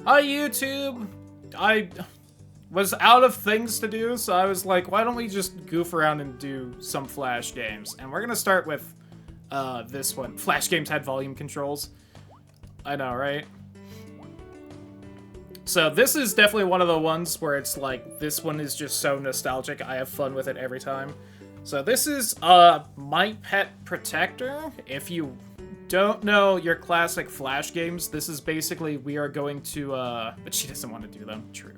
Hi, YouTube! I was out of things to do, so I was like, why don't we just goof around and do some Flash games? And we're gonna start with, this one. Flash games had volume controls. I know, right? So this is definitely one of the ones where it's like, this one is just so nostalgic, I have fun with it every time. So this is, My Pet Protector. If you don't know your classic Flash games, this is basically, we are going to, but she doesn't want to do them. True.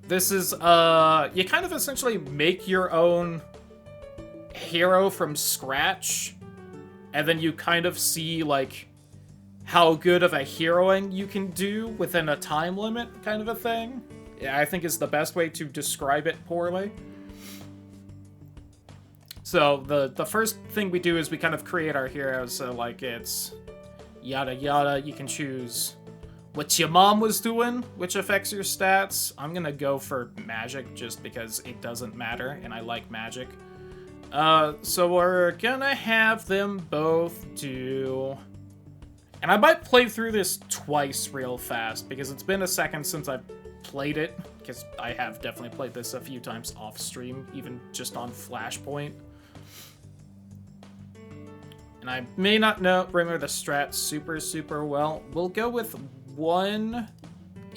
This is, you kind of essentially make your own hero from scratch, and then you kind of see, like, how good of a heroing you can do within a time limit, kind of a thing. Yeah, I think is the best way to describe it poorly. So, the first thing we do is we kind of create our heroes, so, like, it's yada yada. You can choose what your mom was doing, which affects your stats. I'm gonna go for magic, just because it doesn't matter, and I like magic. So we're gonna have them both do... And I might play through this twice real fast, because it's been a second since I've played it, because I have definitely played this a few times off stream, even just on Flashpoint. And I may not remember the strats super well. We'll go with 1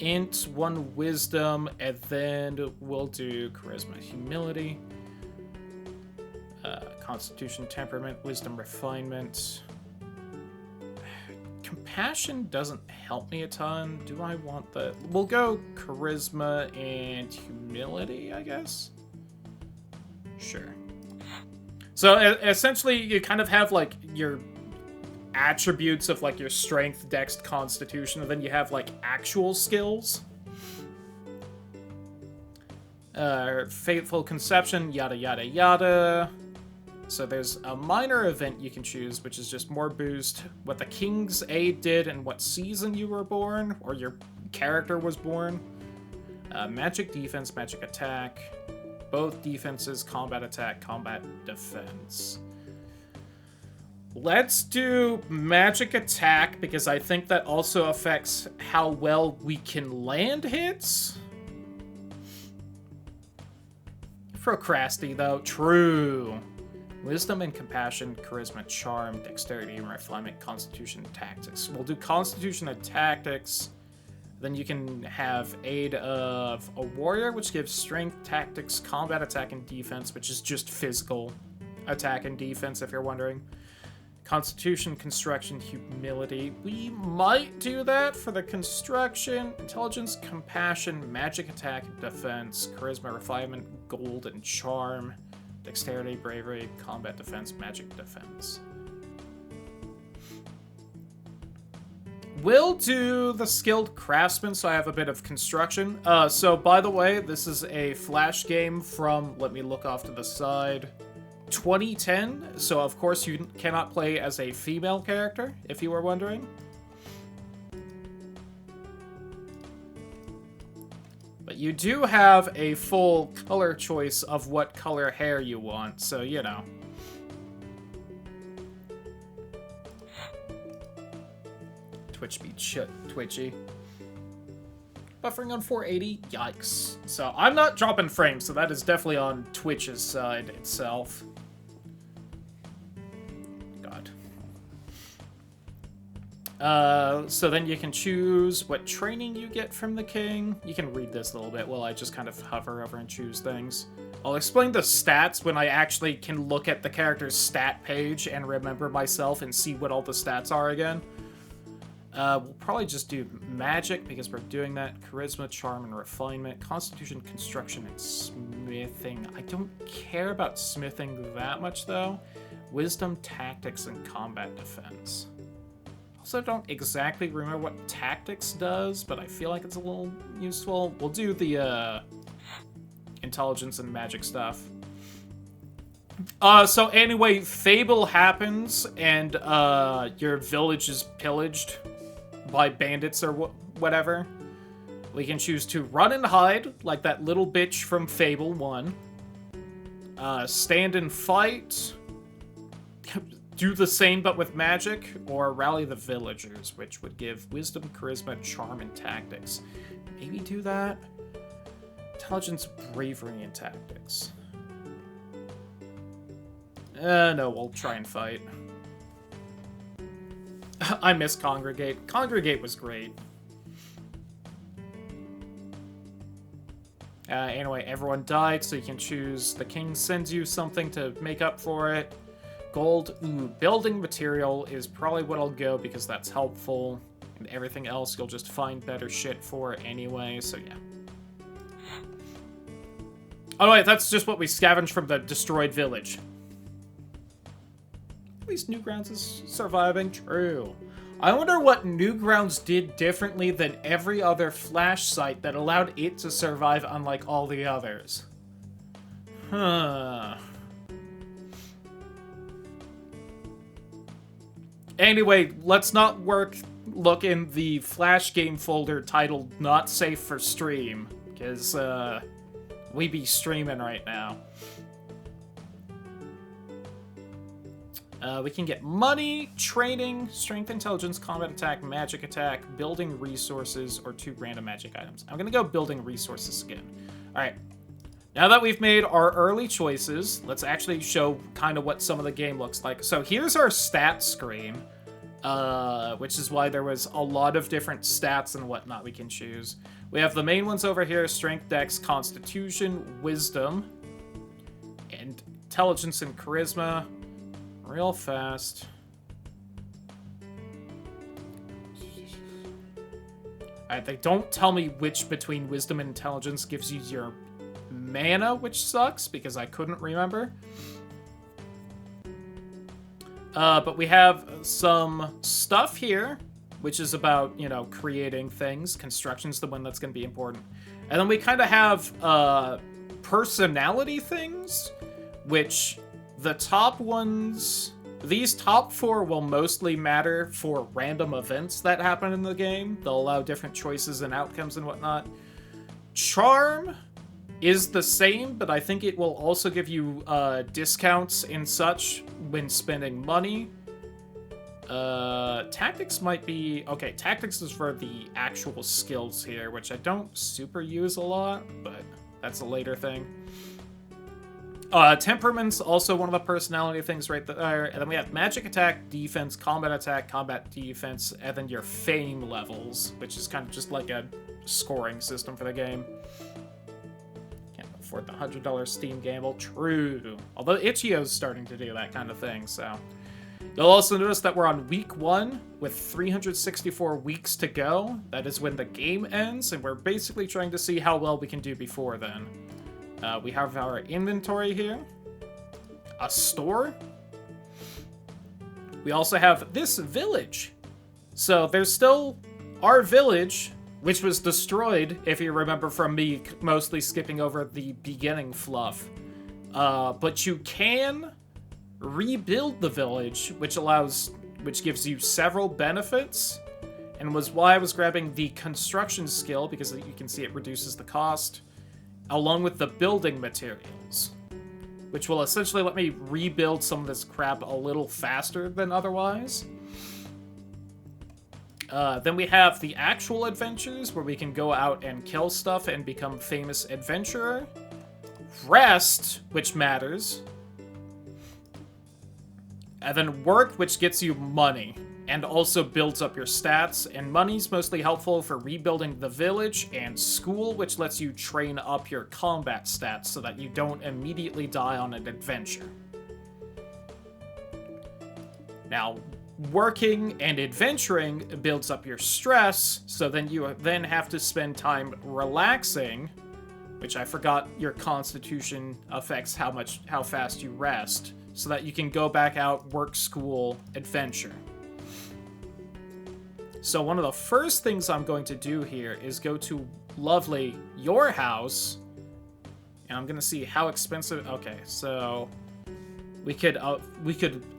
int, 1 wisdom, and then we'll do charisma, humility, constitution, temperament, wisdom, refinement. Compassion doesn't help me a ton. Do I want the... We'll go charisma and humility, I guess? Sure. So, essentially, you kind of have, like, your attributes of, like, your strength, dex, constitution, and then you have, like, actual skills. Fateful conception, yada yada yada. So there's a minor event you can choose, which is just more boost, what the King's Aid did and what season you were born, or your character was born. Magic defense, magic attack. Both defenses, combat attack, combat defense. Let's do magic attack, because I think that also affects how well we can land hits. Procrasti, though. True. Wisdom and compassion, charisma, charm, dexterity and refinement, constitution, and tactics. We'll do constitution and tactics. Then you can have aid of a warrior, which gives strength, tactics, combat attack, and defense, which is just physical attack and defense, if you're wondering. Constitution, construction, humility. We might do that for the construction. Intelligence, compassion, magic attack, defense, charisma, refinement, gold, and charm. Dexterity, bravery, combat defense, magic defense. We'll do the skilled craftsman, so I have a bit of construction. So, by the way, this is a Flash game from, let me look off to the side, 2010. So, of course, you cannot play as a female character, if you were wondering. But you do have a full color choice of what color hair you want, so, you know. Twitch be twitchy. Buffering on 480? Yikes. So, I'm not dropping frames, so that is definitely on Twitch's side itself. So then you can choose what training you get from the king. You can read this a little bit while I just kind of hover over and choose things. I'll explain the stats when I actually can look at the character's stat page and remember myself and see what all the stats are again. We'll probably just do magic because we're doing that. Charisma, charm, and refinement. Constitution, construction, and smithing. I don't care about smithing that much, though. Wisdom, tactics, and combat defense. Also don't exactly remember what tactics does, but I feel like it's a little useful. We'll do the intelligence and magic stuff. So anyway, Fable happens, and your village is pillaged by bandits or whatever. We can choose to run and hide, like that little bitch from Fable 1. Stand and fight. do the same but with magic, or rally the villagers, which would give wisdom, charisma, charm, and tactics. Maybe do that. Intelligence, bravery, and tactics. No, we'll try and fight. I miss Congregate. Congregate was great. Anyway, everyone died, so you can choose. The king sends you something to make up for it. Gold. Ooh, building material is probably what I'll go, because that's helpful. And everything else you'll just find better shit for anyway, so yeah. Oh wait, that's just what we scavenged from the destroyed village. At least Newgrounds is surviving. True. I wonder what Newgrounds did differently than every other Flash site that allowed it to survive unlike all the others. Huh. Anyway, let's not look in the Flashgame folder titled Not Safe for Stream, because, we be streaming right now. We can get money, training, strength, intelligence, combat attack, magic attack, building resources, or 2 random magic items. I'm gonna go building resources again. Alright. Now that we've made our early choices, let's actually show kind of what some of the game looks like. So here's our stat screen, which is why there was a lot of different stats and whatnot we can choose. We have the main ones over here: strength, dex, constitution, wisdom, and intelligence and charisma. Real fast. Alright, they don't tell me which between wisdom and intelligence gives you your mana, which sucks, because I couldn't remember. But we have some stuff here, which is about, you know, creating things. Construction's the one that's going to be important. And then we kind of have personality things, which the top ones... These top 4 will mostly matter for random events that happen in the game. They'll allow different choices and outcomes and whatnot. Charm is the same, but I think it will also give you discounts and such when spending money. Tactics might be... Okay, tactics is for the actual skills here, which I don't super use a lot, but that's a later thing. Temperament's also one of the personality things right there. And then we have magic attack, defense, combat defense, and then your fame levels, which is kind of just like a scoring system for the game. Can't afford the $100 Steam gamble. True. Although Itch.io's starting to do that kind of thing, so... You'll also notice that we're on week 1 with 364 weeks to go. That is when the game ends, and we're basically trying to see how well we can do before then. We have our inventory here. A store. We also have this village. So there's still our village, which was destroyed, if you remember from me mostly skipping over the beginning fluff. But you can rebuild the village, which gives you several benefits, and was why I was grabbing the construction skill, because you can see it reduces the cost, along with the building materials, which will essentially let me rebuild some of this crap a little faster than otherwise. Then we have the actual adventures, where we can go out and kill stuff and become famous adventurer. Rest, which matters. And then work, which gets you money, and also builds up your stats. And money's mostly helpful for rebuilding the village, and school, which lets you train up your combat stats so that you don't immediately die on an adventure. Now, working and adventuring builds up your stress, so then you then have to spend time relaxing, which I forgot your constitution affects how fast you rest, so that you can go back out, work, school, adventure. So one of the first things I'm going to do here is go to lovely your house, and I'm gonna see how expensive. Okay, so we could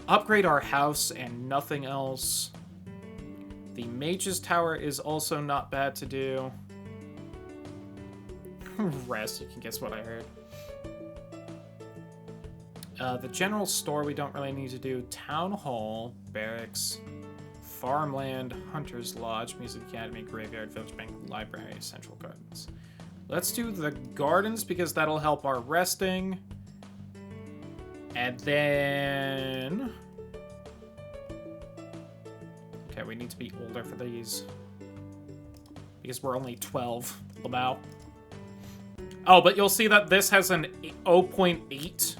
upgrade our house and nothing else. The Mage's Tower is also not bad to do. Rest, you can guess what I heard. The general store we don't really need to do. Town hall, barracks, farmland, hunter's lodge, music academy, graveyard, village bank, library, central gardens. Let's do the gardens because that'll help our resting. And then... Okay, we need to be older for these. Because we're only 12, Lamau. Oh, but you'll see that this has an 0.8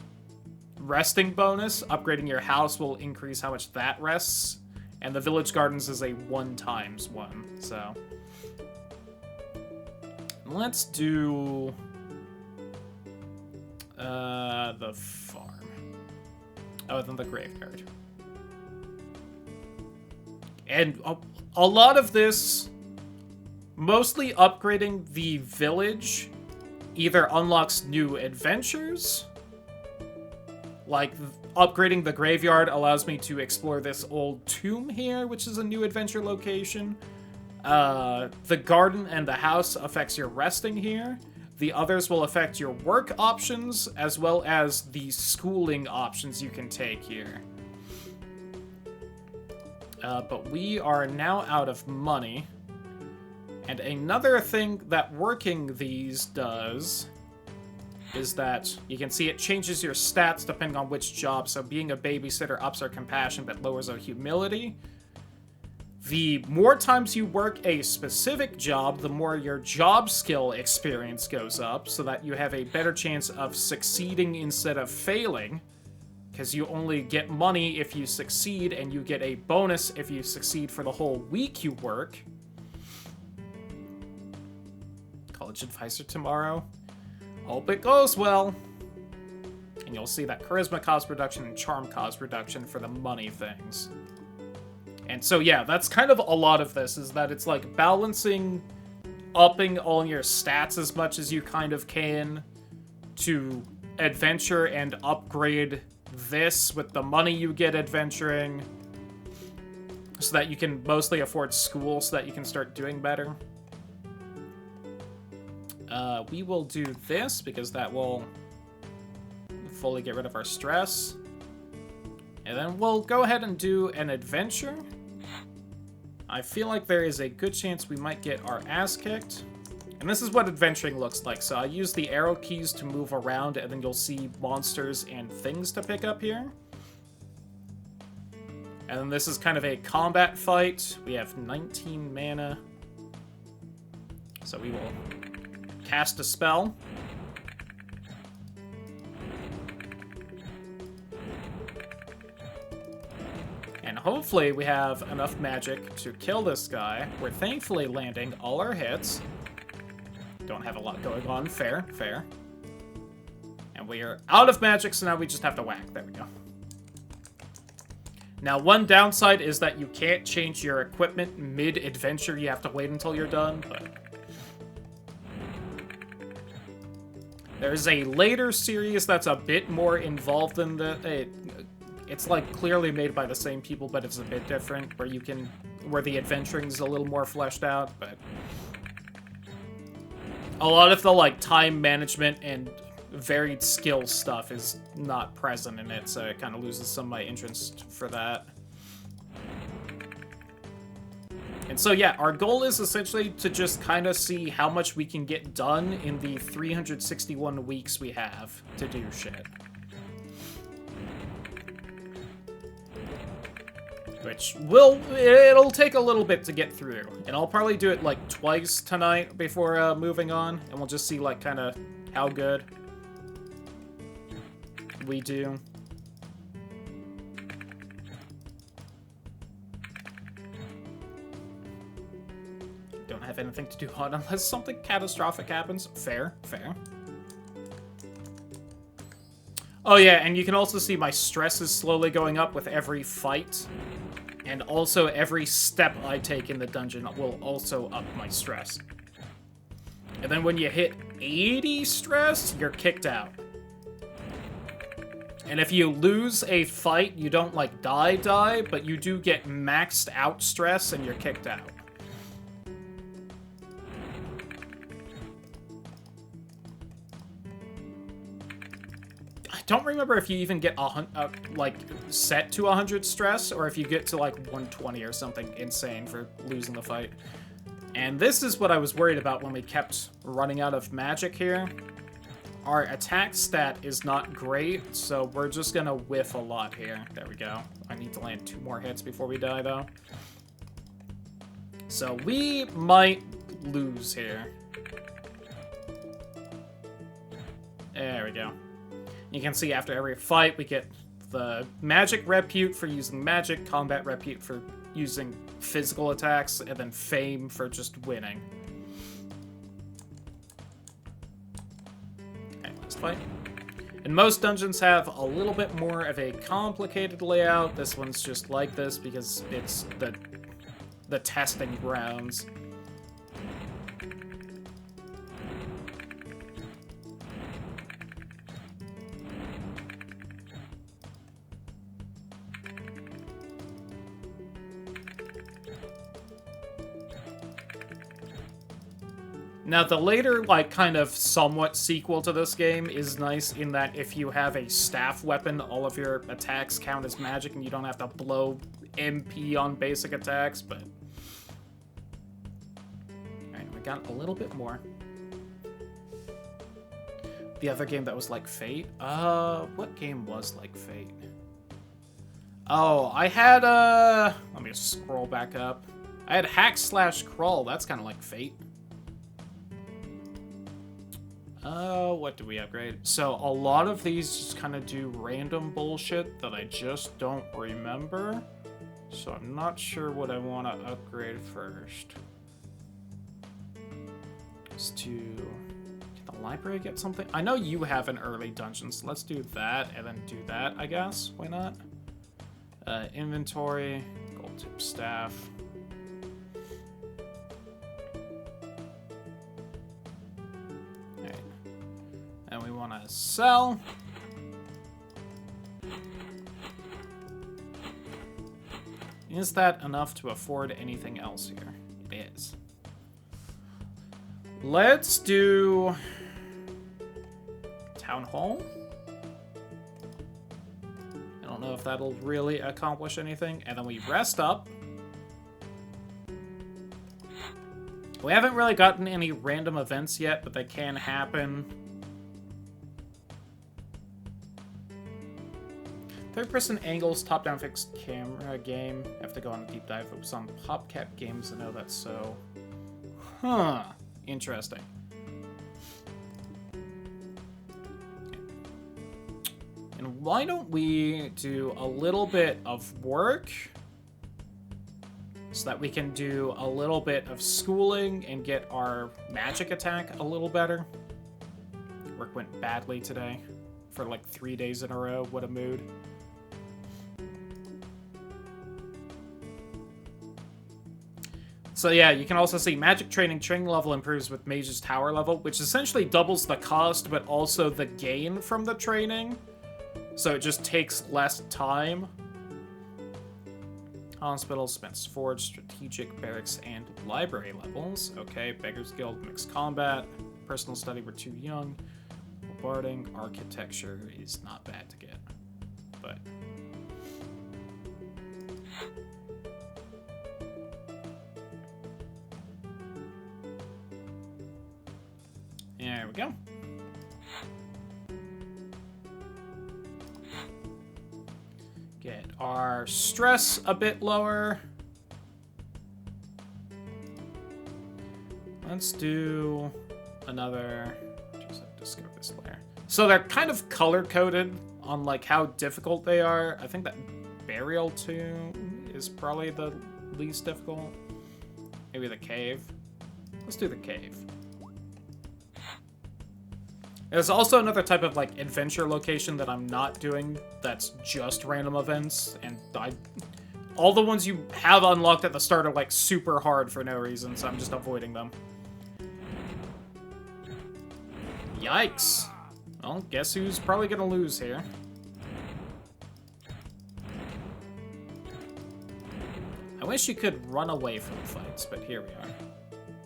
resting bonus. Upgrading your house will increase how much that rests. And the village gardens is a 1x1, so... Let's do... the farm. Oh, then the graveyard. And a lot of this, mostly upgrading the village, either unlocks new adventures, like upgrading the graveyard allows me to explore this old tomb here, which is a new adventure location. The garden and the house affects your resting here. The others will affect your work options, as well as the schooling options you can take here. But we are now out of money. And another thing that working these does is that you can see it changes your stats depending on which job. So being a babysitter ups our compassion but lowers our humility. The more times you work a specific job, the more your job skill experience goes up, so that you have a better chance of succeeding instead of failing. Because you only get money if you succeed, and you get a bonus if you succeed for the whole week you work. College advisor tomorrow. Hope it goes well. And you'll see that charisma cost reduction and charm cost reduction for the money things. And so, yeah, that's kind of a lot of this, is that it's like balancing upping all your stats as much as you kind of can to adventure and upgrade this with the money you get adventuring so that you can mostly afford school so that you can start doing better. We will do this because that will fully get rid of our stress. And then we'll go ahead and do an adventure. I feel like there is a good chance we might get our ass kicked. And this is what adventuring looks like. So I use the arrow keys to move around, and then you'll see monsters and things to pick up here. And then this is kind of a combat fight. We have 19 mana. So we will cast a spell. And hopefully we have enough magic to kill this guy. We're thankfully landing all our hits. Don't have a lot going on. Fair, fair. And we are out of magic, so now we just have to whack. There we go. Now, one downside is that you can't change your equipment mid-adventure. You have to wait until you're done, but... There's a later series that's a bit more involved than the... It's like clearly made by the same people, but it's a bit different, where you can, where the adventuring is a little more fleshed out, but a lot of the like time management and varied skill stuff is not present in it, so it kind of loses some of my interest for that. And so yeah, our goal is essentially to just kind of see how much we can get done in the 361 weeks we have to do shit. Which it'll take a little bit to get through. And I'll probably do it like twice tonight before moving on. And we'll just see like kind of how good we do. Don't have anything to do on unless something catastrophic happens. Fair, fair. Oh yeah, and you can also see my stress is slowly going up with every fight. And also, every step I take in the dungeon will also up my stress. And then when you hit 80 stress, you're kicked out. And if you lose a fight, you don't, like, die, but you do get maxed out stress and you're kicked out. don't remember if you even get like set to 100 stress, or if you get to like 120 or something insane for losing the fight. And this is what I was worried about when we kept running out of magic here. Our attack stat is not great, so we're just gonna whiff a lot here. There we go. I need to land 2 more hits before we die, though. So we might lose here. There we go. You can see after every fight, we get the magic repute for using magic, combat repute for using physical attacks, and then fame for just winning. Okay, last fight. And most dungeons have a little bit more of a complicated layout. This one's just like this because it's the testing grounds. Now, the later, like, kind of somewhat sequel to this game is nice in that if you have a staff weapon, all of your attacks count as magic and you don't have to blow MP on basic attacks, but... Alright, we got a little bit more. The other game that was like Fate? What game was like Fate? Oh, I had, let me just scroll back up. I had Hack/Crawl, that's kind of like Fate. What do we upgrade? So, a lot of these just kind of do random bullshit that I just don't remember. So, I'm not sure what I want to upgrade first. Let's do... Can the library get something? I know you have an early dungeon, so let's do that, and then do that, I guess. Why not? Inventory, gold tip staff. And we want to sell. Is that enough to afford anything else here? It is. Let's do Town Hall. I don't know if that'll really accomplish anything. And then we rest up. We haven't really gotten any random events yet, but they can happen. Third-person angles, top-down fixed camera game. Have to go on a deep dive of some PopCap games. I know that's so... Huh. Interesting. And why don't we do a little bit of work so that we can do a little bit of schooling and get our magic attack a little better. Work went badly today for like 3 days in a row. What a mood. So yeah, you can also see magic training level improves with mage's tower level, which essentially doubles the cost, but also the gain from the training. So it just takes less time. Hospital, Spence Forge, Strategic, Barracks, and Library levels. Okay, Beggar's Guild, Mixed Combat. Personal Study, we're too young. Barding, Architecture is not bad to get, but... There we go. Get our stress a bit lower. Let's do another... Just discover this layer. So they're kind of color-coded on like how difficult they are. I think that Burial 2 is probably the least difficult. Maybe the Cave. Let's do the Cave. There's also another type of, like, adventure location that I'm not doing that's just random events, and all the ones you have unlocked at the start are, like, super hard for no reason, so I'm just avoiding them. Yikes. Well, guess who's probably gonna lose here? I wish you could run away from the fights, but here we are.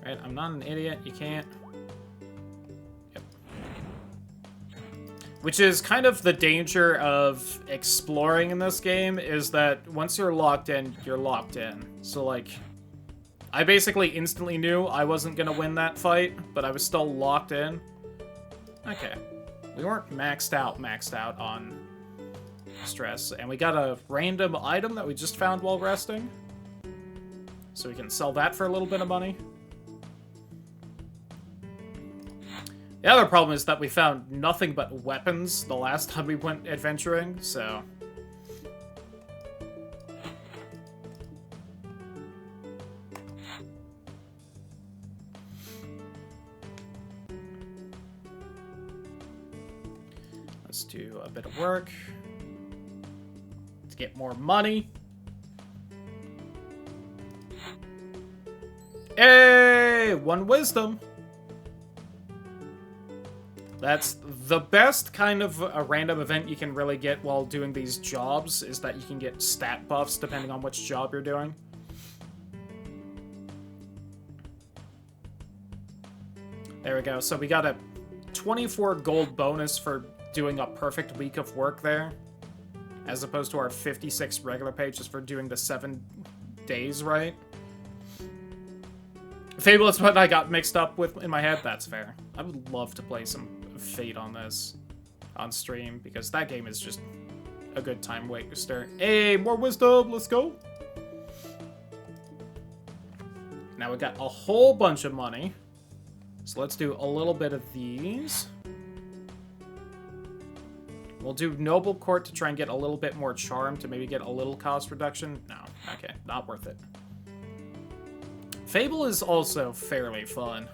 Right, I'm not an idiot, you can't... Which is kind of the danger of exploring in this game, is that once you're locked in, you're locked in. So, like, I basically instantly knew I wasn't gonna win that fight, but I was still locked in. Okay. We weren't maxed out on stress, and we got a random item that we just found while resting. So we can sell that for a little bit of money. The other problem is that we found nothing but weapons the last time we went adventuring, so... Let's do a bit of work to get more money. Hey! 1 wisdom! That's the best kind of a random event you can really get while doing these jobs, is that you can get stat buffs depending on which job you're doing. There we go. So we got a 24 gold bonus for doing a perfect week of work there, as opposed to our 56 regular pay just for doing the 7 days right. Fable is what I got mixed up with in my head. That's fair. I would love to play some Fate on this on stream, because that game is just a good time waster. Hey, more wisdom, let's go. Now we got a whole bunch of money, so let's do a little bit of these. We'll do Noble Court to try and get a little bit more charm to maybe get a little cost reduction. No, okay, not worth it. Fable is also fairly fun.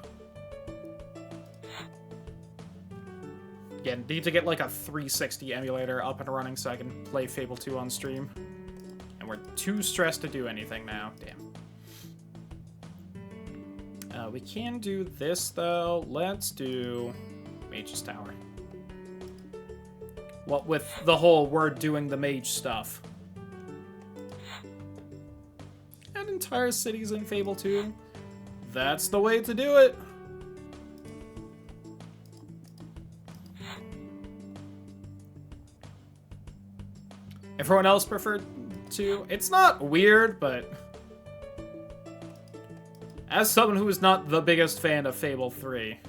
Again, need to get like a 360 emulator up and running so I can play Fable 2 on stream. And we're too stressed to do anything now. Damn. We can do this, though. Let's do Mage's Tower. What with the whole we're doing the mage stuff. And entire cities in Fable 2. That's the way to do it. Everyone else preferred to. It's not weird, but as someone who is not the biggest fan of Fable 3,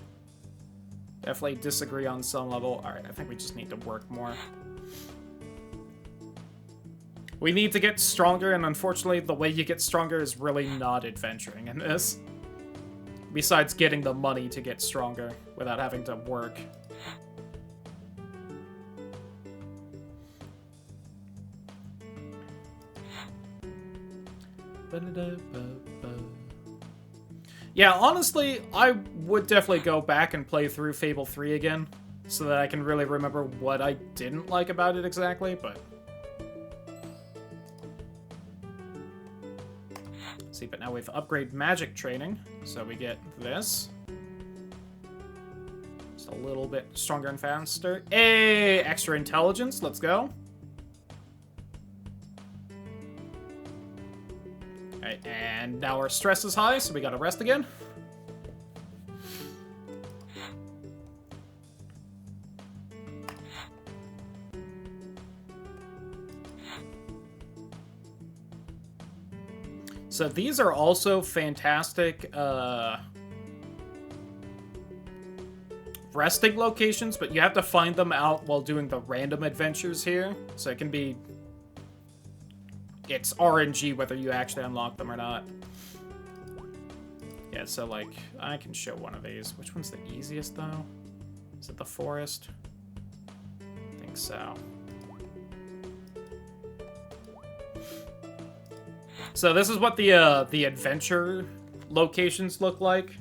definitely disagree on some level. Alright, I think we just need to work more. We need to get stronger, and unfortunately, the way you get stronger is really not adventuring in this. Besides getting the money to get stronger without having to work. Yeah, honestly, I would definitely go back and play through Fable 3 again, so that I can really remember what I didn't like about it exactly, but... See, but now we've upgraded magic training, so we get this. Just a little bit stronger and faster. Hey, extra intelligence, let's go. Alright, and now our stress is high, so we gotta rest again. So these are also fantastic resting locations, but you have to find them out while doing the random adventures here. So it can be... It's RNG whether you actually unlock them or not. Yeah, so like, I can show one of these. Which one's the easiest though? Is it the forest? I think so. So this is what the adventure locations look like,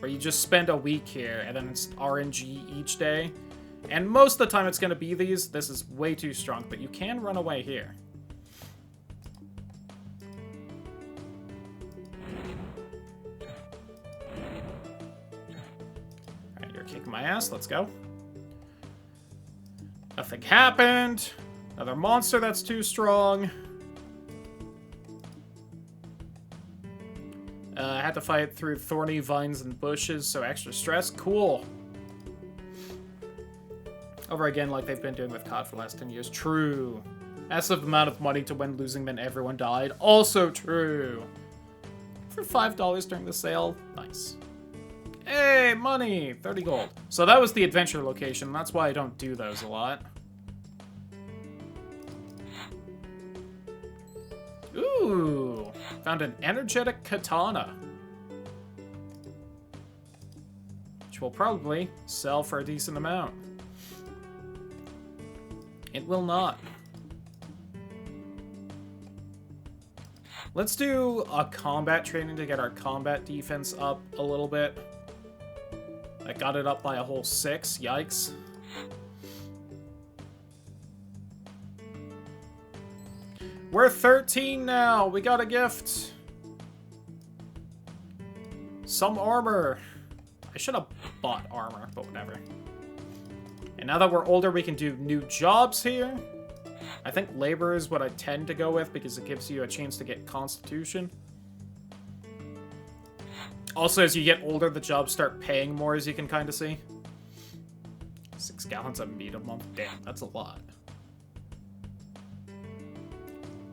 where you just spend a week here, and then it's RNG each day. And most of the time it's going to be these. This is way too strong, but you can run away here. Alright, you're kicking my ass. Let's go. Nothing happened. Another monster that's too strong. I had to fight through thorny vines and bushes, so extra stress. Cool. over again like they've been doing with COD for the last 10 years. True. Massive amount of money to when losing meant everyone died. Also true. For $5 during the sale. Nice. Hey, money! 30 gold. So that was the adventure location. That's why I don't do those a lot. Ooh! Found an energetic katana. Which will probably sell for a decent amount. It will not. Let's do a combat training to get our combat defense up a little bit. I got it up by a whole 6. Yikes. We're 13 now. We got a gift. Some armor. I should have bought armor, but whatever. And now that we're older, we can do new jobs here. I think labor is what I tend to go with because it gives you a chance to get constitution. Also, as you get older, the jobs start paying more, as you can kind of see. 6 gallons of meat a month. Damn, that's a lot.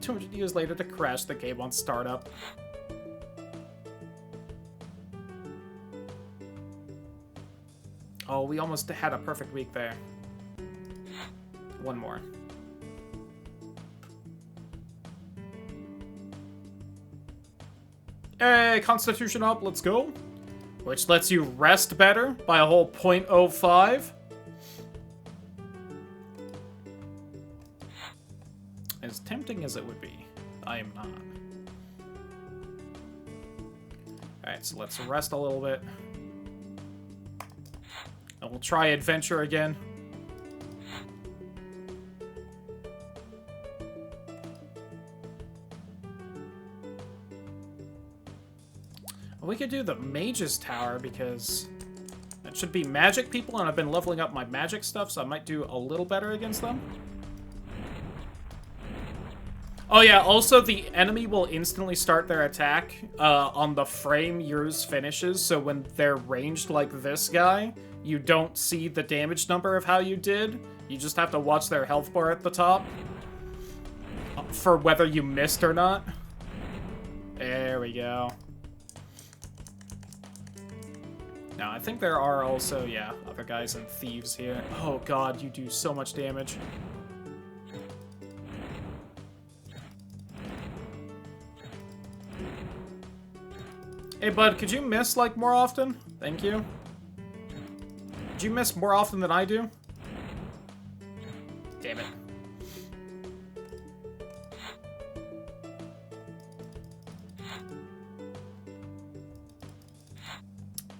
200 years later to crash the game on startup. Oh, we almost had a perfect week there. One more. Hey, Constitution up, let's go. Which lets you rest better by a whole 0.05. As tempting as it would be, I am not. Alright, so let's rest a little bit. And we'll try adventure again. We could do the Mage's Tower, because that should be magic people, and I've been leveling up my magic stuff, so I might do a little better against them. Oh yeah, also the enemy will instantly start their attack on the frame yours finishes, so when they're ranged like this guy, you don't see the damage number of how you did. You just have to watch their health bar at the top for whether you missed or not. There we go. Now, I think there are also, yeah, other guys and thieves here. Oh god, you do so much damage. Hey bud, could you miss, like, more often? Thank you. Could you miss more often than I do? Damn it.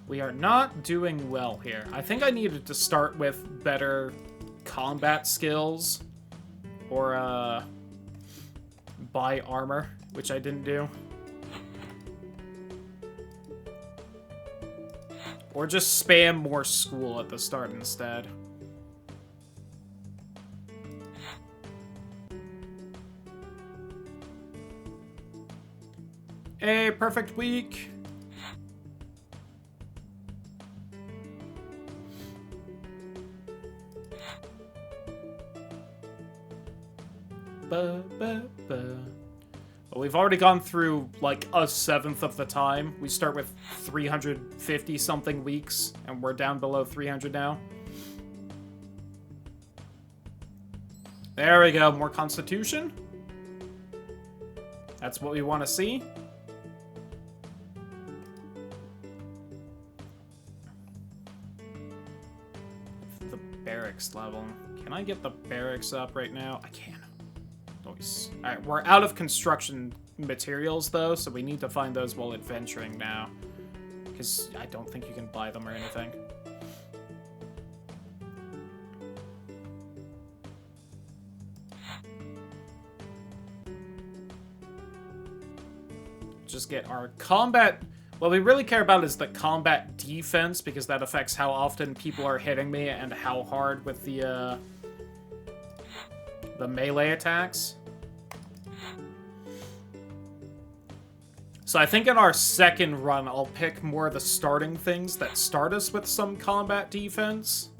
We are not doing well here. I think I needed to start with better combat skills. Or, buy armor, which I didn't do. Or just spam more school at the start instead. Hey, perfect week! But we've already gone through like a 1/7 of the time. We start with 350 something weeks, and we're down below 300 now. There we go, more constitution. That's what we want to see. The barracks level. Can I get the barracks up right now? I can. Nice. Alright, we're out of construction materials, though, so we need to find those while adventuring now. Because I don't think you can buy them or anything. Just get our combat... What we really care about is the combat defense, because that affects how often people are hitting me and how hard with the melee attacks. So I think in our second run, I'll pick more of the starting things that start us with some combat defense.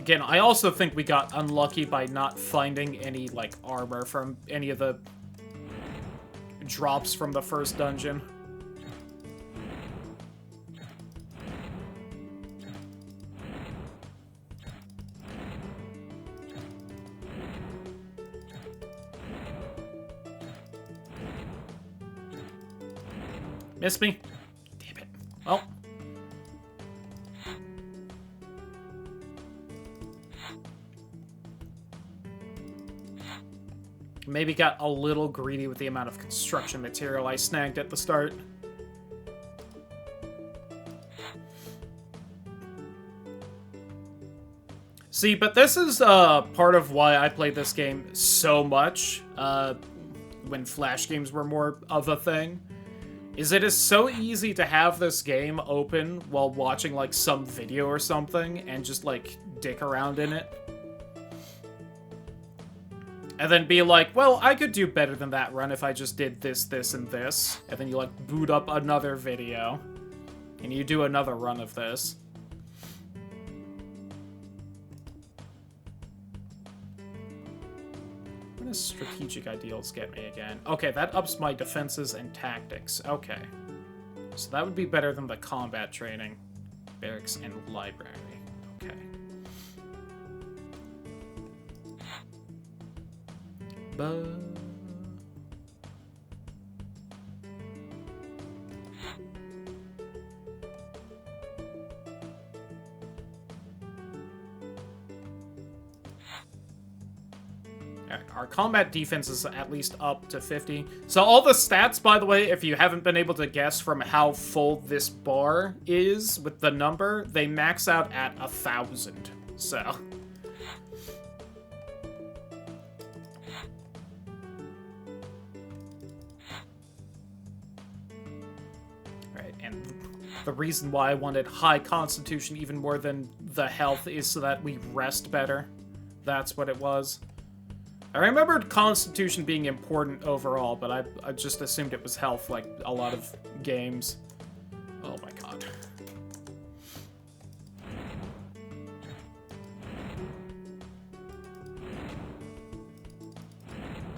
Again, I also think we got unlucky by not finding any, like, armor from any of the drops from the first dungeon. Missed me. Damn it. Well. Maybe got a little greedy with the amount of construction material I snagged at the start. See, but this is part of why I played this game so much when Flash games were more of a thing. Is it is so easy to have this game open while watching, like, some video or something and just, like, dick around in it. And then be like, well, I could do better than that run if I just did this, this, and this. And then you, like, boot up another video. And you do another run of this. What does strategic ideals get me again? Okay, that ups my defenses and tactics. Okay. So that would be better than the combat training. Barracks and library. Okay. Our combat defense is at least up to 50. So all the stats, by the way, if you haven't been able to guess from how full this bar is with the number, they max out at 1,000. So... The reason why I wanted high constitution even more than the health is so that we rest better. That's what it was. I remembered constitution being important overall, but I just assumed it was health like a lot of games. Oh my god.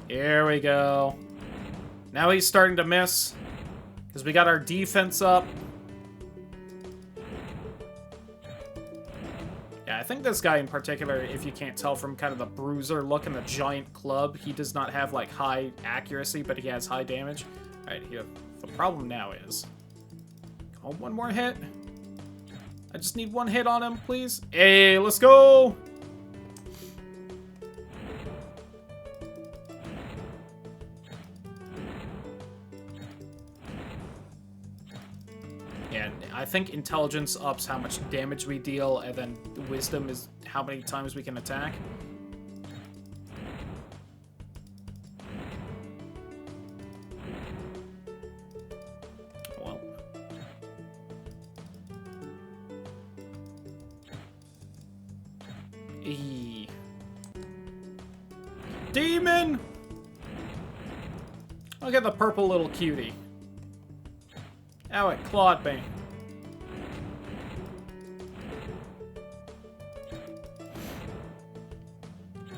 Here we go. Now he's starting to miss, because we got our defense up. Yeah, I think this guy in particular, if you can't tell from kind of the bruiser look and the giant club, he does not have, like, high accuracy, but he has high damage. Alright, here. The problem now is... Oh, one more hit. I just need one hit on him, please. Hey, let's go! I think intelligence ups how much damage we deal, and then wisdom is how many times we can attack. Well. Eee. Demon! Look at the purple little cutie. Ow, it clawed me.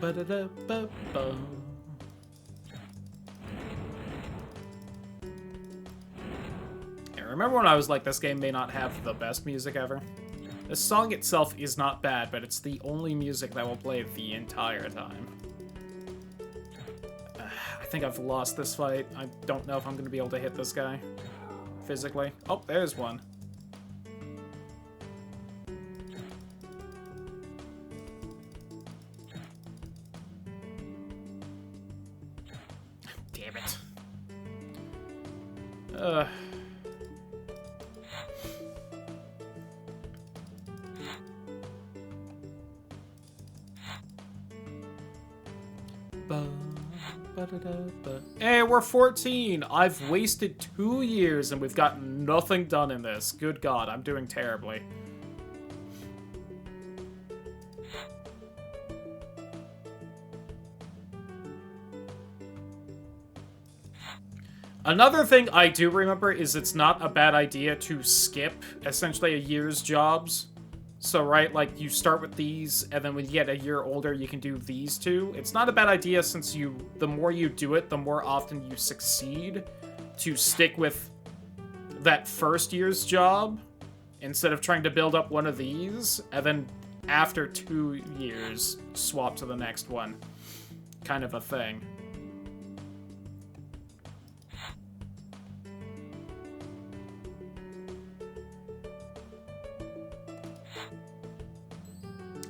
Ba-da-da-ba-ba. Yeah, remember when I was like, this game may not have the best music ever? The song itself is not bad, but it's the only music that will play the entire time. I think I've lost this fight. I don't know if I'm going to be able to hit this guy physically. Oh, there's one. Damn it. Hey, we're 14! I've wasted 2 years and we've got nothing done in this. Good God, I'm doing terribly. Another thing I do remember is it's not a bad idea to skip, essentially, a year's jobs So, right, like, you start with these, and then when you get a year older, you can do these two. It's not a bad idea since the more you do it, the more often you succeed to stick with that first year's job instead of trying to build up one of these, and then after 2 years, swap to the next one. Kind of a thing.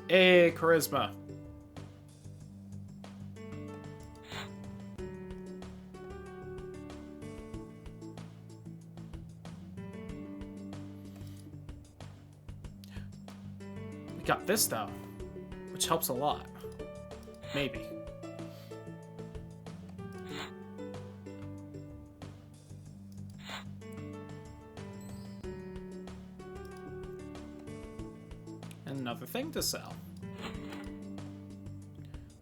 Hey, charisma. We got this, though, which helps a lot. Maybe. Another thing to sell.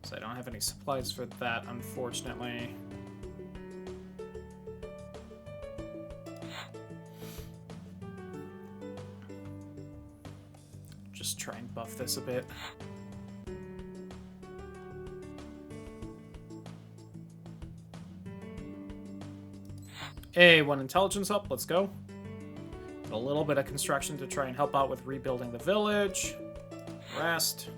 So I don't have any supplies for that, unfortunately. Just try and buff this a bit. Hey, one intelligence up, let's go. A little bit of construction to try and help out with rebuilding the village. Rest.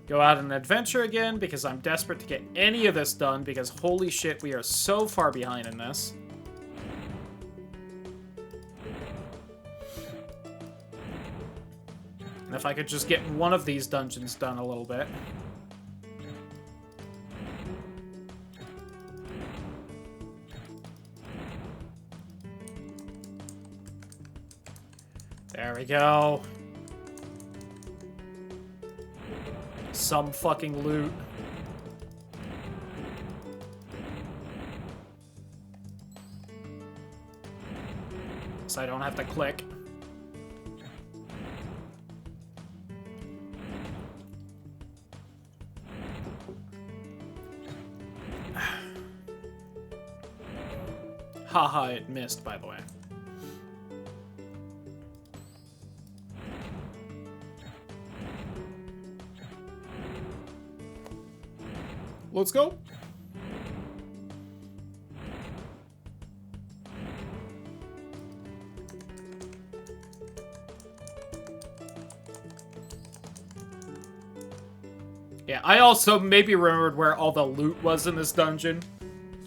Go out on an adventure again because I'm desperate to get any of this done because holy shit, we are so far behind in this. And if I could just get one of these dungeons done a little bit. There we go. Some fucking loot. So I don't have to click. Haha, it missed, by the way. Let's go. Yeah, I also maybe remembered where all the loot was in this dungeon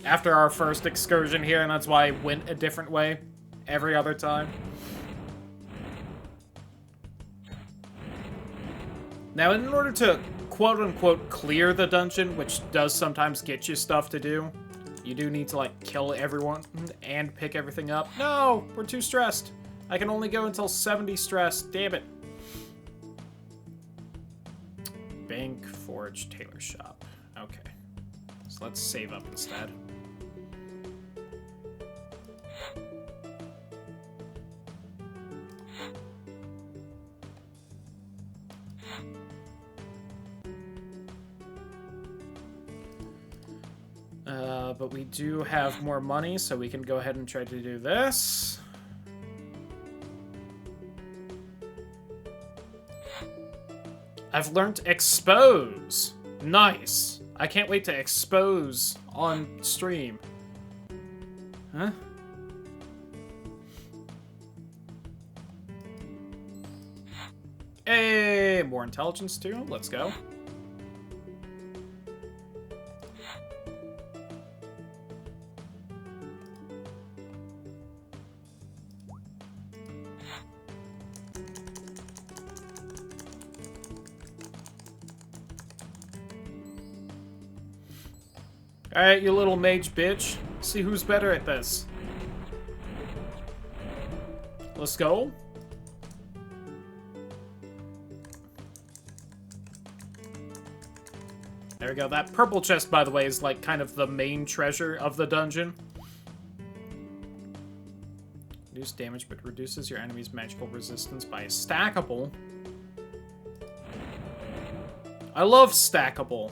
after our first excursion here, and that's why I went a different way every other time. Now, in order to quote-unquote clear the dungeon, which does sometimes get you stuff to do, you do need to, like, kill everyone and pick everything up. No! We're too stressed. I can only go until 70 stress. Damn it. Bank, Forge, Tailor Shop. Okay. So let's save up instead. But we do have more money, so we can go ahead and try to do this. I've learned expose. Nice. I can't wait to expose on stream. Huh? Hey, more intelligence too. Let's go. Alright, you little mage bitch. See who's better at this. Let's go. There we go. That purple chest, by the way, is like kind of the main treasure of the dungeon. Reduce damage, but reduces your enemy's magical resistance by a stackable. I love stackable.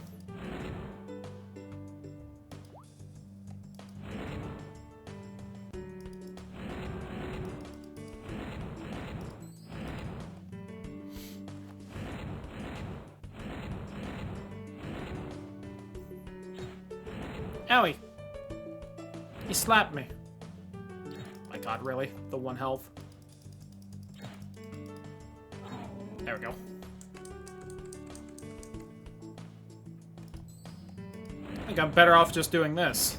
Owie! He slapped me. My god, really? The 1 health? There we go. I think I'm better off just doing this.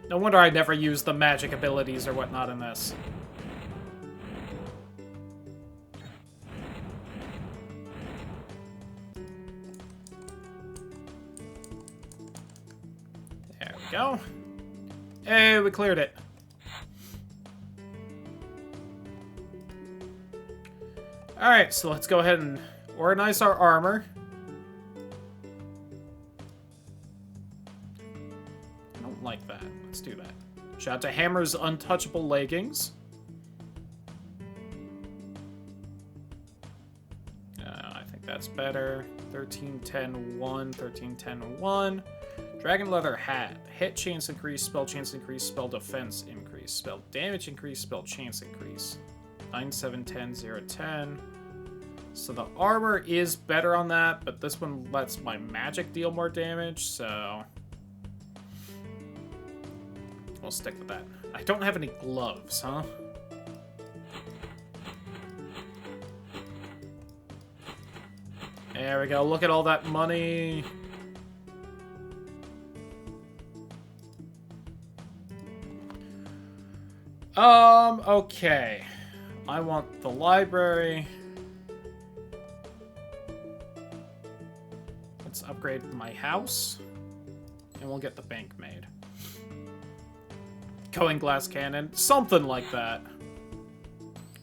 No wonder I never use the magic abilities or whatnot in this. There we go. Hey, we cleared it. Alright, so let's go ahead and organize our armor. I don't like that. Let's do that. Shout out to Hammer's Untouchable Leggings. I think that's better. 13-10-1, 13-10-1. Dragon Leather Hat. Hit chance increase, spell chance increase, spell defense increase, spell damage increase, spell chance increase. 9-7-10-0-10. So the armor is better on that, but this one lets my magic deal more damage, so we'll stick with that. I don't have any gloves, huh? There we go. Look at all that money. Okay. I want the library. Let's upgrade my house. And we'll get the bank made. Going glass cannon. Something like that.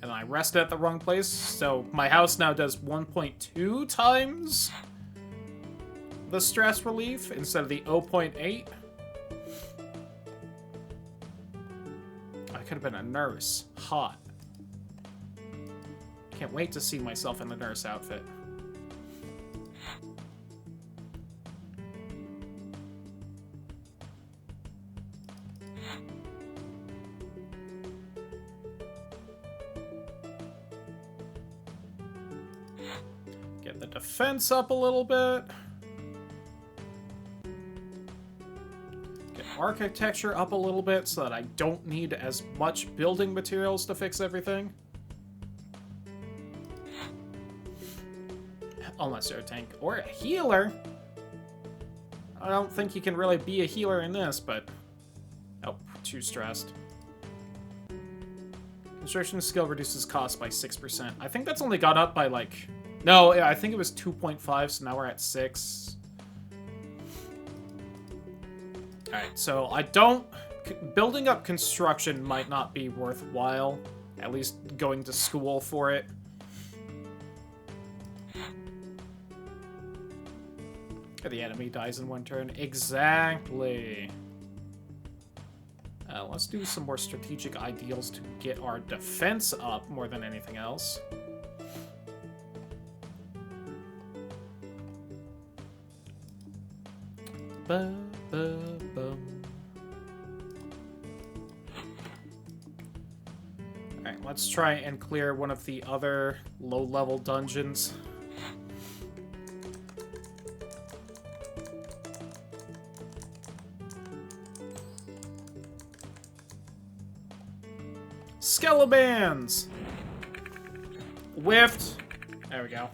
And I rested at the wrong place, so my house now does 1.2 times the stress relief instead of the 0.8. I could have been a nurse. Hot. Can't wait to see myself in the nurse outfit. Get the defense up a little bit. Get architecture up a little bit so that I don't need as much building materials to fix everything. Unless you're a tank or a healer. I don't think you can really be a healer in this, but... Oh, too stressed. Construction skill reduces cost by 6%. I think that's only gone up by, like... No, I think it was 2.5, so now we're at 6. Alright, so I don't... Building up construction might not be worthwhile. At least going to school for it. The enemy dies in 1 turn. Exactly. Let's do some more strategic ideals to get our defense up more than anything else. Alright, let's try and clear one of the other low-level dungeons. Skelebans! Whiffed. There we go.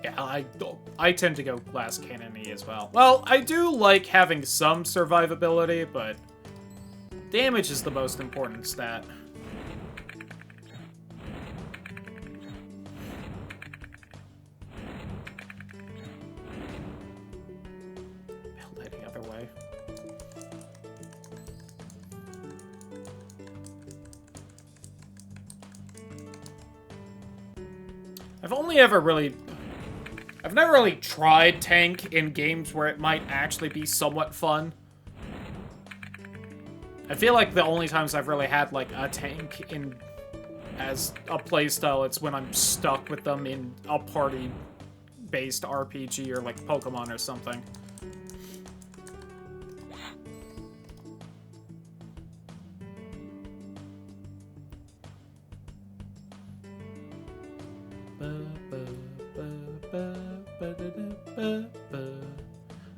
Yeah, I tend to go glass cannon-y as well. Well, I do like having some survivability, but damage is the most important stat. I've never really tried tank in games where it might actually be somewhat fun. I feel like the only times I've really had, like, a tank in as a playstyle, it's when I'm stuck with them in a party-based RPG or, like, Pokemon or something.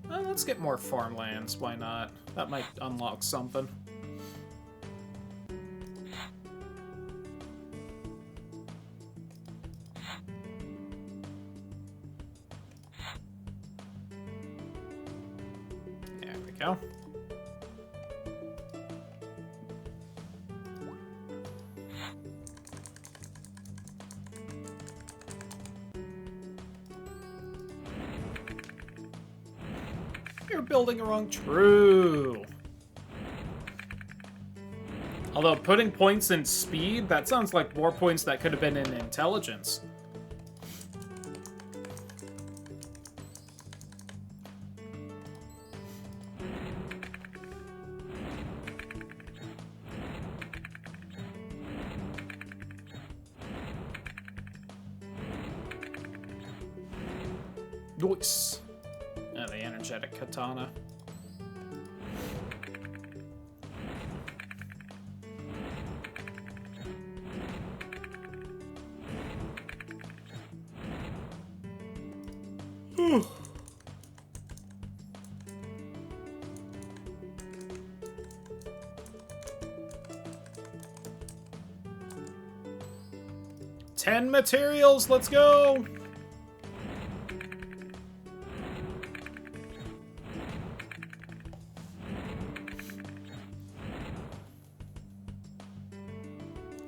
Let's get more farmlands, why not? That might unlock something. There we go. You're building a wrong. True. Although putting points in speed, that sounds like more points that could have been in intelligence. Nice. The energetic katana. Whew. Ten materials, let's go!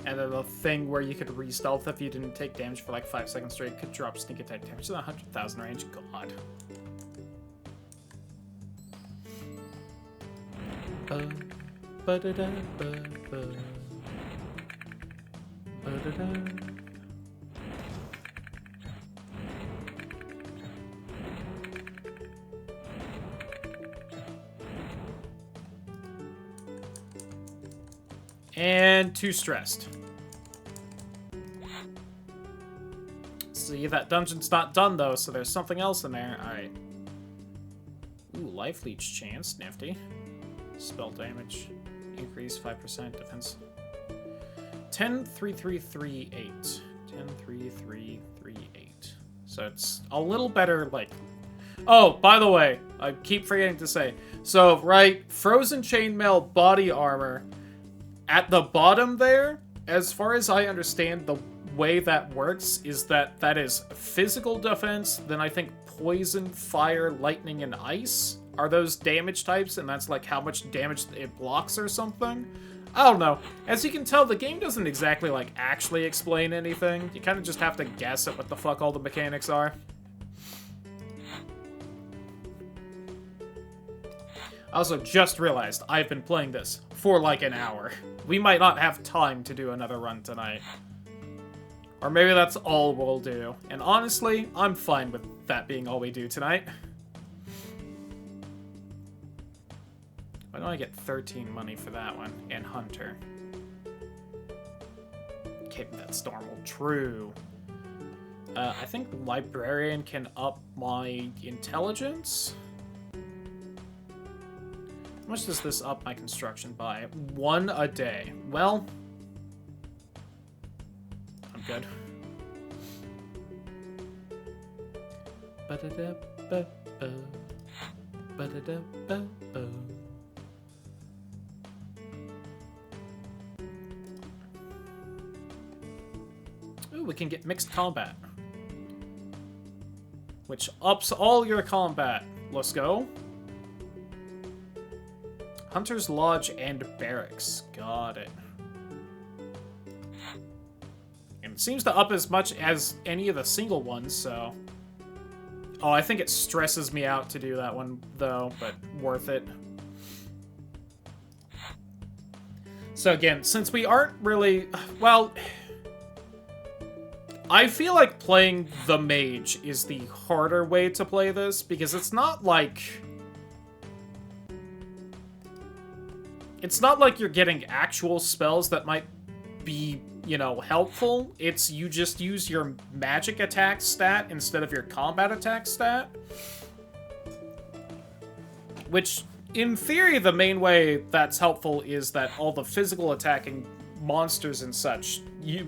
And then the thing where you could re-stealth if you didn't take damage for like 5 seconds straight could drop sneak attack damage to the 100,000 range. God. And too stressed. See, that dungeon's not done, though, so there's something else in there. Alright. Ooh, life leech chance. Nifty. Spell damage. Increase 5% defense. 10-3-3-3-8. 10-3-3-3-8. So it's a little better, like... Oh, by the way, I keep forgetting to say. So, right, Frozen Chainmail body armor... At the bottom there, as far as I understand, the way that works is that is physical defense, then I think poison, fire, lightning, and ice are those damage types, and that's like how much damage it blocks or something. I don't know. As you can tell, the game doesn't exactly like actually explain anything. You kind of just have to guess at what the fuck all the mechanics are. I also just realized I've been playing this for like an hour. We might not have time to do another run tonight. Or maybe that's all we'll do. And honestly, I'm fine with that being all we do tonight. Why don't I get 13 money for that one? And Hunter. Okay, that's normal. True. I think Librarian can up my intelligence. How much does this up my construction by? 1 a day. Well, I'm good. Ooh, we can get mixed combat, which ups all your combat. Let's go. Hunter's Lodge and Barracks. Got it. And it seems to up as much as any of the single ones, so... Oh, I think it stresses me out to do that one, though, but worth it. So again, since we aren't really... Well... I feel like playing the mage is the harder way to play this, because it's not like... It's not like you're getting actual spells that might be, you know, helpful. It's you just use your magic attack stat instead of your combat attack stat. Which, in theory, the main way that's helpful is that all the physical attacking monsters and such, you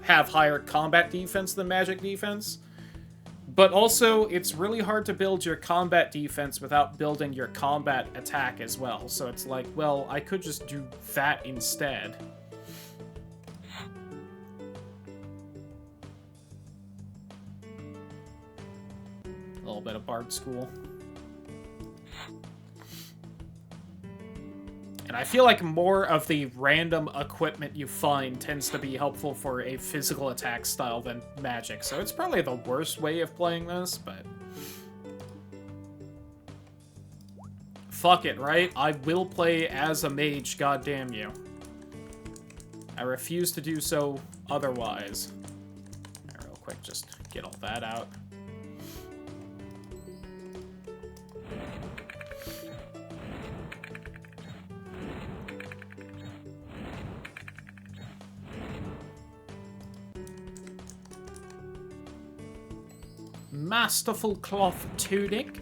have higher combat defense than magic defense. But also, it's really hard to build your combat defense without building your combat attack as well. So it's like, well, I could just do that instead. A little bit of Bard School. And I feel like more of the random equipment you find tends to be helpful for a physical attack style than magic. So it's probably the worst way of playing this, but... fuck it, right? I will play as a mage, goddamn you. I refuse to do so otherwise. Right, real quick, just get all that out. Masterful cloth tunic.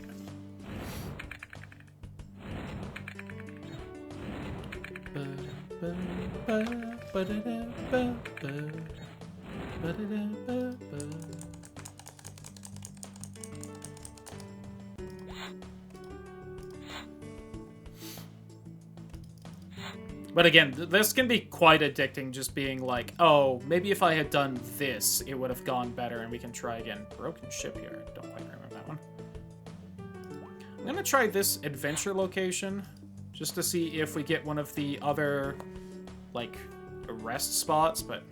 But again, this can be quite addicting, just being like, oh, maybe if I had done this, it would have gone better, and we can try again. Broken shipyard. Don't quite remember that one. I'm gonna try this adventure location, just to see if we get one of the other, like, rest spots, but...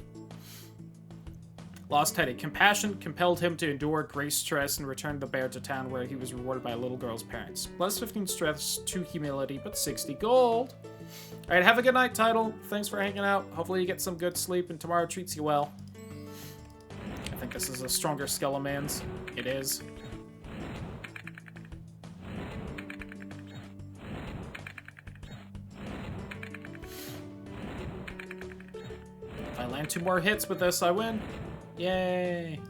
Lost Teddy. Compassion compelled him to endure great stress and return the bear to town, where he was rewarded by a little girl's parents. Plus 15 stress, 2 humility, but 60 gold. Alright, have a good night, Tidal. Thanks for hanging out. Hopefully you get some good sleep and tomorrow treats you well. I think this is a stronger Skelemans. It is. If I land 2 more hits with this, I win. Yay.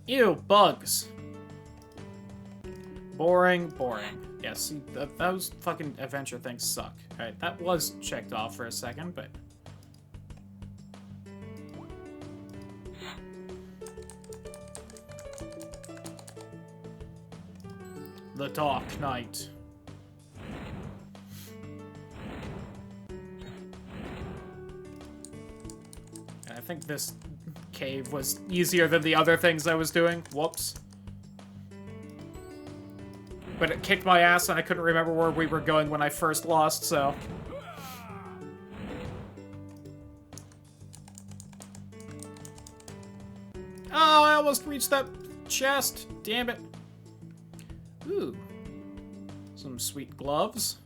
Ew, bugs. Boring, boring. Yeah, see, those fucking adventure things suck. Alright, that was checked off for a second, but... The Dark Knight. And I think this cave was easier than the other things I was doing. Whoops. But it kicked my ass and I couldn't remember where we were going when I first lost, so... Oh, I almost reached that chest. Damn it. Ooh. Some sweet gloves.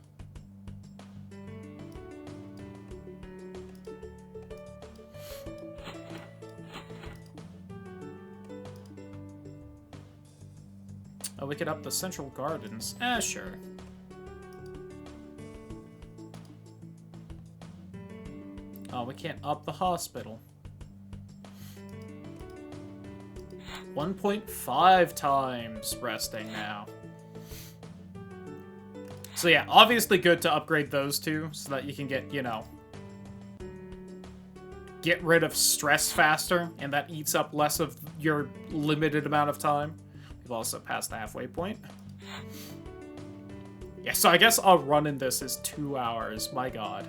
Oh, we could up the Central Gardens. Sure. Oh, we can't up the hospital. 1.5 times resting now. So yeah, obviously good to upgrade those two so that you can get, you know, get rid of stress faster, and that eats up less of your limited amount of time. We've also passed the halfway point. Yeah, so I guess our run in this is 2 hours. My god.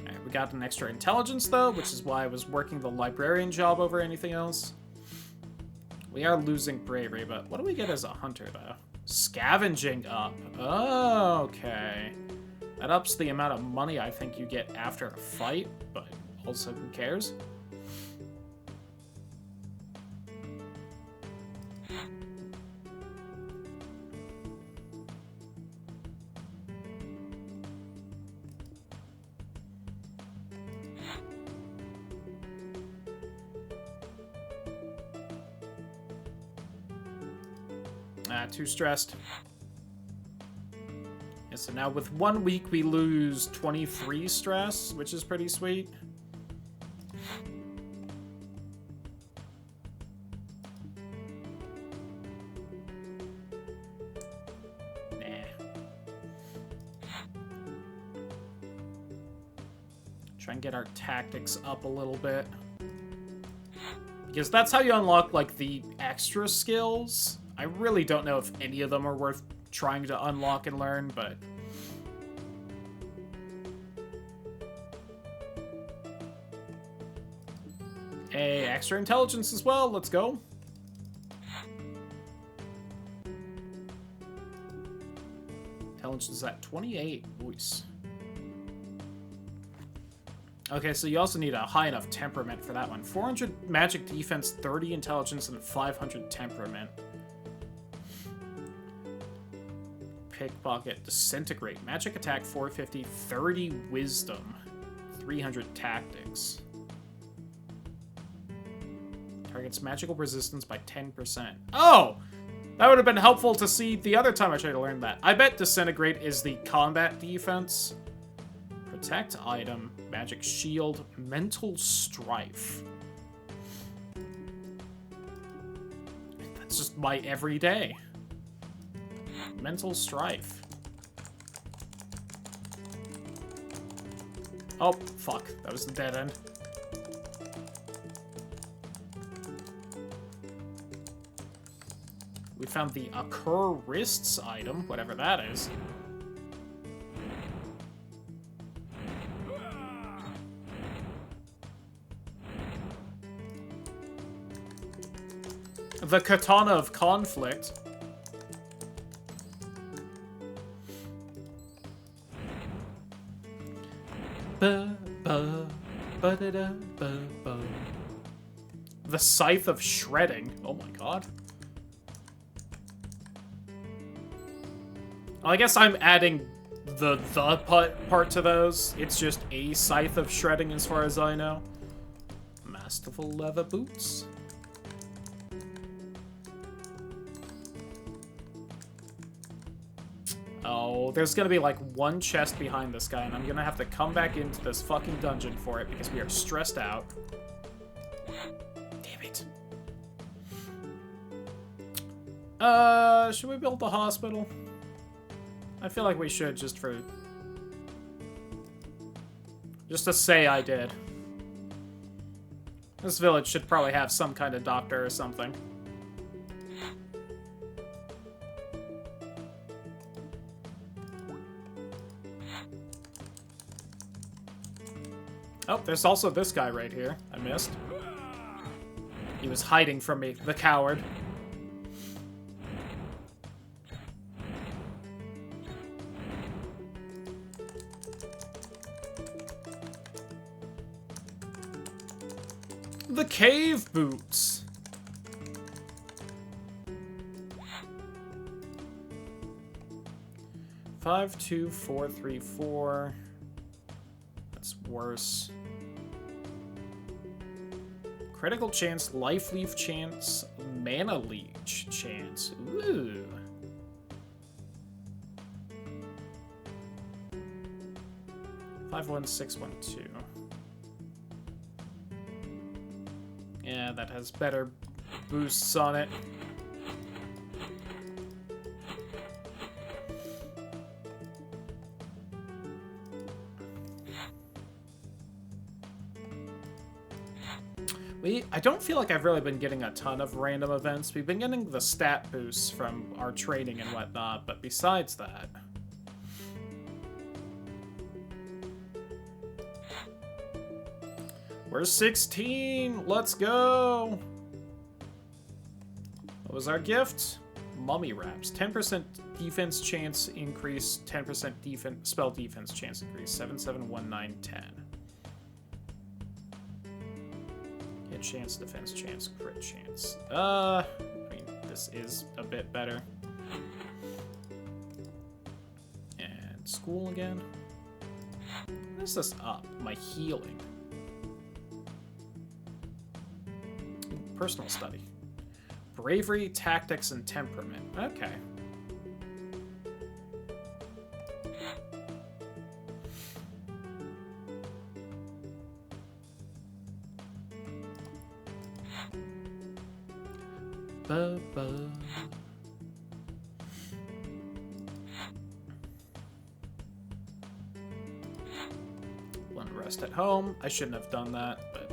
Alright, we got an extra intelligence, though, which is why I was working the librarian job over anything else. We are losing bravery, but what do we get as a hunter, though? Scavenging up. Oh, okay. That ups the amount of money I think you get after a fight, but also who cares? Too stressed. Yeah, so now with 1 week we lose 23 stress, which is pretty sweet. Nah. Try and get our tactics up a little bit. Because that's how you unlock, like, the extra skills. I really don't know if any of them are worth trying to unlock and learn, but... Hey, extra intelligence as well. Let's go. Intelligence is at 28. Voice. Okay, so you also need a high enough temperament for that one. 400 magic defense, 30 intelligence, and 500 temperament. Pickpocket, disintegrate. Magic attack, 450, 30 wisdom, 300 tactics. Targets magical resistance by 10%. Oh! That would have been helpful to see the other time I tried to learn that. I bet disintegrate is the combat defense. Protect item, magic shield, mental strife. That's just my everyday. Mental strife. Oh, fuck. That was the dead end. We found the occur wrists item, whatever that is. The Katana of Conflict. The Scythe of Shredding. Oh my god. Well, I guess I'm adding the part to those. It's just a Scythe of Shredding as far as I know. Masterful leather boots. Oh, there's gonna be like one chest behind this guy, and I'm gonna have to come back into this fucking dungeon for it because we are stressed out. Damn it. Should we build the hospital? I feel like we should, just to say I did. This village should probably have some kind of doctor or something. Oh, there's also this guy right here. I missed. He was hiding from me, the coward. The cave boots. Five, 2, 4, 3, 4. That's worse. Critical chance, life leaf chance, mana leech chance. Ooh. Five, 1, 6, 1, 2. Yeah, that has better boosts on it. I don't feel like I've really been getting a ton of random events. We've been getting the stat boosts from our training and whatnot, but besides that... We're 16! Let's go! What was our gift? Mummy wraps. 10% defense chance increase, 10% spell defense chance increase. 7, 7, 1, 9, 10. Hit chance, defense chance, crit chance. I mean, this is a bit better. And school again. What is this up? My healing. Personal study. Bravery, tactics, and temperament. Okay. Ba-ba. One rest at home. I shouldn't have done that, but...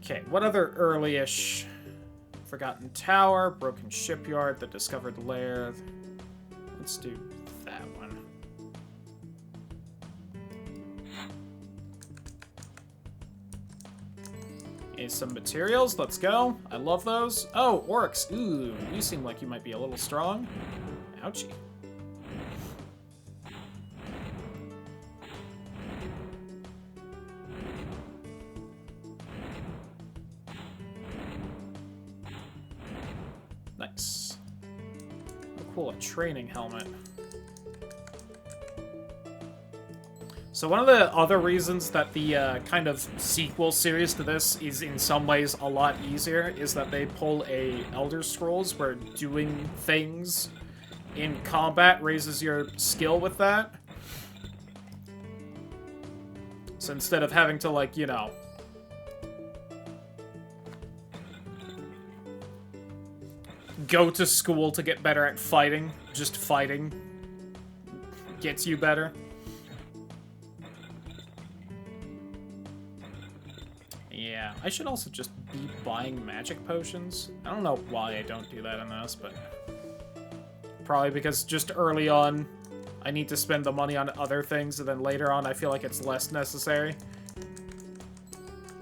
Okay, what other early-ish? Forgotten Tower, Broken Shipyard, The Discovered Lair. Let's do that one. Okay, some materials, let's go. I love those. Oh, orcs. Ooh, you seem like you might be a little strong. Ouchie. Nice. Oh, cool, a training helmet. So one of the other reasons that the kind of sequel series to this is in some ways a lot easier is that they pull a Elder Scrolls where doing things in combat raises your skill with that. So instead of having to, like, you know... go to school to get better at fighting, just fighting gets you better. Yeah, I should also just be buying magic potions. I don't know why I don't do that in this, but... probably because just early on, I need to spend the money on other things, and then later on I feel like it's less necessary.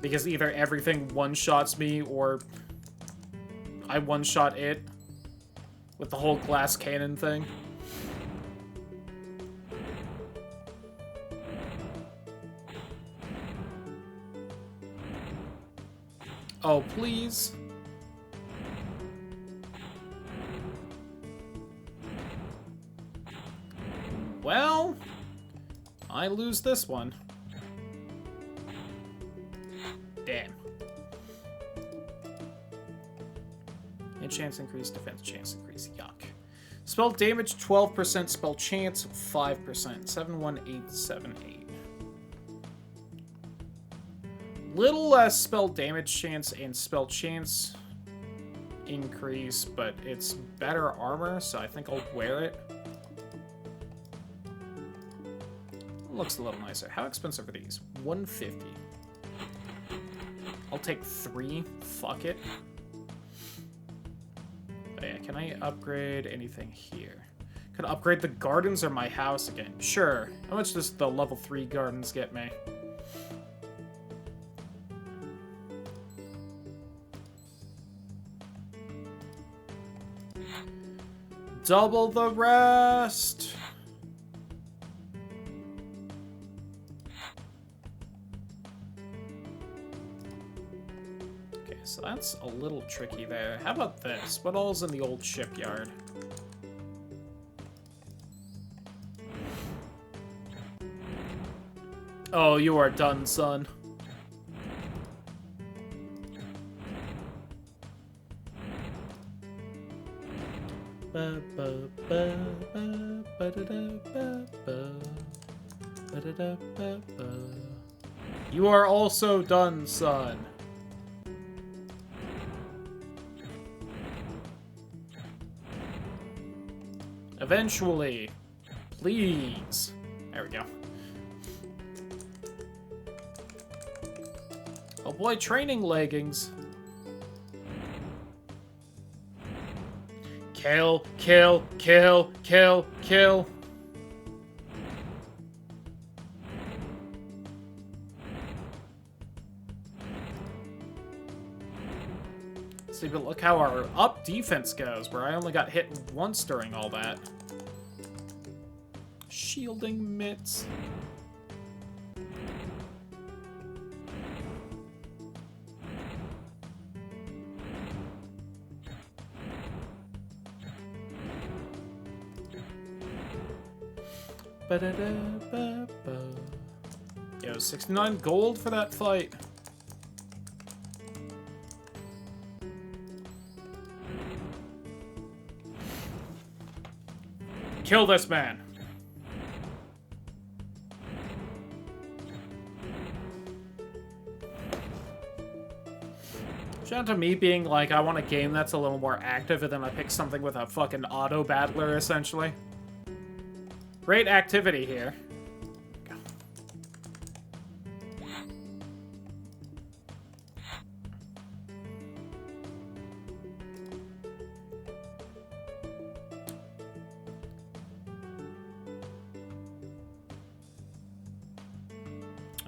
Because either everything one-shots me, or I one-shot it with the whole glass cannon thing. Oh, please. Well, I lose this one. Damn. Hit chance increase, defense chance increase. Yuck. Spell damage 12%, spell chance 5%. 71878. Little less spell damage chance and spell chance increase, but it's better armor, so I think I'll wear it. Looks a little nicer. How expensive are these? $150. I'll take 3. Fuck it. But yeah, can I upgrade anything here? Can I upgrade the gardens or my house again? Sure. How much does the level 3 gardens get me? Double the rest! Okay, so that's a little tricky there. How about this? What all's in the old shipyard? Oh, you are done, son. You are also done, son. Eventually. Please. There we go. Oh boy, training leggings. Kill, kill, kill, kill, kill. See, but look how our up defense goes, where I only got hit once during all that. Shielding mitts. Yo, 69 gold for that fight. Kill this man. Shout out to me being like, I want a game that's a little more active, and then I pick something with a fucking auto-battler, essentially. Great activity here.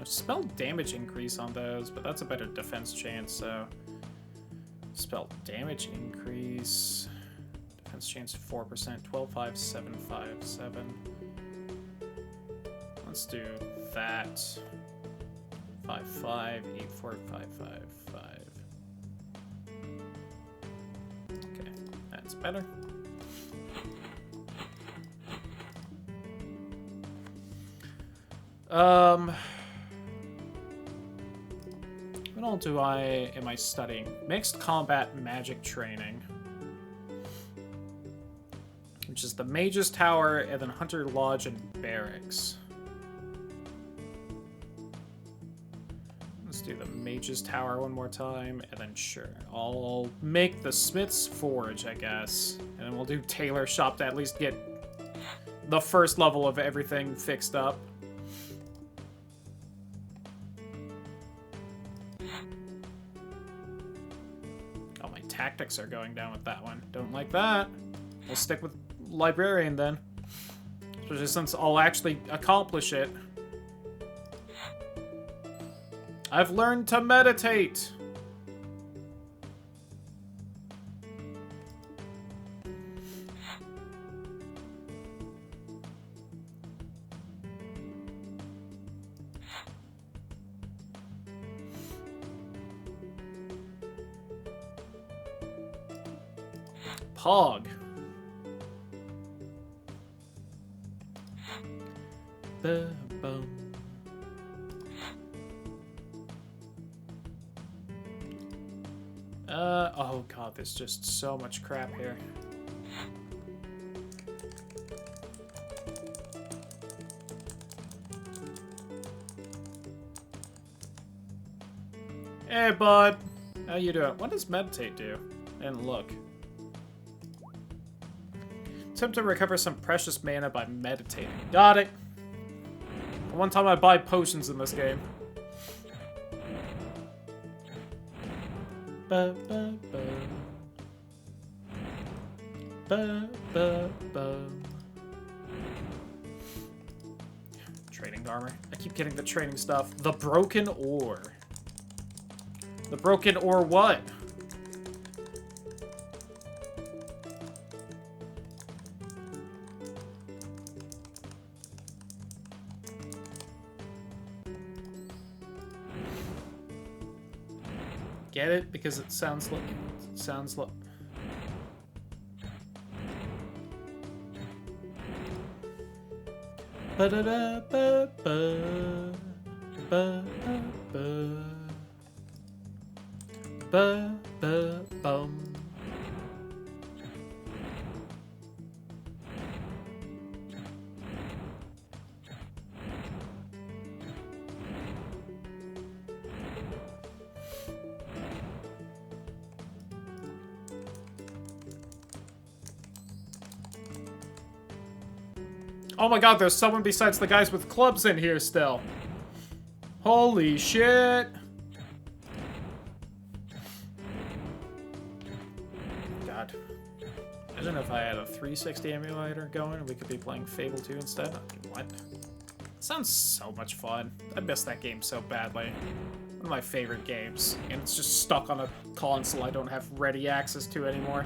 Spell damage increase on those, but that's a better defense chance, so... Spell damage increase... Defense chance 4%, 12, 5, 7, 5, 7. Let's do that. 5, 5, 8, 4, 5, 5, 5. Okay, that's better. What all am I studying? Mixed combat magic training. Which is the Mage's Tower, and then Hunter Lodge and Barracks. Let's do the Mage's Tower one more time, and then sure, I'll make the Smith's Forge, I guess. And then we'll do Tailor Shop to at least get the first level of everything fixed up. Oh, my tactics are going down with that one. Don't like that. We'll stick with Librarian then. Especially since I'll actually accomplish it. I've learned to meditate! Pog. Ba-bum. Oh god, there's just so much crap here. Hey, bud. How you doing? What does meditate do? And look. Attempt to recover some precious mana by meditating. Got it. One time I buy potions in this game. Ba, ba, ba. Ba, ba, ba. Trading armor. I keep getting the trading stuff. The broken ore. The broken ore what? Get it? Because it sounds like... Ba-da-da-ba-ba. Ba-ba-ba. Ba-ba-bum. Oh my god, there's someone besides the guys with clubs in here still. Holy shit. God. Imagine if I had a 360 emulator going and we could be playing Fable 2 instead. What? Sounds so much fun. I miss that game so badly. One of my favorite games. And it's just stuck on a console I don't have ready access to anymore.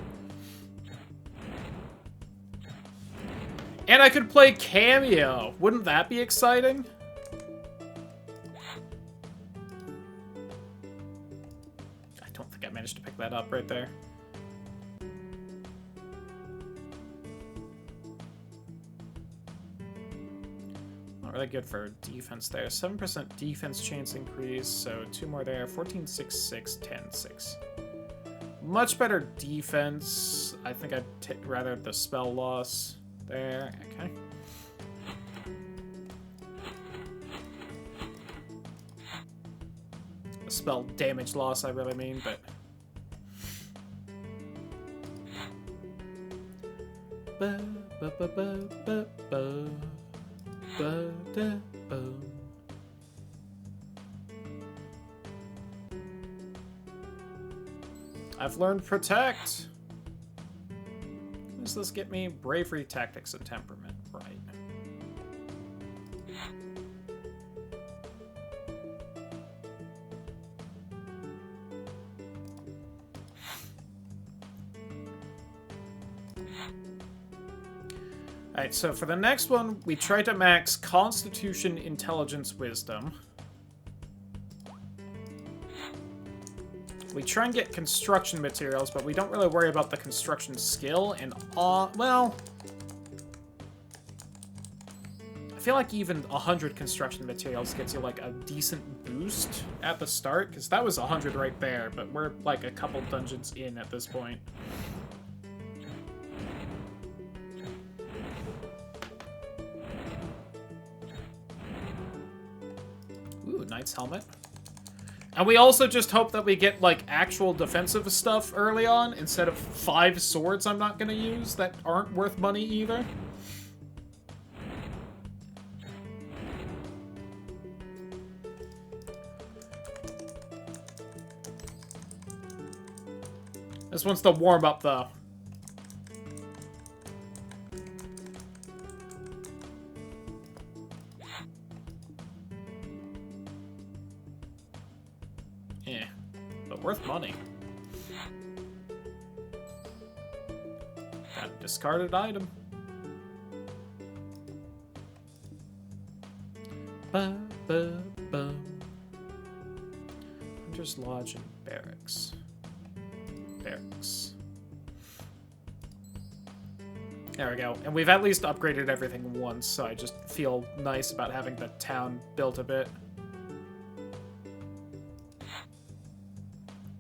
And I could play Cameo. Wouldn't that be exciting? I don't think I managed to pick that up right there. Not really good for defense there. 7% defense chance increase, so 2 more there. 14, 6, 6, 10, 6. Much better defense. I think I'd rather the spell loss. There, okay. The spell damage loss, I really mean, but... Ba, ba, ba, ba, ba, ba. Ba, da, ba. I've learned Protect! Does this get me? Bravery, Tactics, and Temperament. Right. Alright, so for the next one, we try to max Constitution, Intelligence, Wisdom. We try and get construction materials, but we don't really worry about the construction skill, and, well... I feel like even 100 construction materials gets you, like, a decent boost at the start, because that was 100 right there, but we're, like, a couple dungeons in at this point. Ooh, Knight's Helmet. And we also just hope that we get, like, actual defensive stuff early on, instead of 5 swords I'm not gonna use that aren't worth money either. This one's the warm-up, though. Yeah, but worth money. Got a discarded item. Ba-ba-bum. Hunter's Lodge and Barracks. Barracks. There we go. And we've at least upgraded everything once, so I just feel nice about having the town built a bit.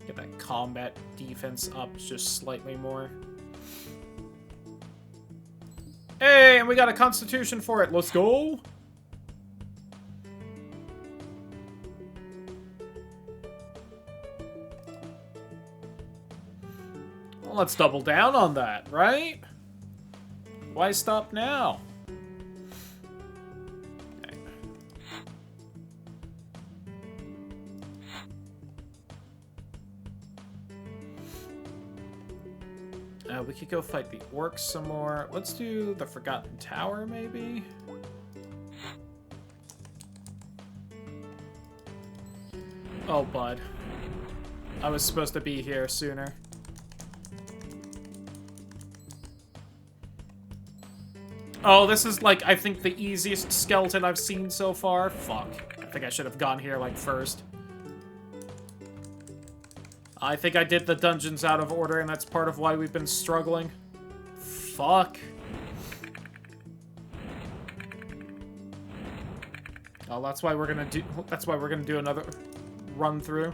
Get that combat defense up just slightly more. Hey, and we got a constitution for it. Let's go! Well, let's double down on that, right? Why stop now? Okay. We could go fight the orcs some more. Let's do the Forgotten Tower, maybe? Oh, bud. I was supposed to be here sooner. Oh, this is, like, I think the easiest skeleton I've seen so far. Fuck. I think I should have gone here, like, first. I think I did the dungeons out of order, and that's part of why we've been struggling. Fuck. Oh, that's why we're gonna do another run through.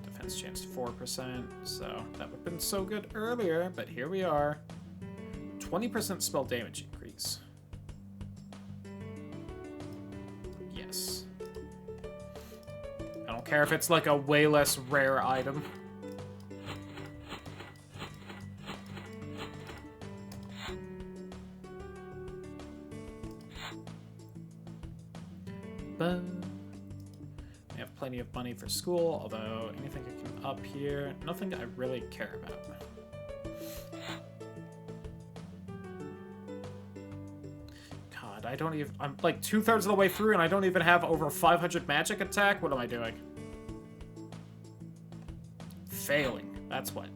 Defense chance 4%, so that would have been so good earlier, but here we are. 20% spell damage increase. Yes. I don't care if it's like a way less rare item. But I have plenty of money for school, although anything I can up here, nothing I really care about. God, I don't even... I'm like 2/3 of the way through and I don't even have over 500 magic attack? What am I doing? Failing. That's what.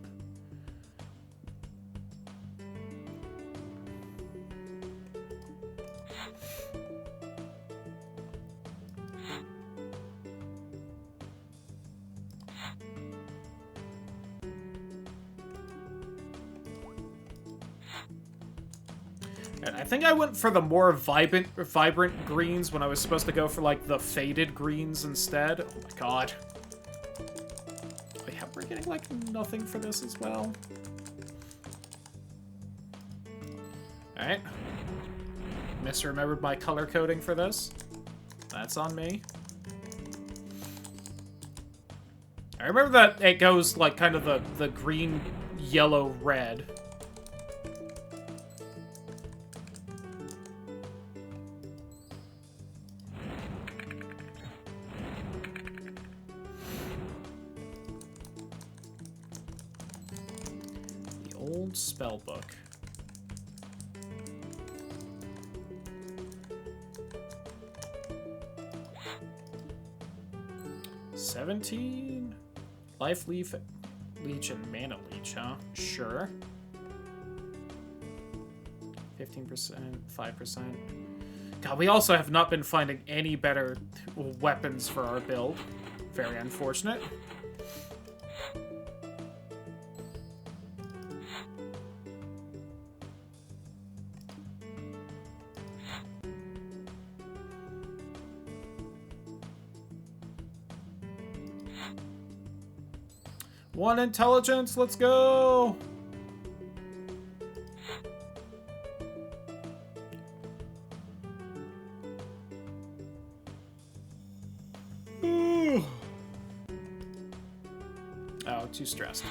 I think I went for the more vibrant greens when I was supposed to go for, like, the faded greens instead. Oh my god. Yeah, we're getting, like, nothing for this as well. Alright. Misremembered my color coding for this. That's on me. I remember that it goes, like, kind of the green, yellow, red. Old spell book. $17? Life Leaf, Leech, and Mana Leech, huh? Sure. 15%, 5%. God, we also have not been finding any better weapons for our build. Very unfortunate. One intelligence, let's go! Ooh. Oh, too stressed.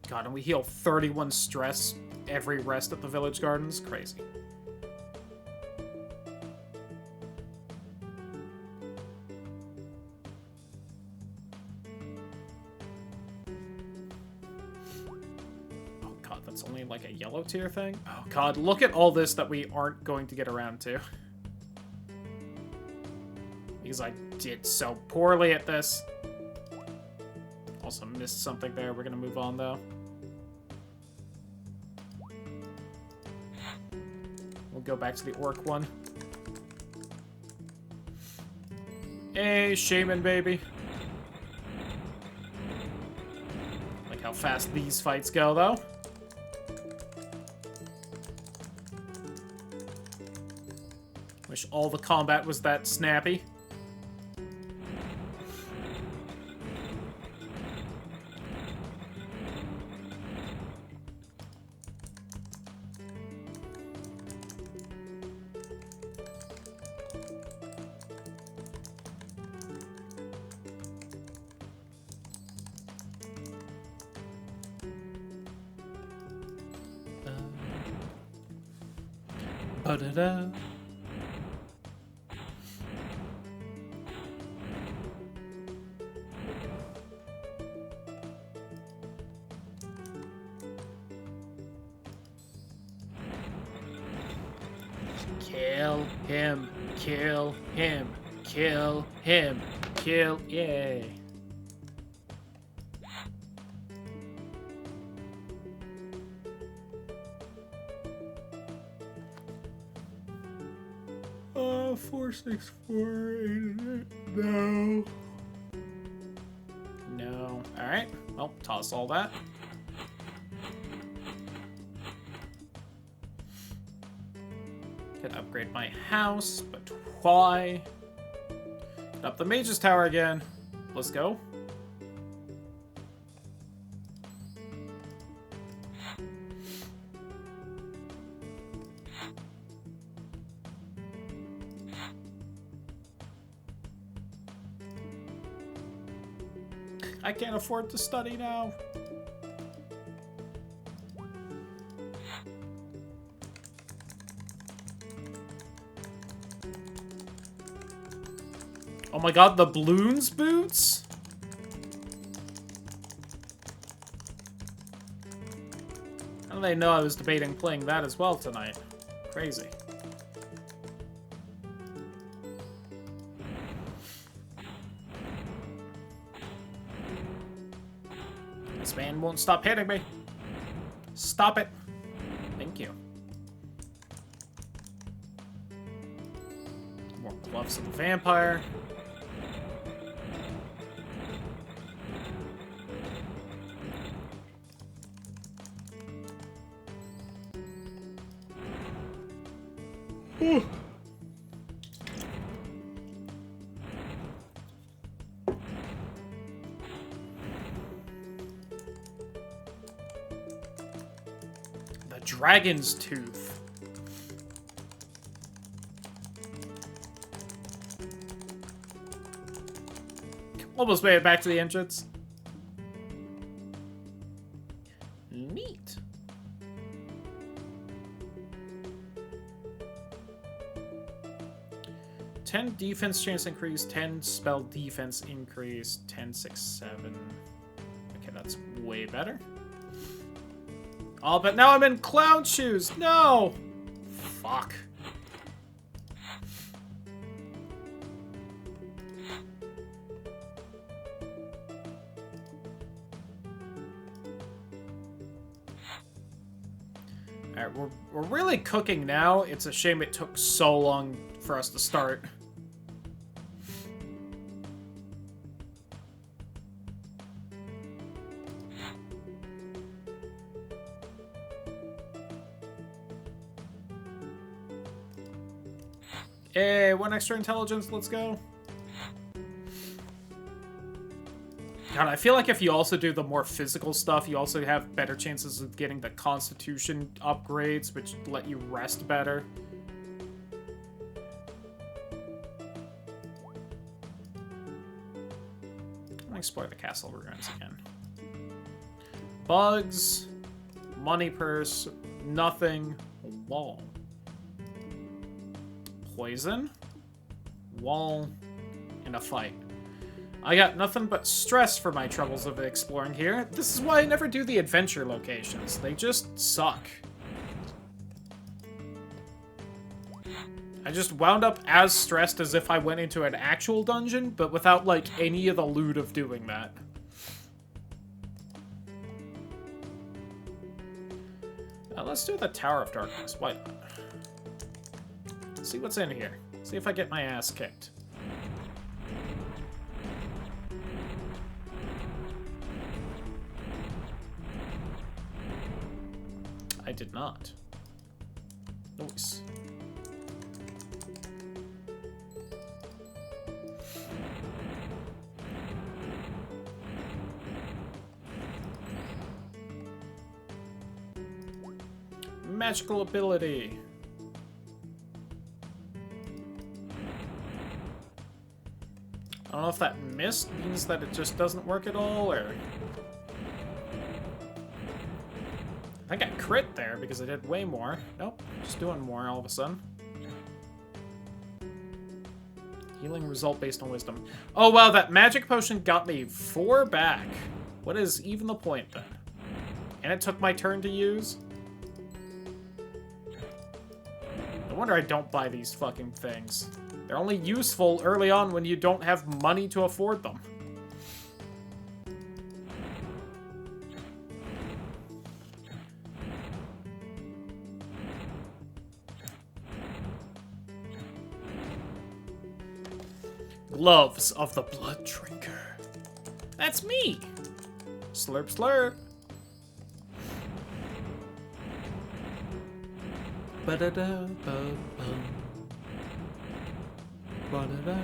God, and we heal 31 stress every rest at the Village Gardens? Crazy. That's only like a yellow tier thing? Oh god, look at all this that we aren't going to get around to. Because I did so poorly at this. Also missed something there. We're gonna move on though. We'll go back to the orc one. Hey, Shaman baby. Like how fast these fights go though. Wish all the combat was that snappy. Ba-da-da. Kill him, kill him, kill him, kill, yay. Oh, 464, no. No, alright, well, toss all that. Could upgrade my house, but why? Up the Mage's Tower again. Let's go. I can't afford to study now. Oh my god, the Bloons boots? How do they know I was debating playing that as well tonight? Crazy. This man won't stop hitting me. Stop it. Thank you. More gloves of the vampire. Ooh. The Dragon's Tooth. Almost made it back to the entrance. Neat. $10 defense chance increase, 10 spell defense increase, 10, 6, 7. That's way better. Oh, but now I'm in clown shoes! No! Fuck. Alright, we're really cooking now. It's a shame it took so long for us to start. Hey, 1 extra intelligence, let's go. God, I feel like if you also do the more physical stuff, you also have better chances of getting the constitution upgrades, which let you rest better. Let me explore the castle ruins again. Bugs, money purse, nothing, wall. Poison, wall, and a fight. I got nothing but stress for my troubles of exploring here. This is why I never do the adventure locations. They just suck. I just wound up as stressed as if I went into an actual dungeon, but without, like, any of the loot of doing that. Let's do the Tower of Darkness. Why not? See what's in here. See if I get my ass kicked. I did not. Nice. Magical ability. I don't know if that mist means that it just doesn't work at all, or... I think I crit there because I did way more. Nope, just doing more all of a sudden. Healing result based on wisdom. Oh wow, that magic potion got me 4 back. What is even the point then? And it took my turn to use? No wonder I don't buy these fucking things. They're only useful early on when you don't have money to afford them. Gloves of the Blood Drinker. That's me! Slurp, slurp. Ba-da-da-ba-bum. Ba-da-da.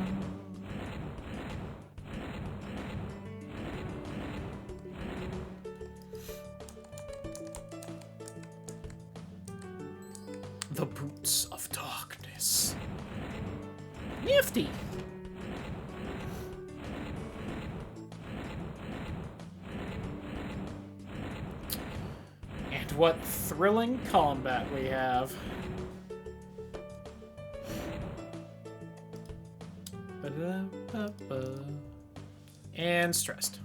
The Boots of Darkness. Nifty! And what thrilling combat we have. And stressed.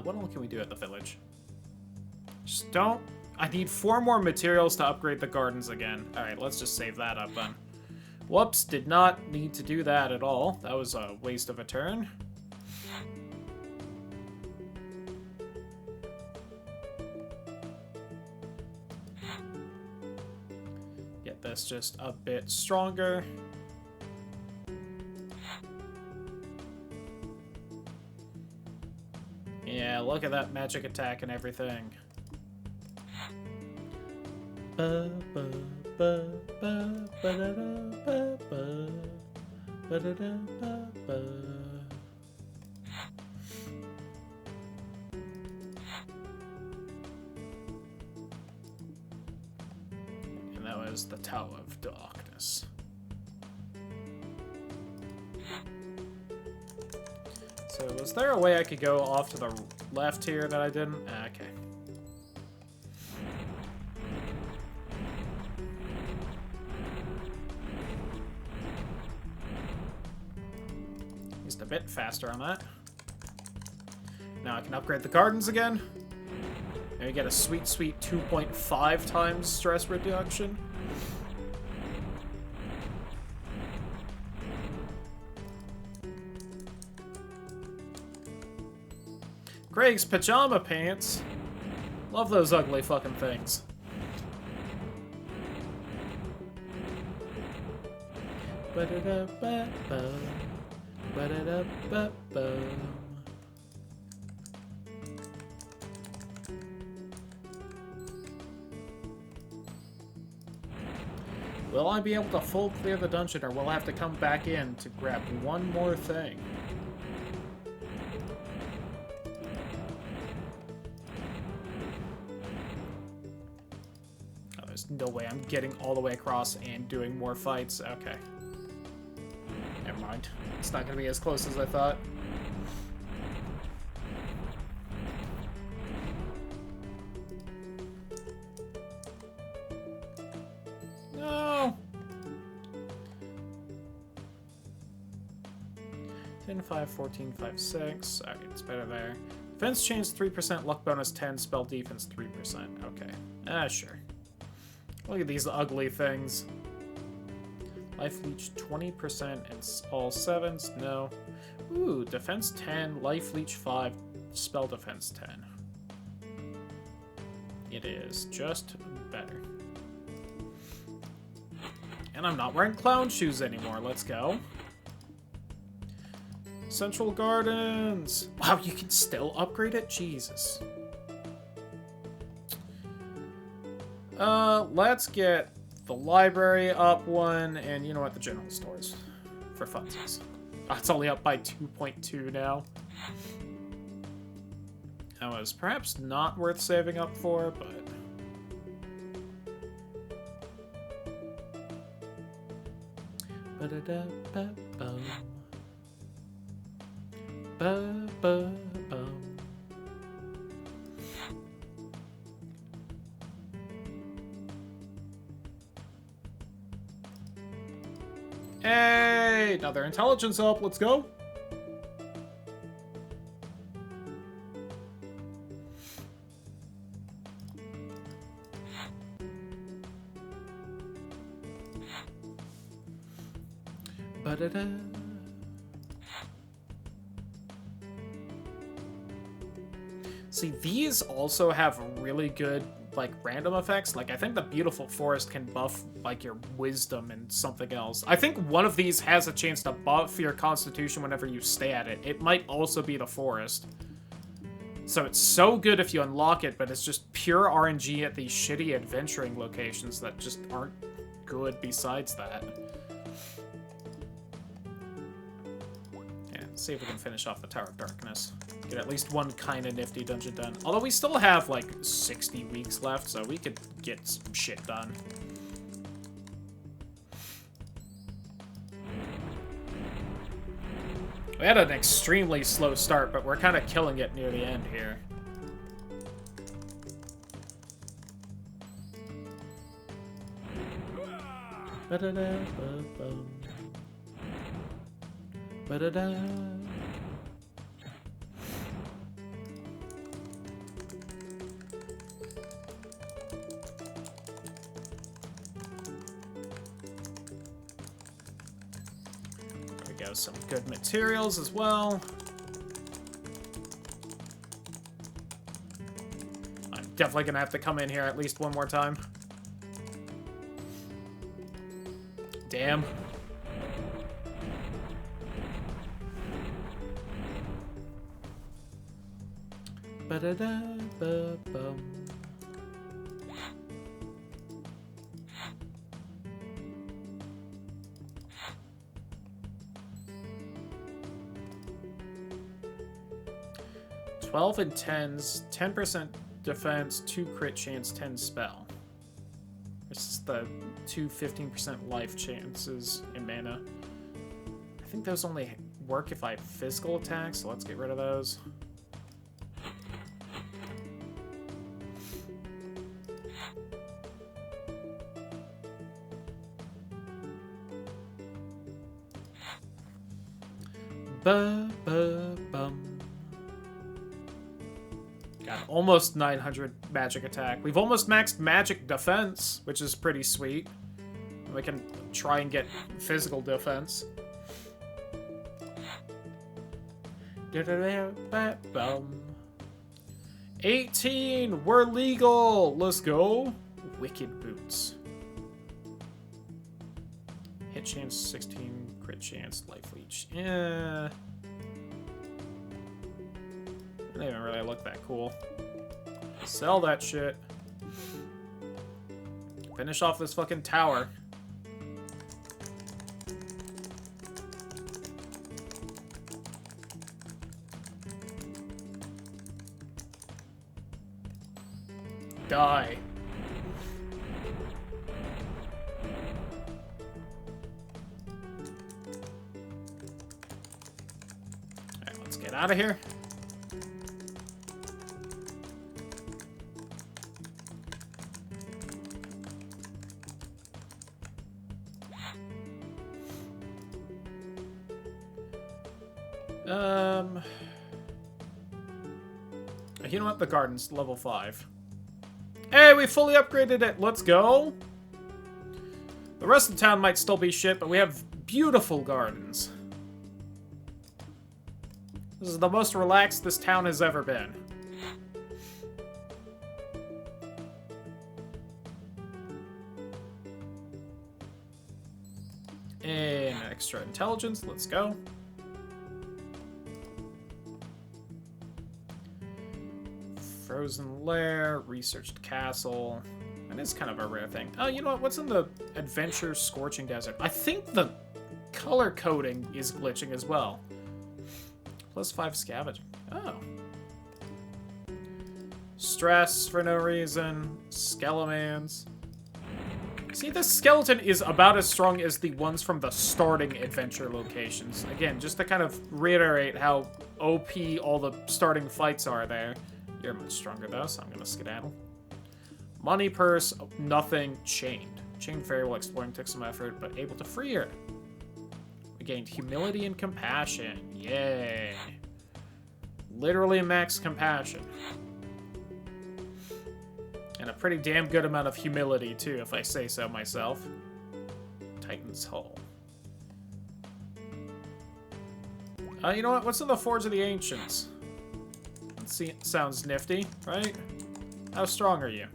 What all can we do at the village? Just don't... I need 4 more materials to upgrade the gardens again. Alright, let's just save that up then. Whoops, did not need to do that at all. That was a waste of a turn. Get this just a bit stronger. Yeah, look at that magic attack and everything. Ba, ba, ba, ba, ba, da, da, ba, ba, ba, da, da, ba, ba. And that was the Tower of Darkness. So was there a way I could go off to the left here that I didn't? Okay. Just a bit faster on that. Now I can upgrade the gardens again. And we get a sweet, sweet 2.5 times stress reduction. Greg's pajama pants. Love those ugly fucking things. Ba-da-da-ba-ba. Ba-da-da-ba-ba. Will I be able to full clear the dungeon, or will I have to come back in to grab one more thing? Oh, there's no way I'm getting all the way across and doing more fights. Okay. Never mind. It's not going to be as close as I thought. No! 10, 5, 14, 5, 6. Okay, it's better there. Defense change 3%, luck bonus 10, spell defense 3%. Okay. Ah, sure. Look at these ugly things. Life leech 20% and all 7s. No. Ooh, defense 10, life leech 5, spell defense 10. It is just better. And I'm not wearing clown shoes anymore. Let's go. Central Gardens. Wow, you can still upgrade it? Jesus. Let's get the library up one, and you know what? The general stores. For funsies. Oh, it's only up by 2.2 now. That was perhaps not worth saving up for, but... Ba-da-da-ba-bum. Ba-ba-bum. Hey! Another intelligence up, let's go! Ba-da-da. See, these also have really good, like, random effects. Like, I think the Beautiful Forest can buff, like, your wisdom and something else. I think one of these has a chance to buff your constitution whenever you stay at it. It might also be the forest. So it's so good if you unlock it, but it's just pure RNG at these shitty adventuring locations that just aren't good besides that. Yeah, let's see if we can finish off the Tower of Darkness. Get at least one kind of nifty dungeon done. Although we still have, like, 60 weeks left, so we could get some shit done. We had an extremely slow start, but we're kind of killing it near the end here. Ba-da-da-ba-bum. Ba-da-da. Some good materials as well. I'm definitely gonna have to come in here at least one more time. Damn. Ba-da-da-ba-bum. $12 and 10s, 10% defense, 2 crit chance, 10 spell. This is the 2 15% life chances in mana. I think those only work if I have physical attacks, so let's get rid of those. Ba-ba-bum. Got almost 900 magic attack. We've almost maxed magic defense, which is pretty sweet. We can try and get physical defense. 18! We're legal! Let's go! Wicked Boots. Hit chance 16, crit chance, life leech. Yeah. They don't even really look that cool. Sell that shit. Finish off this fucking tower. Die. Alright, let's get out of here. You know what? The garden's level 5. Hey, we fully upgraded it. Let's go. The rest of the town might still be shit, but we have beautiful gardens. This is the most relaxed this town has ever been. And extra intelligence. Let's go. Frozen Lair, Researched Castle. That is kind of a rare thing. Oh, you know what? What's in the Adventure Scorching Desert? I think the color coding is glitching as well. +5 scavenging. Oh. Stress for no reason. Skelemans. See, this skeleton is about as strong as the ones from the starting adventure locations. Again, just to kind of reiterate how OP all the starting fights are there. You're much stronger though, so I'm gonna skedaddle. Money purse, nothing. Chained. Chained very well. Exploring took some effort, but able to free her. We gained humility and compassion. Yay. Literally max compassion. And a pretty damn good amount of humility too, if I say so myself. Titan's Hull. You know what? What's in the Forge of the Ancients? Sounds nifty, right? How strong are you?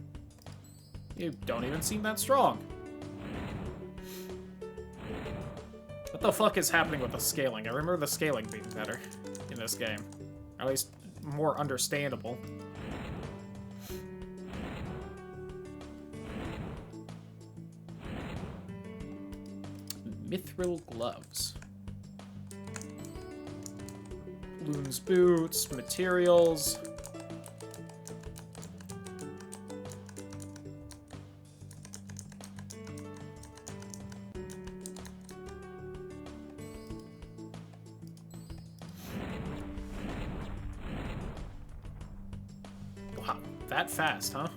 You don't even seem that strong. What the fuck is happening with the scaling? I remember the scaling being better in this game. Or at least more understandable. Mithril gloves. Loon's boots, materials. Wow, that fast, huh?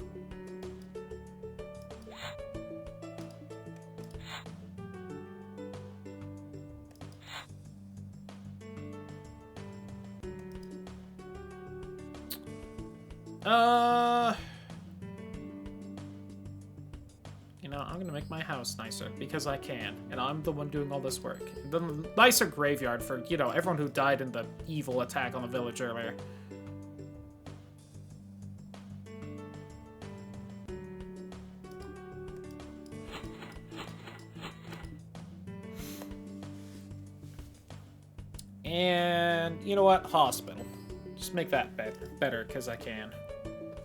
You know, I'm gonna make my house nicer because I can, and I'm the one doing all this work. The nicer graveyard for, you know, everyone who died in the evil attack on the village earlier. And you know what? Hospital. Just make that better because I can.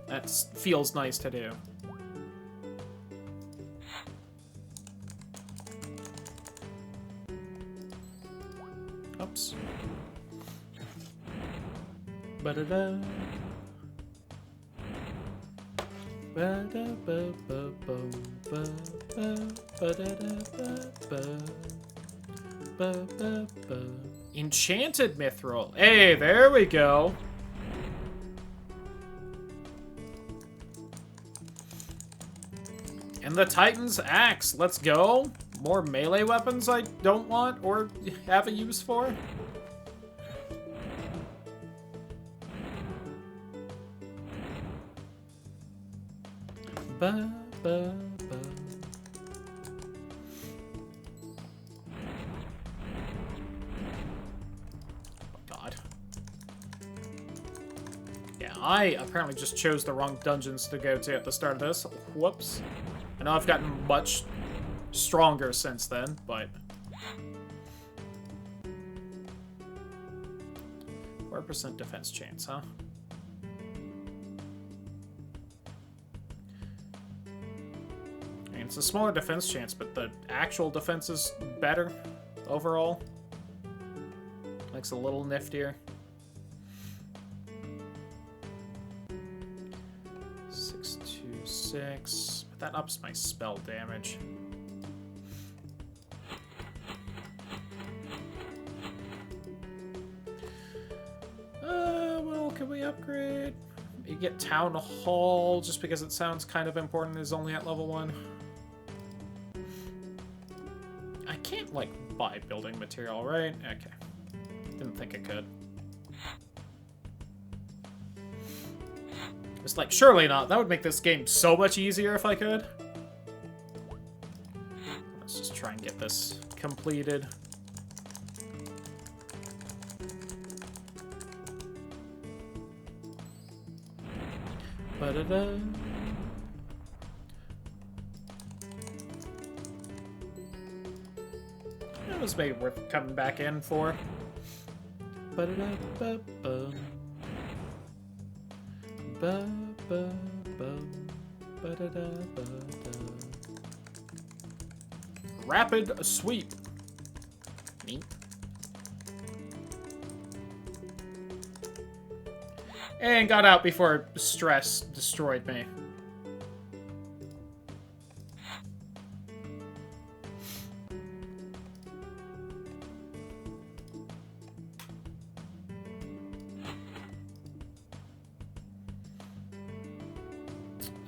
That feels nice to do. Oops. Ba-da-da. Ba-da-ba-ba-ba-ba-ba-ba-da-da-ba-ba. Ba-ba-ba. Enchanted mithril. Hey, there we go. And the Titan's axe. Let's go. More melee weapons I don't want or have a use for. Ba, ba, ba. God. Yeah, I apparently just chose the wrong dungeons to go to at the start of this. Whoops. I know I've gotten much stronger since then, but... 4% defense chance, huh? I mean, it's a smaller defense chance, but the actual defense is better overall. Makes it a little niftier. 626. But that ups my spell damage. Well, can we upgrade? You get Town Hall just because it sounds kind of important, is only at level 1. I can't, like, buy building material, right? Okay. Didn't think I could. It's like, surely not. That would make this game so much easier if I could. Let's just try and get this completed. Ba-da-da. That was maybe worth coming back in for. Ba-da-da-ba-ba. Ba-ba-ba. Ba-da-da-ba-da. Rapid sweep. Neat. And got out before stress destroyed me.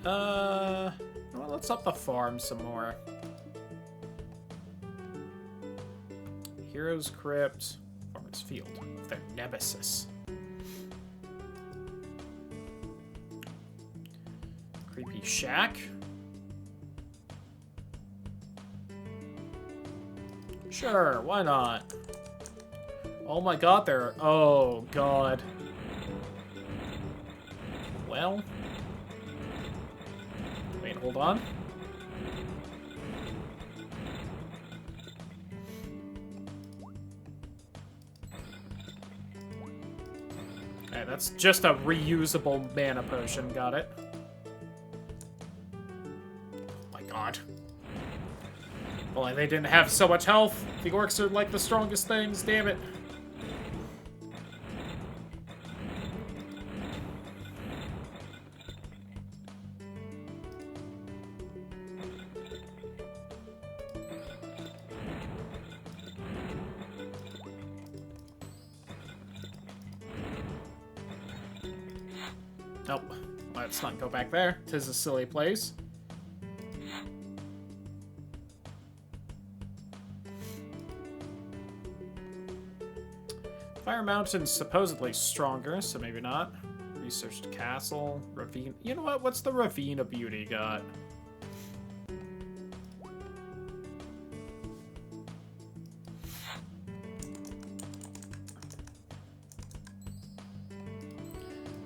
Well, let's up the farm some more. Heroes Crypt, Farmer's Field, their nemesis. Creepy Shack. Sure, why not? Oh my god, there. Oh god. Well. Wait, hold on. Alright, that's just a reusable mana potion. Got it. God. Well, they didn't have so much health. The orcs are like the strongest things, damn it. Nope. Let's not go back there. 'Tis a silly place. Fire Mountain's supposedly stronger, so maybe not. Researched Castle, Ravine. You know what? What's the Ravine of Beauty got?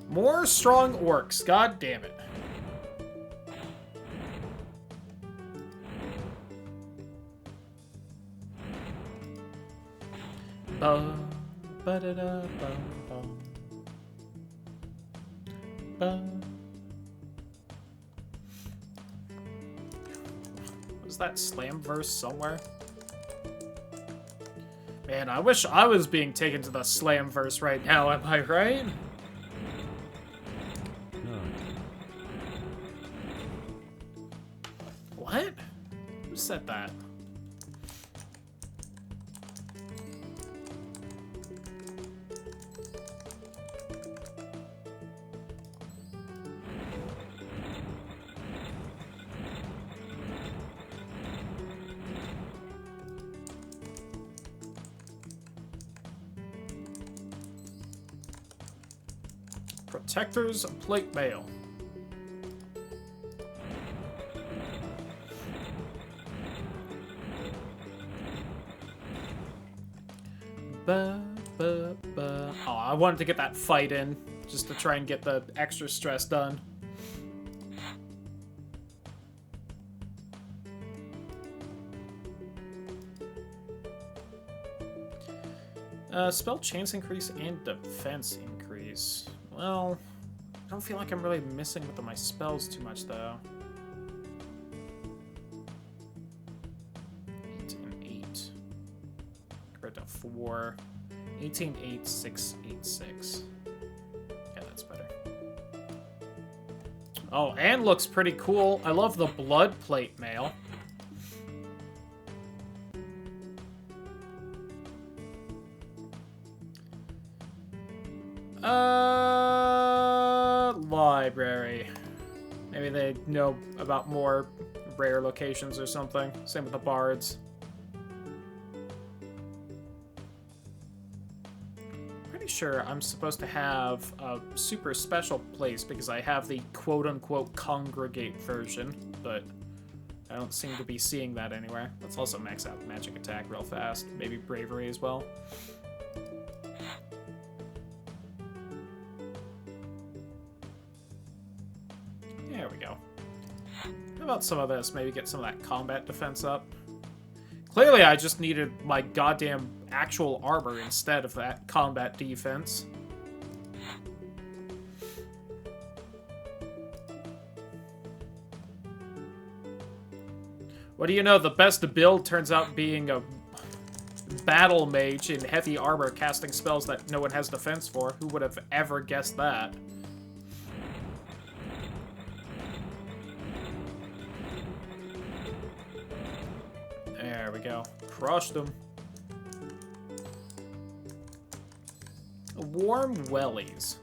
More strong orcs. God damn it. Ba-da-da-bum-bum. Was that slam verse somewhere? Man, I wish I was being taken to the slam verse right now, am I right? What? Who said that? Protector's plate mail. Oh, I wanted to get that fight in, just to try and get the extra stress done. Spell chance increase and defense increase. Well, I don't feel like I'm really missing with my spells too much, though. 8 and 8. Compared to 4. 18, 8, 6, 8, 6. Yeah, that's better. Oh, and looks pretty cool. I love the blood plate mail. Library. Maybe they know about more rare locations or something. Same with the bards. Pretty sure I'm supposed to have a super special place because I have the quote-unquote congregate version, but I don't seem to be seeing that anywhere. Let's also max out magic attack real fast. Maybe bravery as well. There we go. How about some of this? Maybe get some of that combat defense up. Clearly, I just needed my goddamn actual armor instead of that combat defense. What do you know? The best build turns out being a battle mage in heavy armor casting spells that no one has defense for. Who would have ever guessed that? There we go. Crushed them. Warm wellies.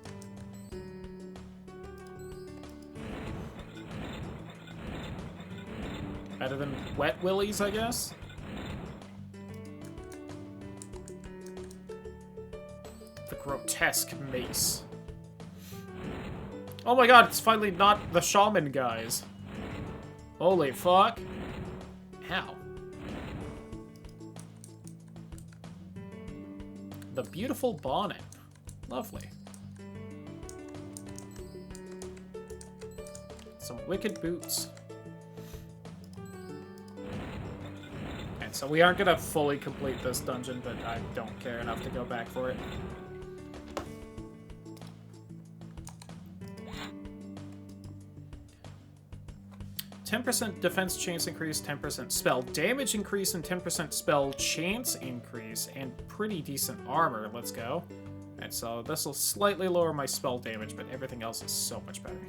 Better than wet willies, I guess? The grotesque mace. Oh my god, it's finally not the shaman guys. Holy fuck. Ow. The beautiful bonnet. Lovely. Some wicked boots. And so we aren't gonna fully complete this dungeon, but I don't care enough to go back for it. %10 defense chance increase, 10% spell damage increase, and 10% spell chance increase, and pretty decent armor. Let's go. Alright, so this will slightly lower my spell damage, but everything else is so much better.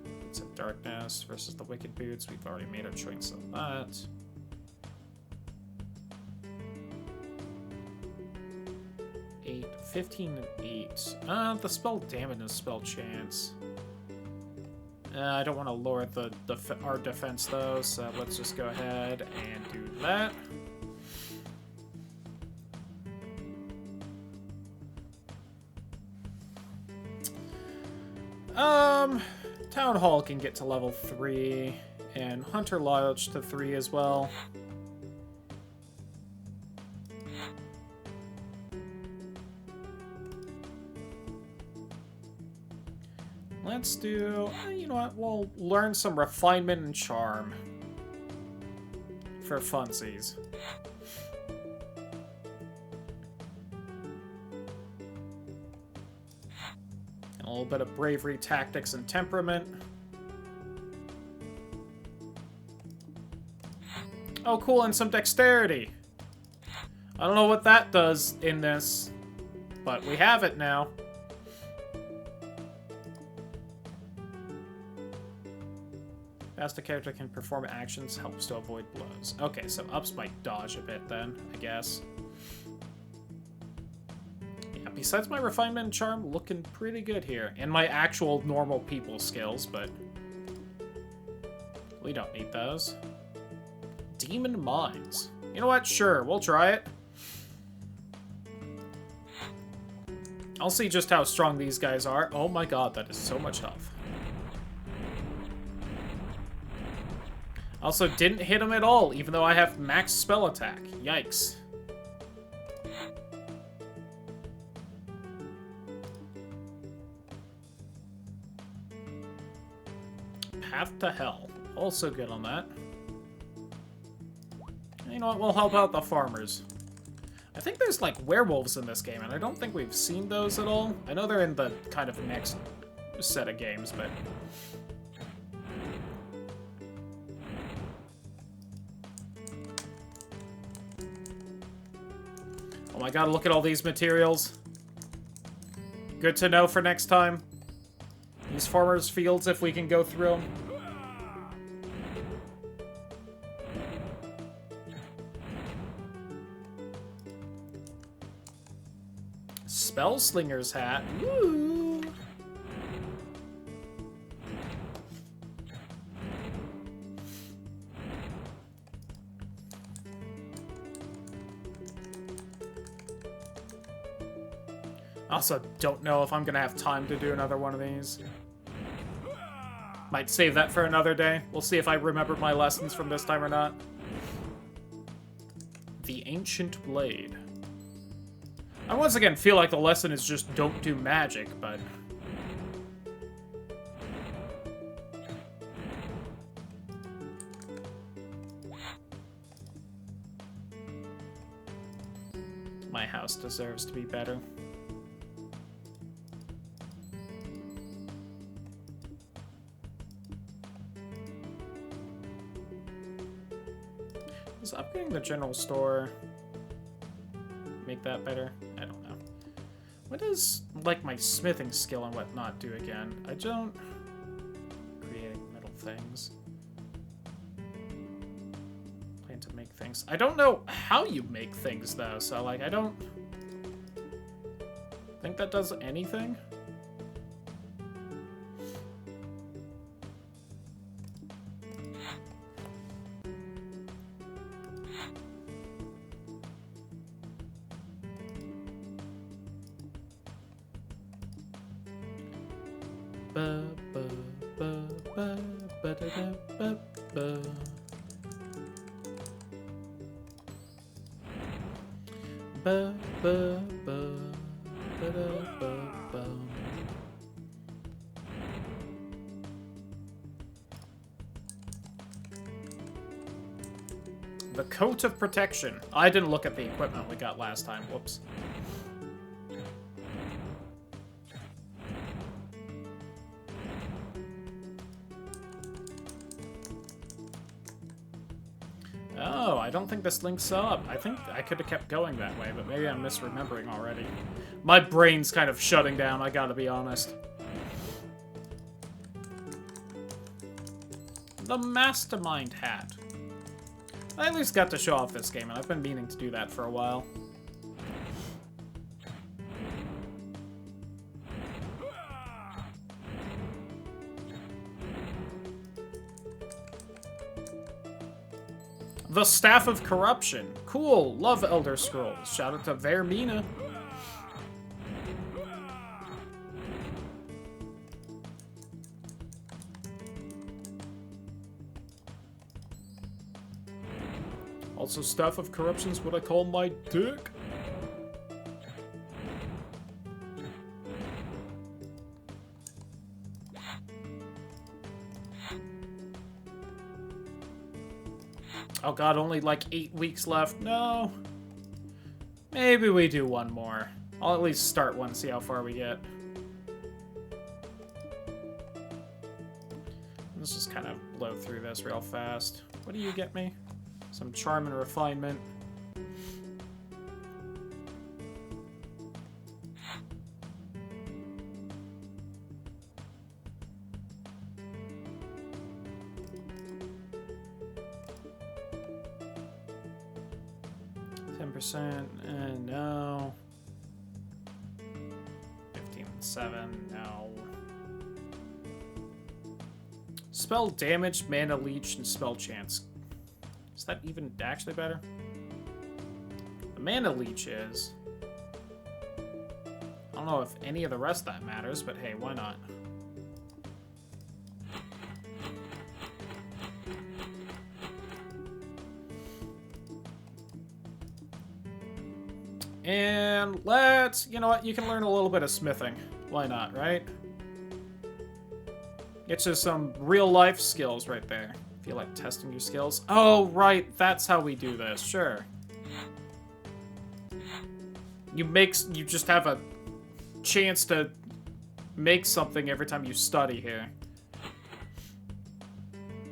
Boots of Darkness versus the Wicked Boots. We've already made our choice of that. Eight, 15 and 8. The spell damage and spell chance. I don't want to lower our defense, though, so let's just go ahead and do that. Town Hall can get to level 3, and Hunter Lodge to 3 as well. Let's do, you know what, we'll learn some refinement and charm for funsies. And a little bit of bravery, tactics, and temperament. Oh, cool, and some dexterity. I don't know what that does in this, but we have it now. Fast a character can perform actions, helps to avoid blows. Okay, so ups my dodge a bit then, I guess. Yeah, besides my refinement and charm, looking pretty good here. And my actual normal people skills, but we don't need those. Demon Mines. You know what? Sure, we'll try it. I'll see just how strong these guys are. Oh my god, that is so much health. Also, didn't hit him at all, even though I have max spell attack. Yikes. Path to Hell. Also good on that. You know what? We'll help out the farmers. I think there's, like, werewolves in this game, and I don't think we've seen those at all. I know they're in the kind of next set of games, but... Oh my god, look at all these materials. Good to know for next time. These farmers' fields, if we can go through them. Spellslinger's hat. Woo! Also, don't know if I'm gonna have time to do another one of these. Might save that for another day. We'll see if I remember my lessons from this time or not. The Ancient Blade. I once again feel like the lesson is just don't do magic, but... My house deserves to be better. Is upgrading the general store make that better? I don't know. What does, like, my smithing skill and whatnot do again? I don't... Creating metal things. Plan to make things. I don't know how you make things, though, so, like, I don't... think that does anything. The Coat of Protection. I didn't look at the equipment we got last time. Whoops. Oh, I don't think this links up. I think I could have kept going that way, but maybe I'm misremembering already. My brain's kind of shutting down, I gotta be honest. The Mastermind hat. I at least got to show off this game, and I've been meaning to do that for a while. The Staff of Corruption. Cool. Love Elder Scrolls. Shout out to Vermina. Also, Staff of Corruption's what I call my dick. Oh god, only like 8 weeks left. No. Maybe we do one more. I'll at least start one, see how far we get. Let's just kind of blow through this real fast. What do you get me? Some charm and refinement. And no. 15-7, no. Spell damage, mana leech, and spell chance. Is that even actually better? The mana leech is. I don't know if any of the rest of that matters, but hey, why not? And let's, you know what, you can learn a little bit of smithing. Why not, right? It's just some real life skills right there. Feel like testing your skills? Oh, right, that's how we do this, sure. You just have a chance to make something every time you study here.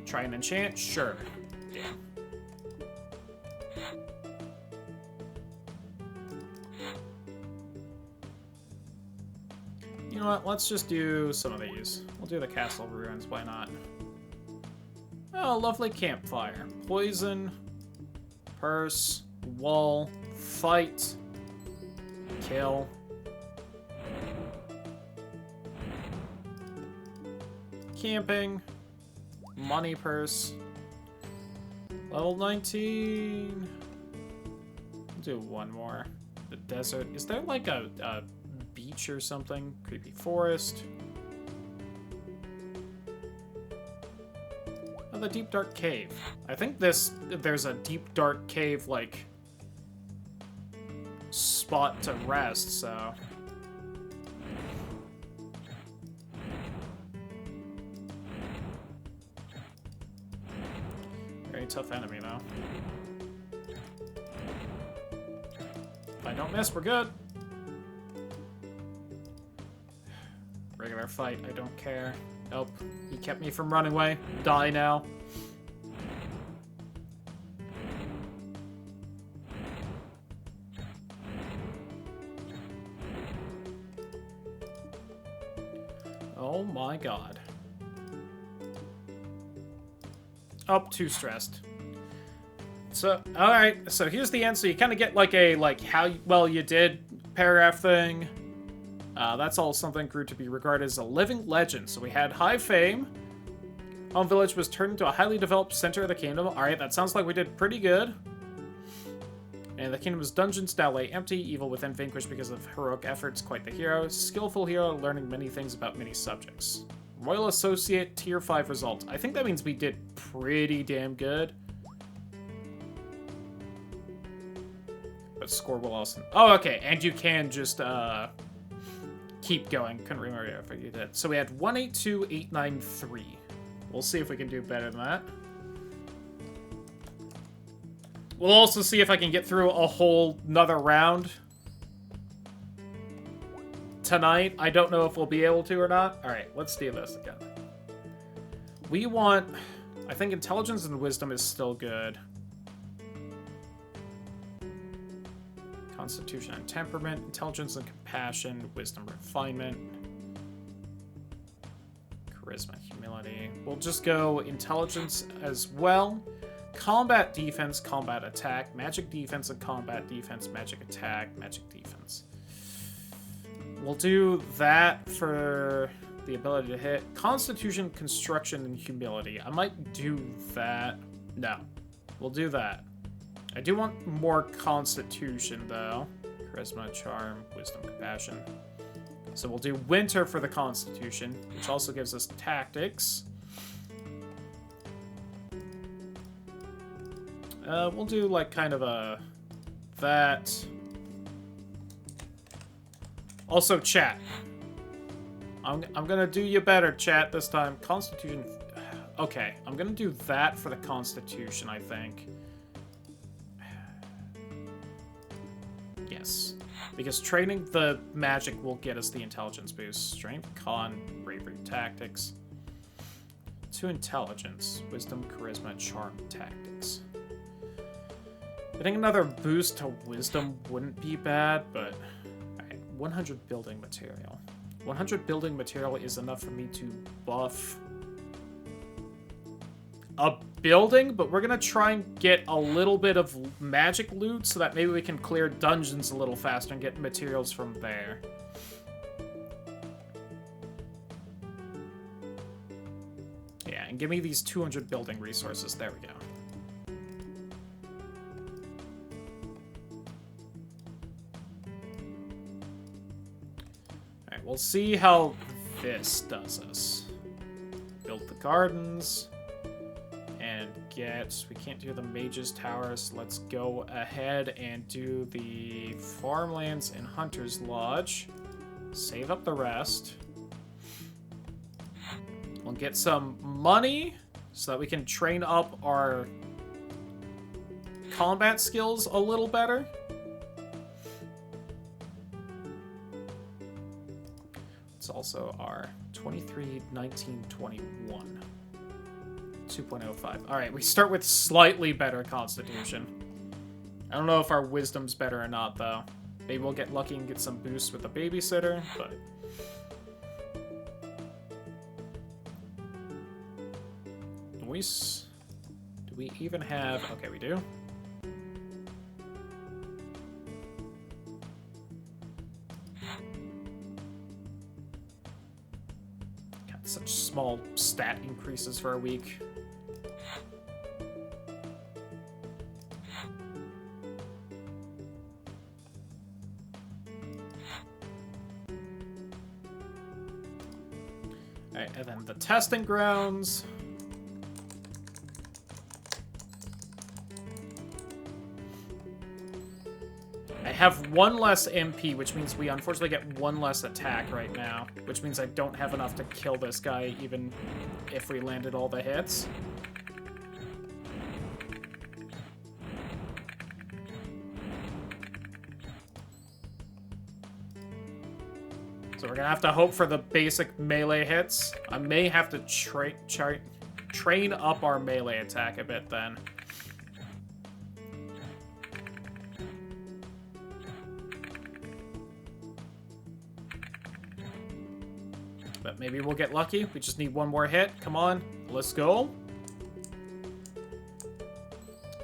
Try and enchant? Sure. Yeah. You know what? Let's just do some of these. We'll do the castle ruins. Why not? Oh, lovely campfire. Poison, purse, wall, fight, kill. Camping, money purse, level 19. We'll do one more. The desert. Is there like a beach or something? Creepy forest. Oh, the deep dark cave. I think there's a deep dark cave like spot to rest, so. Very tough enemy though. If I don't miss, we're good. Regular fight, I don't care. Nope, he kept me from running away. Die now. Oh my god. Oh, too stressed. So, alright, so here's the end. So you kind of get like a, how well you did paragraph thing. That's all something grew to be regarded as a living legend. So we had high fame. Home Village was turned into a highly developed center of the kingdom. Alright, that sounds like we did pretty good. And the kingdom's dungeons now lay empty, evil within vanquished because of heroic efforts, quite the hero. Skillful hero, learning many things about many subjects. Royal Associate, Tier 5 result. I think that means we did pretty damn good. But score will also... Oh, okay, and you can just, keep going. Couldn't remember if you did. So we had 182893. We'll see if we can do better than that. We'll also see if I can get through a whole nother round tonight. I don't know if we'll be able to or not. Alright, let's do this again. We want... I think intelligence and wisdom is still good. Constitution and temperament, intelligence and compassion, wisdom, refinement, charisma, humility. We'll just go intelligence as well. Combat defense, combat attack, magic defense and combat defense, magic attack, magic defense. We'll do that for the ability to hit. Constitution, construction, and humility. I might do that. No, we'll do that. I do want more constitution, though. Charisma, charm, wisdom, compassion. So we'll do winter for the constitution, which also gives us tactics. We'll do, like, kind of a... that. Also, chat. I'm gonna do you better, chat, this time. Constitution... Okay, I'm gonna do that for the constitution, I think. Yes. Because training the magic will get us the intelligence boost. Strength, con, bravery, tactics. 2 intelligence. Wisdom, charisma, charm, tactics. I think another boost to wisdom wouldn't be bad, but... Alright, 100 building material. 100 building material is enough for me to buff a building, but we're gonna try and get a little bit of magic loot so that maybe we can clear dungeons a little faster and get materials from there. Yeah, and give me these 200 building resources. There we go. Alright, we'll see how this does us. Build the gardens. And we can't do the Mage's Tower, so let's go ahead and do the farmlands and Hunter's Lodge. Save up the rest. We'll get some money so that we can train up our combat skills a little better. It's also our 23, 19, 21. 2.05. Alright, we start with slightly better constitution. I don't know if our wisdom's better or not, though. Maybe we'll get lucky and get some boosts with the babysitter, but... Do we even have... Okay, we do. Got such small stat increases for a week. Alright, and then the testing grounds. I have one less MP, which means we unfortunately get one less attack right now, which means I don't have enough to kill this guy even if we landed all the hits. So we're gonna have to hope for the basic melee hits. I may have to train up our melee attack a bit then. But maybe we'll get lucky. We just need one more hit. Come on, let's go.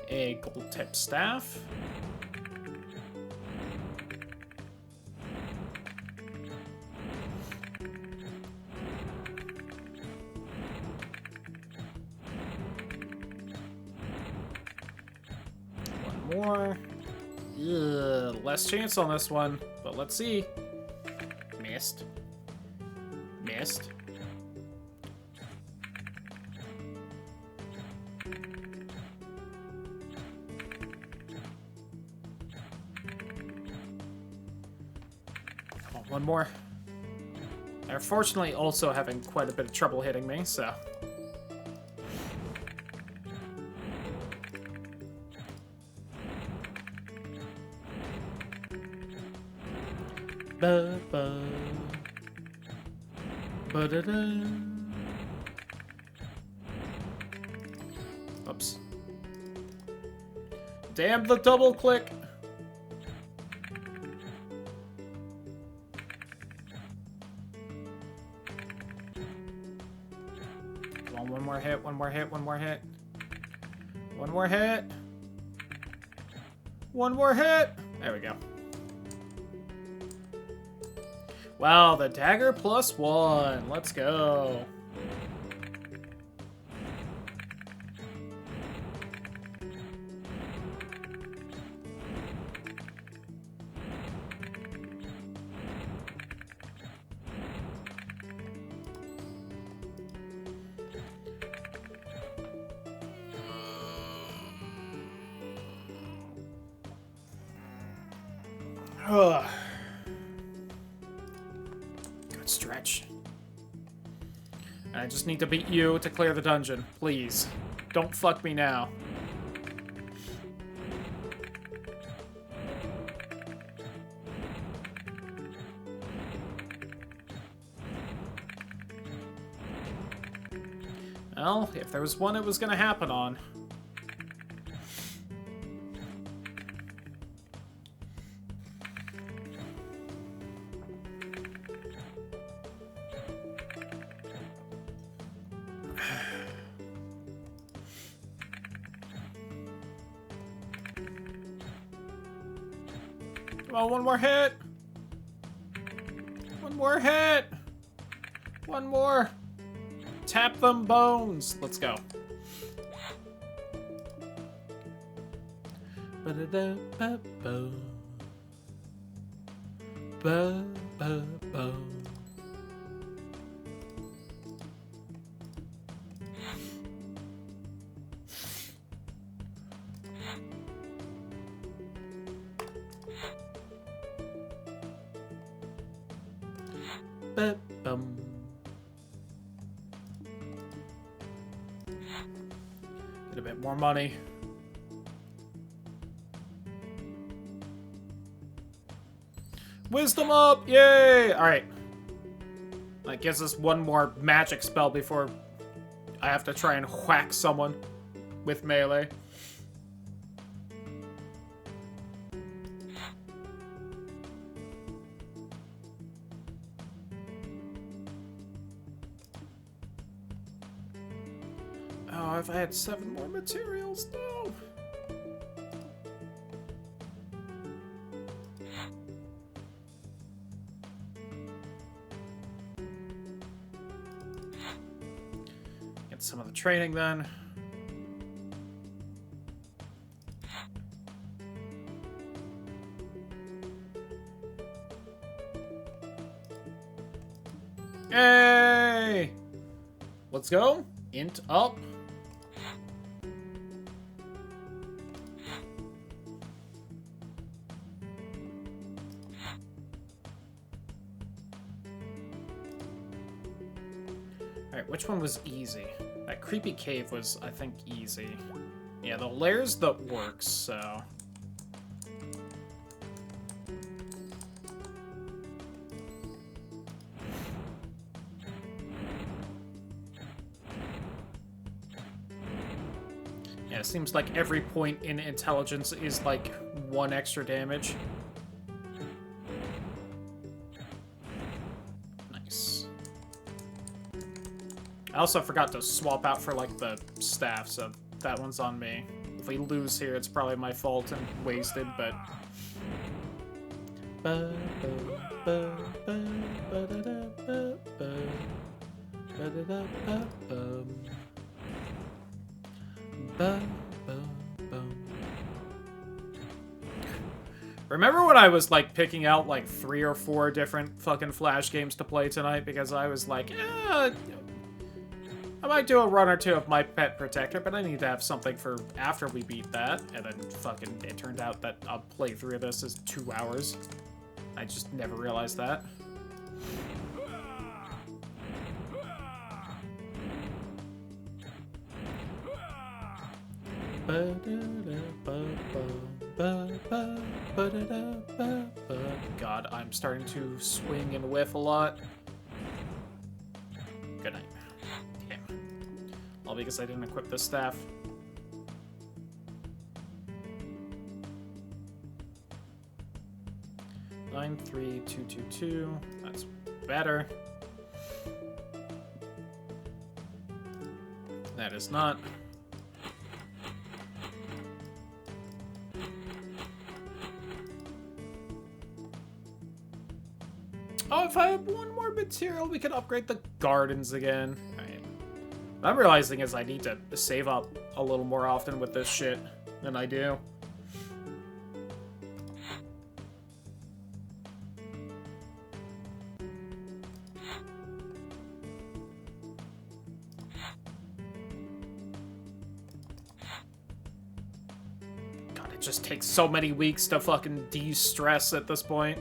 A gold tip staff. One more. Ugh, less chance on this one, but let's see. Missed. Missed. Come on, one more. They're fortunately also having quite a bit of trouble hitting me, so... Ba-ba. Ba-da-da. Oops. Damn the double click! Come on, one more hit, one more hit, one more hit. One more hit. One more hit! There we go. Wow, the dagger +1. Let's go. Ugh. Stretch. I just need to beat you to clear the dungeon. Please. Don't fuck me now. Well, if there was one it was gonna happen on. Come on, one more hit! One more hit! One more! Tap them bones! Let's go. Ba-da-da-ba-bo. Ba-ba-bo. Ba-bum. Get a bit more money. Wisdom up! Yay! Alright. That gives us one more magic spell before I have to try and whack someone with melee. Oh, if I had 7 more materials, no! Get some of the training then. Hey! Let's go. Int up. Alright, which one was easy? That creepy cave was, I think, easy. Yeah, the lair's the works, so... Yeah, it seems like every point in intelligence is like 1 extra damage. Nice. I also forgot to swap out for, like, the staff, so that one's on me. If we lose here, it's probably my fault and wasted, but... Remember when I was, like, picking out, like, 3 or 4 different fucking Flash games to play tonight? Because I was like, I might do a run or 2 of My Pet Protector, but I need to have something for after we beat that. And then fucking, it turned out that a playthrough of this is 2 hours. I just never realized that. God, I'm starting to swing and whiff a lot. Good night. Okay. All because I didn't equip this staff. Nine, 3, 2, 2, 2. That's better. That is not. Oh, if I have 1 more material, we can upgrade the gardens again. Alright. What I'm realizing is I need to save up a little more often with this shit than I do. God, it just takes so many weeks to fucking de-stress at this point.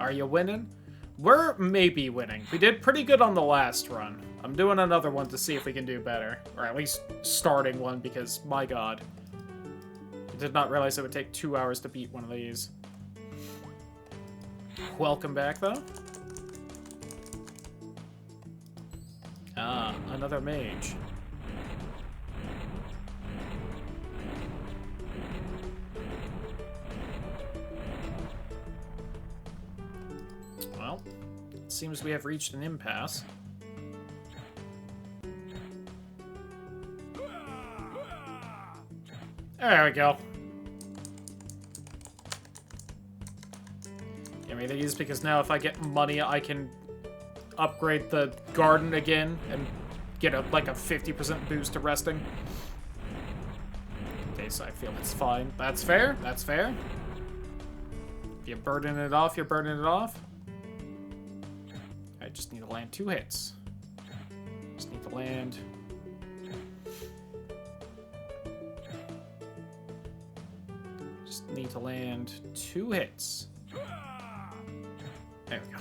Are you winning? We're maybe winning. We did pretty good on the last run. I'm doing another one to see if we can do better. Or at least starting one, because, my god. I did not realize it would take 2 hours to beat one of these. Welcome back, though. Ah, another mage. Well, it seems we have reached an impasse. There we go. Give me these, because now if I get money, I can upgrade the garden again and get like a 50% boost to resting. Okay, so I feel it's fine. That's fair. That's fair. If you burden it off, you're burning it off. I just need to land 2 hits. Just need to land. Just need to land 2 hits. There we go.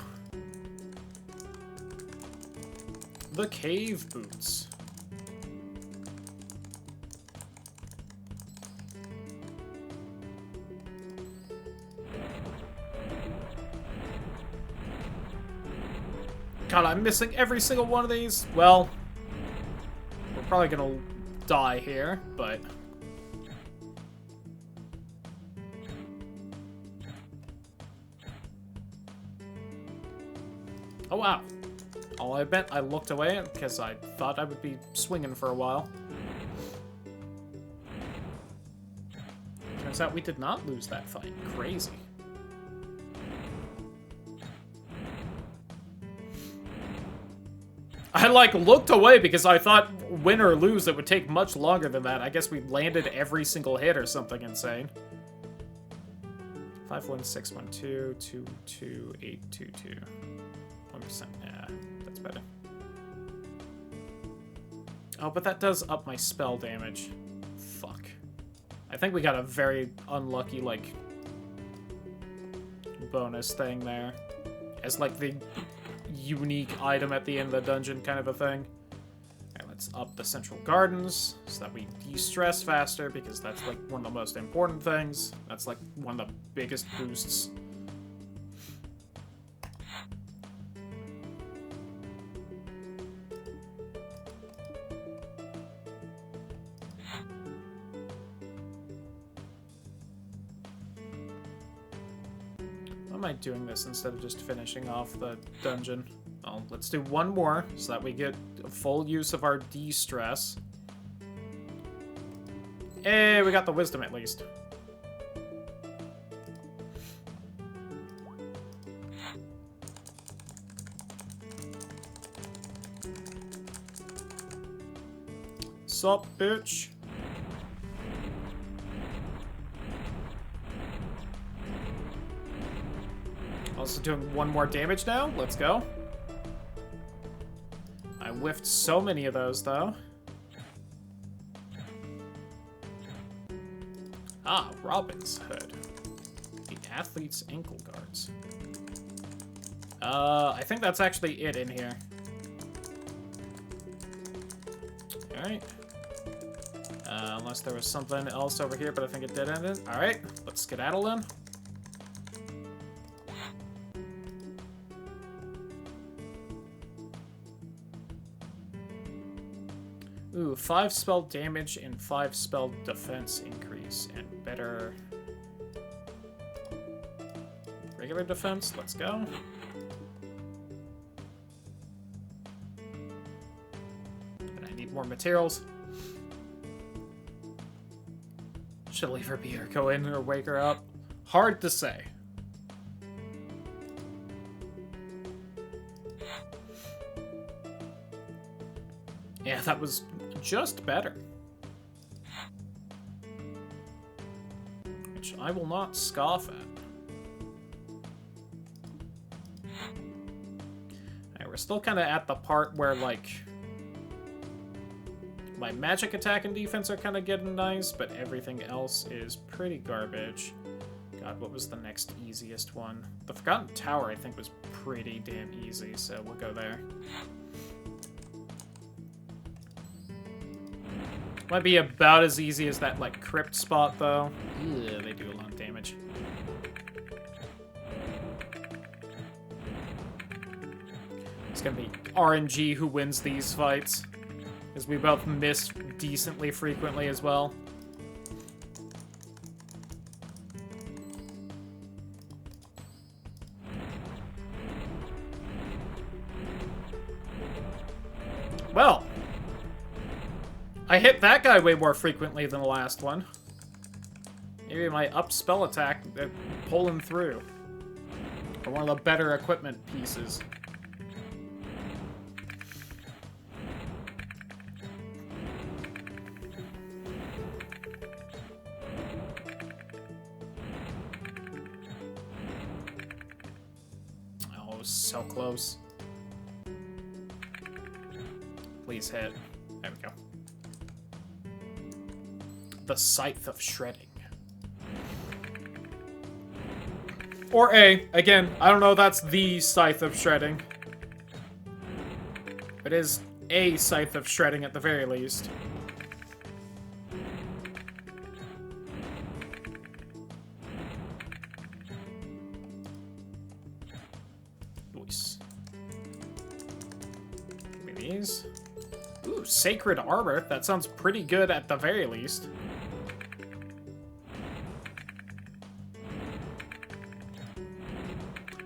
The cave boots. God, I'm missing every single one of these. Well, we're probably gonna die here, but... Oh, wow. I'll admit, I looked away because I thought I would be swinging for a while. Turns out we did not lose that fight. Crazy. I, like, looked away because I thought win or lose, it would take much longer than that. I guess we landed every single hit or something insane. 51612 22822. 1%. Yeah, that's better. Oh, but that does up my spell damage. Fuck. I think we got a very unlucky, like, bonus thing there. As, like, the unique item at the end of the dungeon kind of a thing. Alright, let's up the central gardens so that we de-stress faster, because that's, like, one of the most important things. That's, like, one of the biggest boosts. Why am I doing this instead of just finishing off the dungeon? Well, let's do one more so that we get full use of our de-stress. Hey, we got the wisdom at least. Sup, bitch? Also doing one more damage now. Let's go. I whiffed so many of those, though. Ah, Robin's Hood. The athlete's ankle guards. I think that's actually it in here. Alright. Unless there was something else over here, but I think it did end it. Alright, let's skedaddle in. Ooh, 5 spell damage and 5 spell defense increase, and better regular defense. Let's go. And I need more materials. Should leave her be or go in or wake her up. Hard to say. Yeah, that was just better. Which I will not scoff at. Alright, we're still kind of at the part where, like, my magic attack and defense are kind of getting nice, but everything else is pretty garbage. God, what was the next easiest one? The Forgotten Tower, I think, was pretty damn easy, so we'll go there. Might be about as easy as that, like, crypt spot, though. Yeah, they do a lot of damage. It's gonna be RNG who wins these fights, because we both miss decently frequently as well. Well, I hit that guy way more frequently than the last one. Maybe my up spell attack pulling through. Or one of the better equipment pieces. Oh, so close. Please hit. There we go. The Scythe of Shredding. Or A. Again, I don't know if that's the Scythe of Shredding. It is a Scythe of Shredding at the very least. Nice. Give me these. Ooh, Sacred Armor. That sounds pretty good at the very least.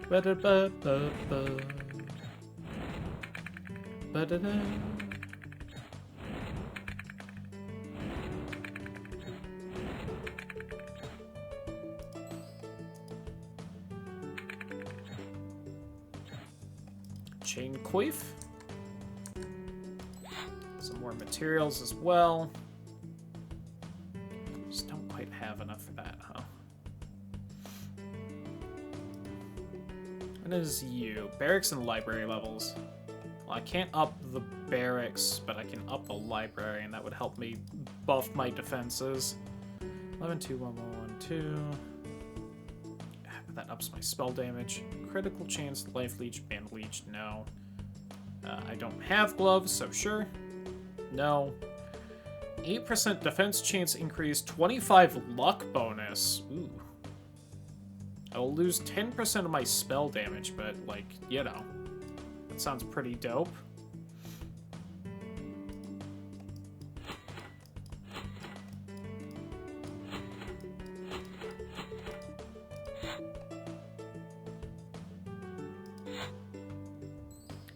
Ba-da-ba-ba-ba. Ba-da-da. Chain Queef. Some more materials as well. Just don't quite have enough for that, huh? What is you? Barracks and library levels. Well, I can't up the barracks, but I can up the library, and that would help me buff my defenses. 11, 2, 1, 1, 1, 2. That ups my spell damage. Critical chance, life leech, band leech, no. I don't have gloves, so sure. No. 8% defense chance increase, 25 luck bonus. Ooh. I will lose 10% of my spell damage, but, like, you know. That sounds pretty dope.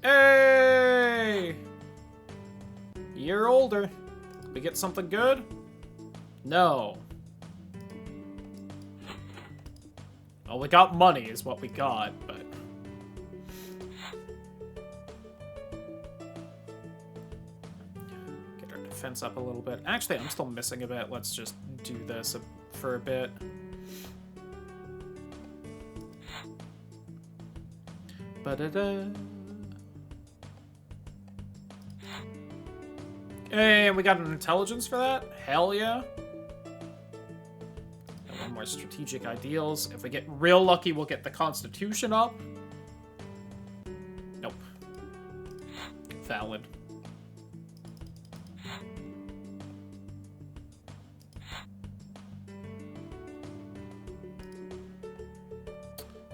Hey! Year older. We get something good? No. Well, we got money is what we got, but... Get our defense up a little bit. Actually, I'm still missing a bit. Let's just do this for a bit. Ba-da-da. Hey, we got an intelligence for that? Hell yeah. And one more strategic ideals. If we get real lucky, we'll get the constitution up. Nope. Valid.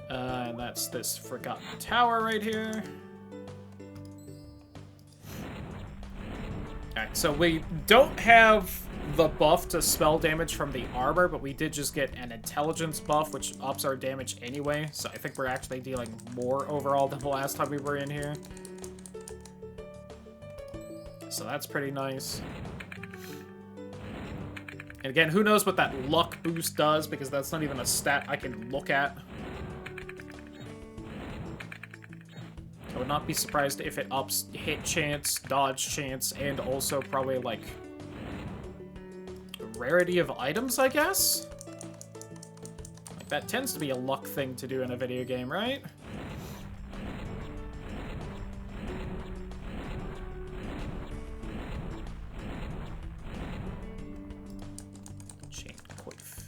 And that's this Forgotten Tower right here. Alright, so we don't have the buff to spell damage from the armor, but we did just get an intelligence buff, which ups our damage anyway, so I think we're actually dealing more overall than the last time we were in here. So that's pretty nice. And again, who knows what that luck boost does, because that's not even a stat I can look at. I would not be surprised if it ups hit chance, dodge chance, and also probably, like, rarity of items, I guess? Like, that tends to be a luck thing to do in a video game, right? Chain Queef.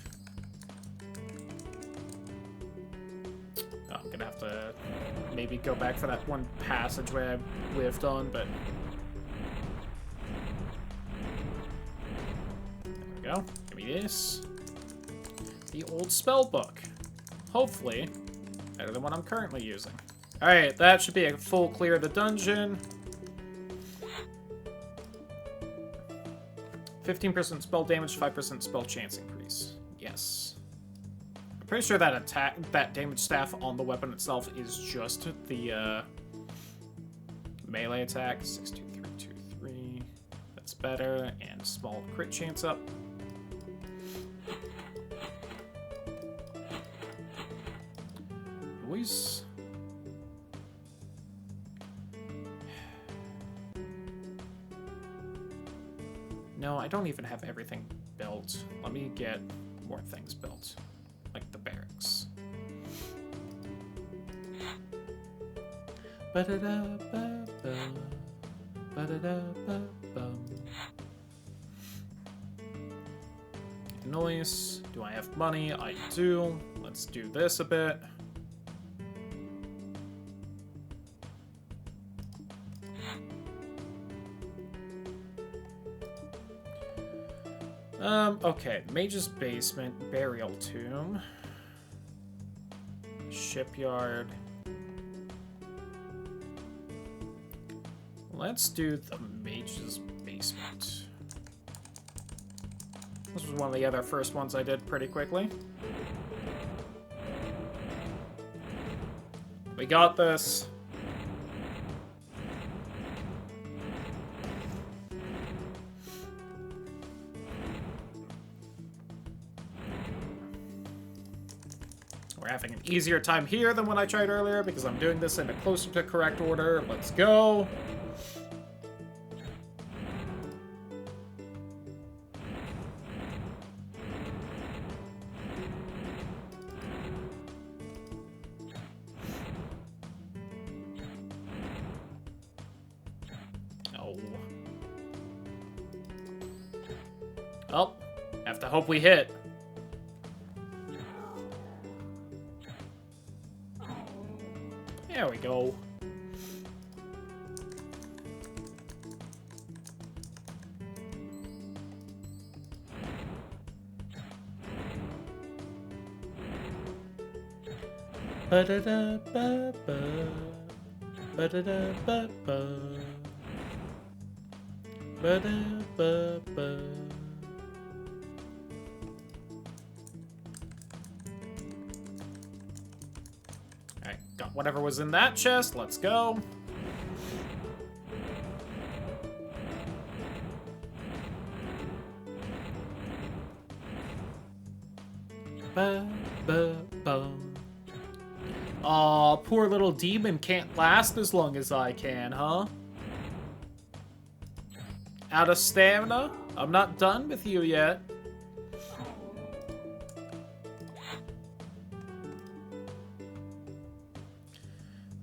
Oh, I'm gonna have to... maybe go back for that one passageway I lived on, but... There we go. Give me this. The old spell book. Hopefully, better than what I'm currently using. Alright, that should be a full clear of the dungeon. 15% spell damage, 5% spell chance increase. Yes. I'm pretty sure that damage staff on the weapon itself is just the melee attack. 62323. That's better. And small crit chance up. Voice. No, I don't even have everything built. Let me get more things built. Like the barracks. Ba-da-da-ba-bum. Noise. Do I have money? I do. Let's do this a bit. Okay. Mage's Basement, Burial Tomb, Shipyard. Let's do the Mage's Basement. This was one of the other first ones I did pretty quickly. We got this. We're having an easier time here than when I tried earlier because I'm doing this in a closer to correct order. Let's go. Oh. Oh, have to hope we hit. There we go. Ba-da-da-ba-ba. Ba-da-da-ba-ba. Ba-da-ba-ba. Alright, got whatever was in that chest. Let's go. Ba-ba-bum. Aw, poor little demon can't last as long as I can, huh? Out of stamina? I'm not done with you yet.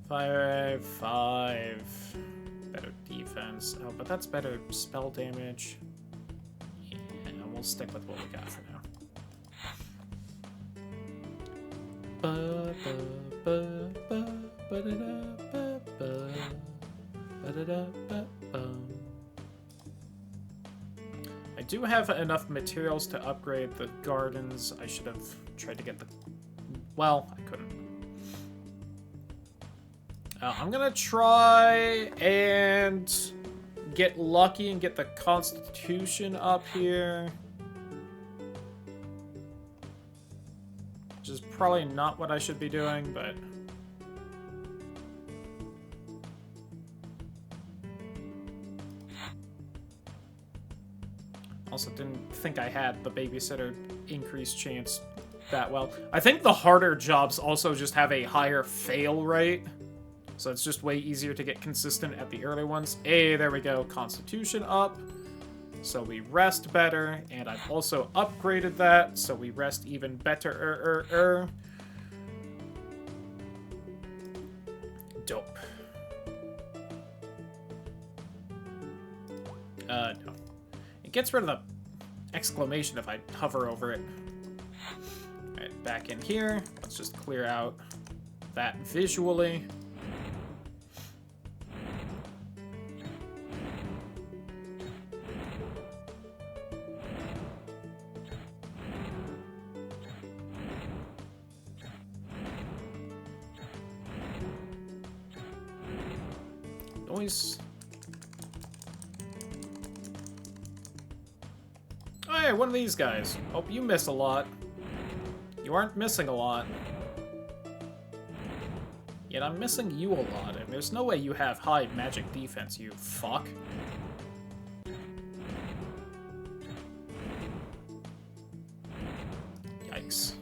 Five. Better defense. Oh, but that's better spell damage. Yeah, we'll stick with what we got for now. I do have enough materials to upgrade the gardens. I should have tried to get the... Well, I couldn't. I'm gonna try and get lucky and get the Constitution up here. Which is probably not what I should be doing, but... Also didn't think I had the babysitter increased chance that well. I think the harder jobs also just have a higher fail rate. So it's just way easier to get consistent at the early ones. Hey, there we go. Constitution up. So we rest better. And I've also upgraded that, so we rest even better. Dope. No. It gets rid of the exclamation if I hover over it. Alright, back in here. Let's just clear out that visually. Noise. Hey, one of these guys. Hope you miss a lot. You aren't missing a lot. Yet I'm missing you a lot, and there's no way you have high magic defense, you fuck. Yikes.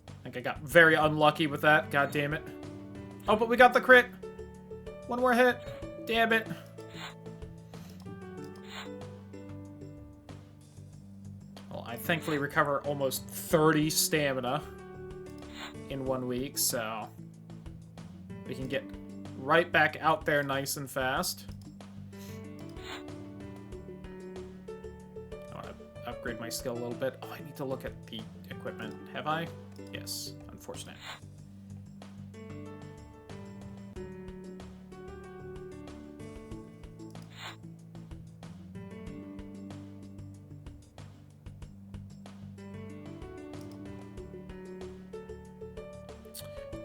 I think I got very unlucky with that, god damn it. Oh, but we got the crit! One more hit. Damn it. Well, I thankfully recover almost 30 stamina in 1 week, so we can get right back out there nice and fast. upgrade my skill a little bit. Oh, I need to look at the equipment. Have I? Yes. Unfortunate.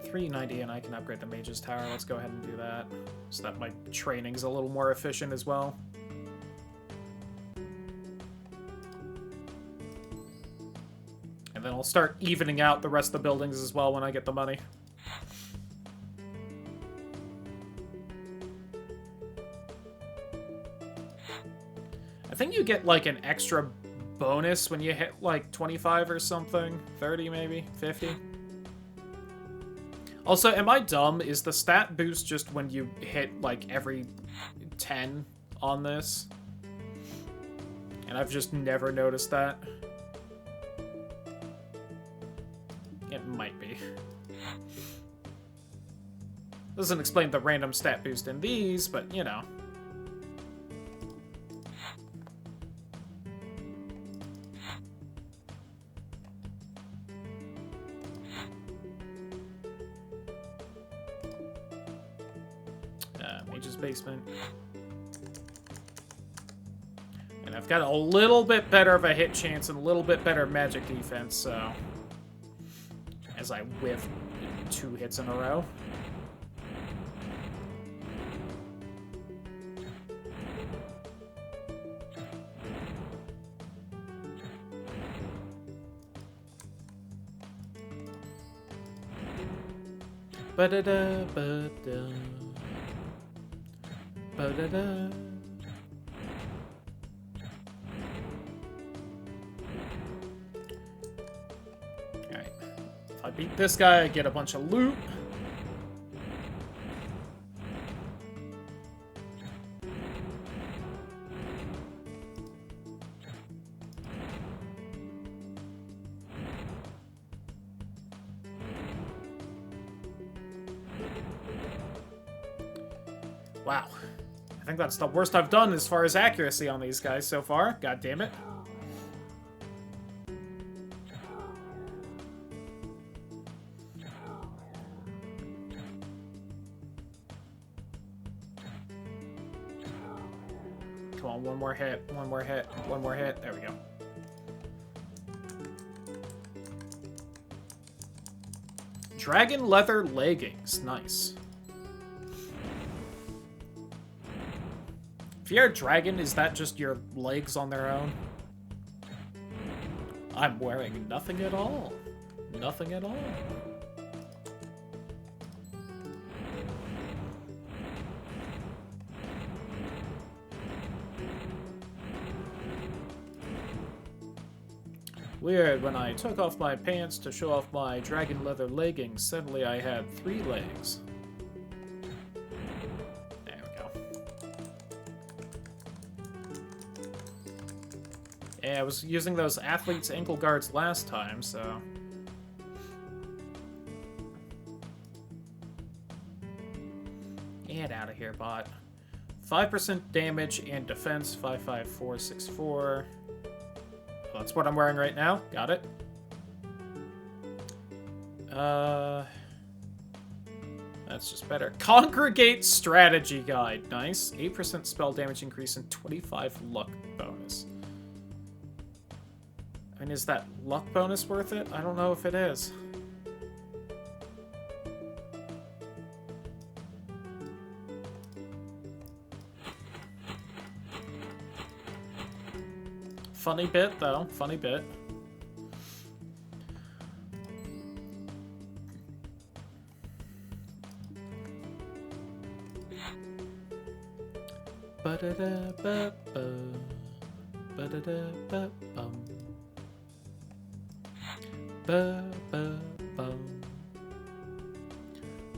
$390 and I can upgrade the Mage's Tower. Let's go ahead and do that so that my training's a little more efficient as well. And then I'll start evening out the rest of the buildings as well when I get the money. I think you get like an extra bonus when you hit like 25 or something. 30 maybe? 50? Also, am I dumb? Is the stat boost just when you hit, like, every 10 on this? And I've just never noticed that. It might be. Doesn't explain the random stat boost in these, but, you know. Mage's Basement. And I've got a little bit better of a hit chance and a little bit better magic defense, so... As I whiff 2 hits in a row. Ba-da-da, ba-da. Ba-da-da. Alright. If I beat this guy, I get a bunch of loot. Wow. I think that's the worst I've done as far as accuracy on these guys so far. God damn it. Come on, one more hit, one more hit, one more hit. There we go. Dragon leather leggings. Nice. If you're a dragon, is that just your legs on their own? I'm wearing nothing at all. Nothing at all. Weird, when I took off my pants to show off my dragon leather leggings, suddenly I had 3 legs. There we go. Yeah, I was using those athlete's ankle guards last time, so... Get out of here, bot. 5% damage and defense, 55464. Well, that's what I'm wearing right now. Got it. That's just better. Congregate Strategy Guide. Nice. 8% spell damage increase and 25 luck bonus. I mean, is that luck bonus worth it? I don't know if it is. Funny bit, though. Funny bit. Ba-da-da-ba-ba. Ba-da-da-ba-bum. Ba-ba-bum.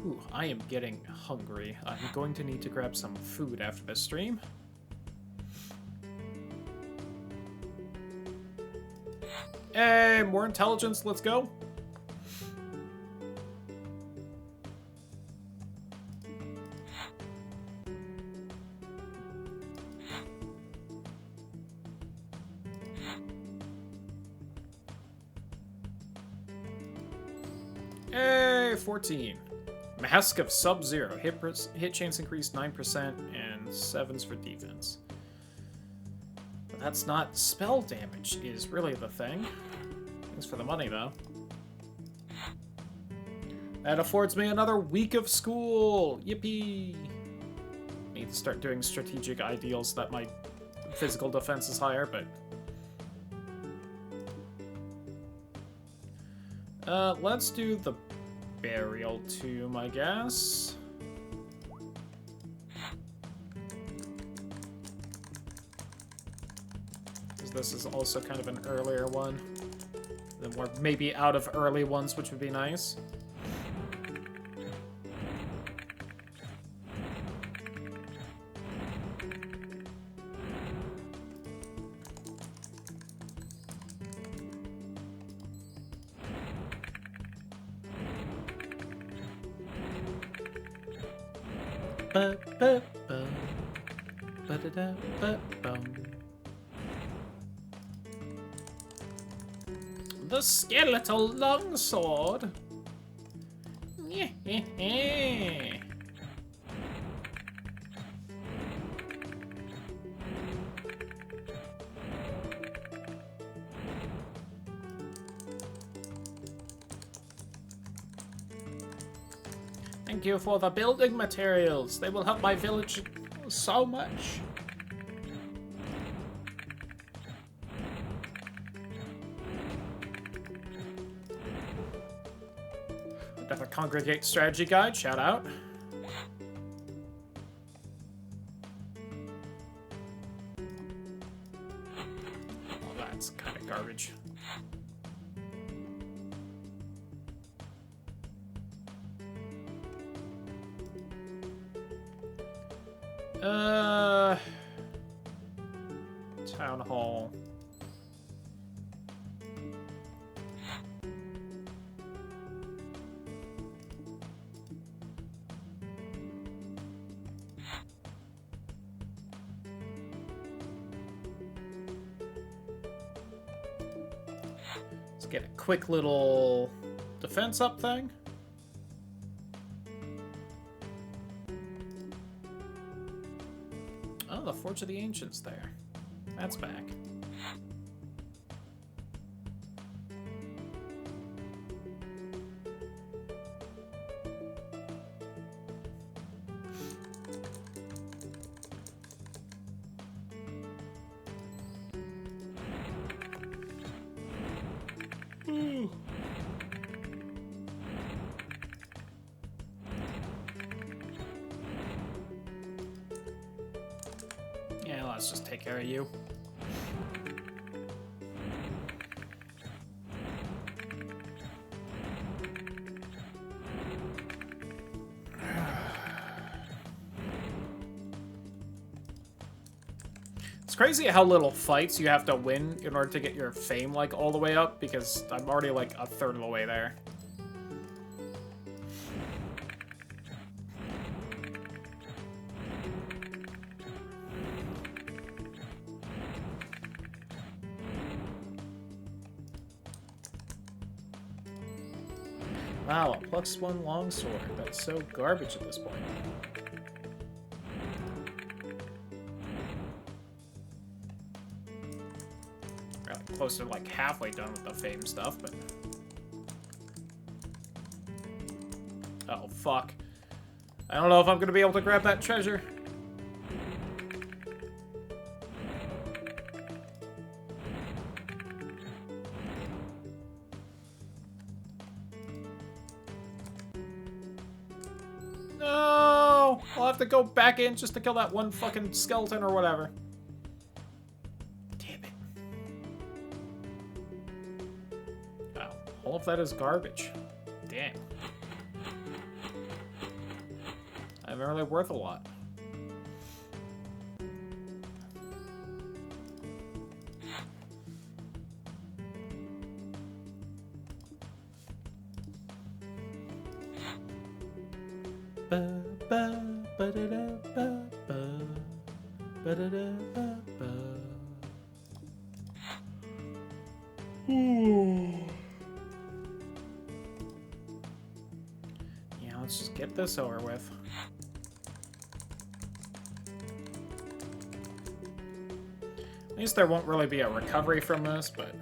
Ooh, I am getting hungry. I'm going to need to grab some food after this stream. Hey, more intelligence, let's go. Hey, 14. Mask of Sub-Zero. Hit chance increased 9% and 7s for defense. But that's not spell damage, is really the thing. Thanks for the money, though. That affords me another week of school! Yippee! Need to start doing strategic ideals so that my physical defense is higher, but... let's do the burial tomb, I guess. Because this is also kind of an earlier one. Then we're maybe out of early ones, which would be nice. The skeletal longsword. Thank you for the building materials. They will help my village so much. Another Congregate strategy guide, shout out. Oh, that's kind of garbage. Town hall. Let's get a quick little defense up thing. Oh, the Forge of the Ancients there. That's back. Yeah, let's just take care of you. It's crazy how little fights you have to win in order to get your fame, like, all the way up, because I'm already, like, a third of the way there. Wow, a +1 longsword. That's so garbage at this point. We're close to like halfway done with the fame stuff, but... Oh, fuck. I don't know if I'm gonna be able to grab that treasure. No! I'll have to go back in just to kill that one fucking skeleton or whatever. Damn it. Wow. All of that is garbage. Damn. I'm really worth a lot. Let's just get this over with. At least there won't really be a recovery from this, but...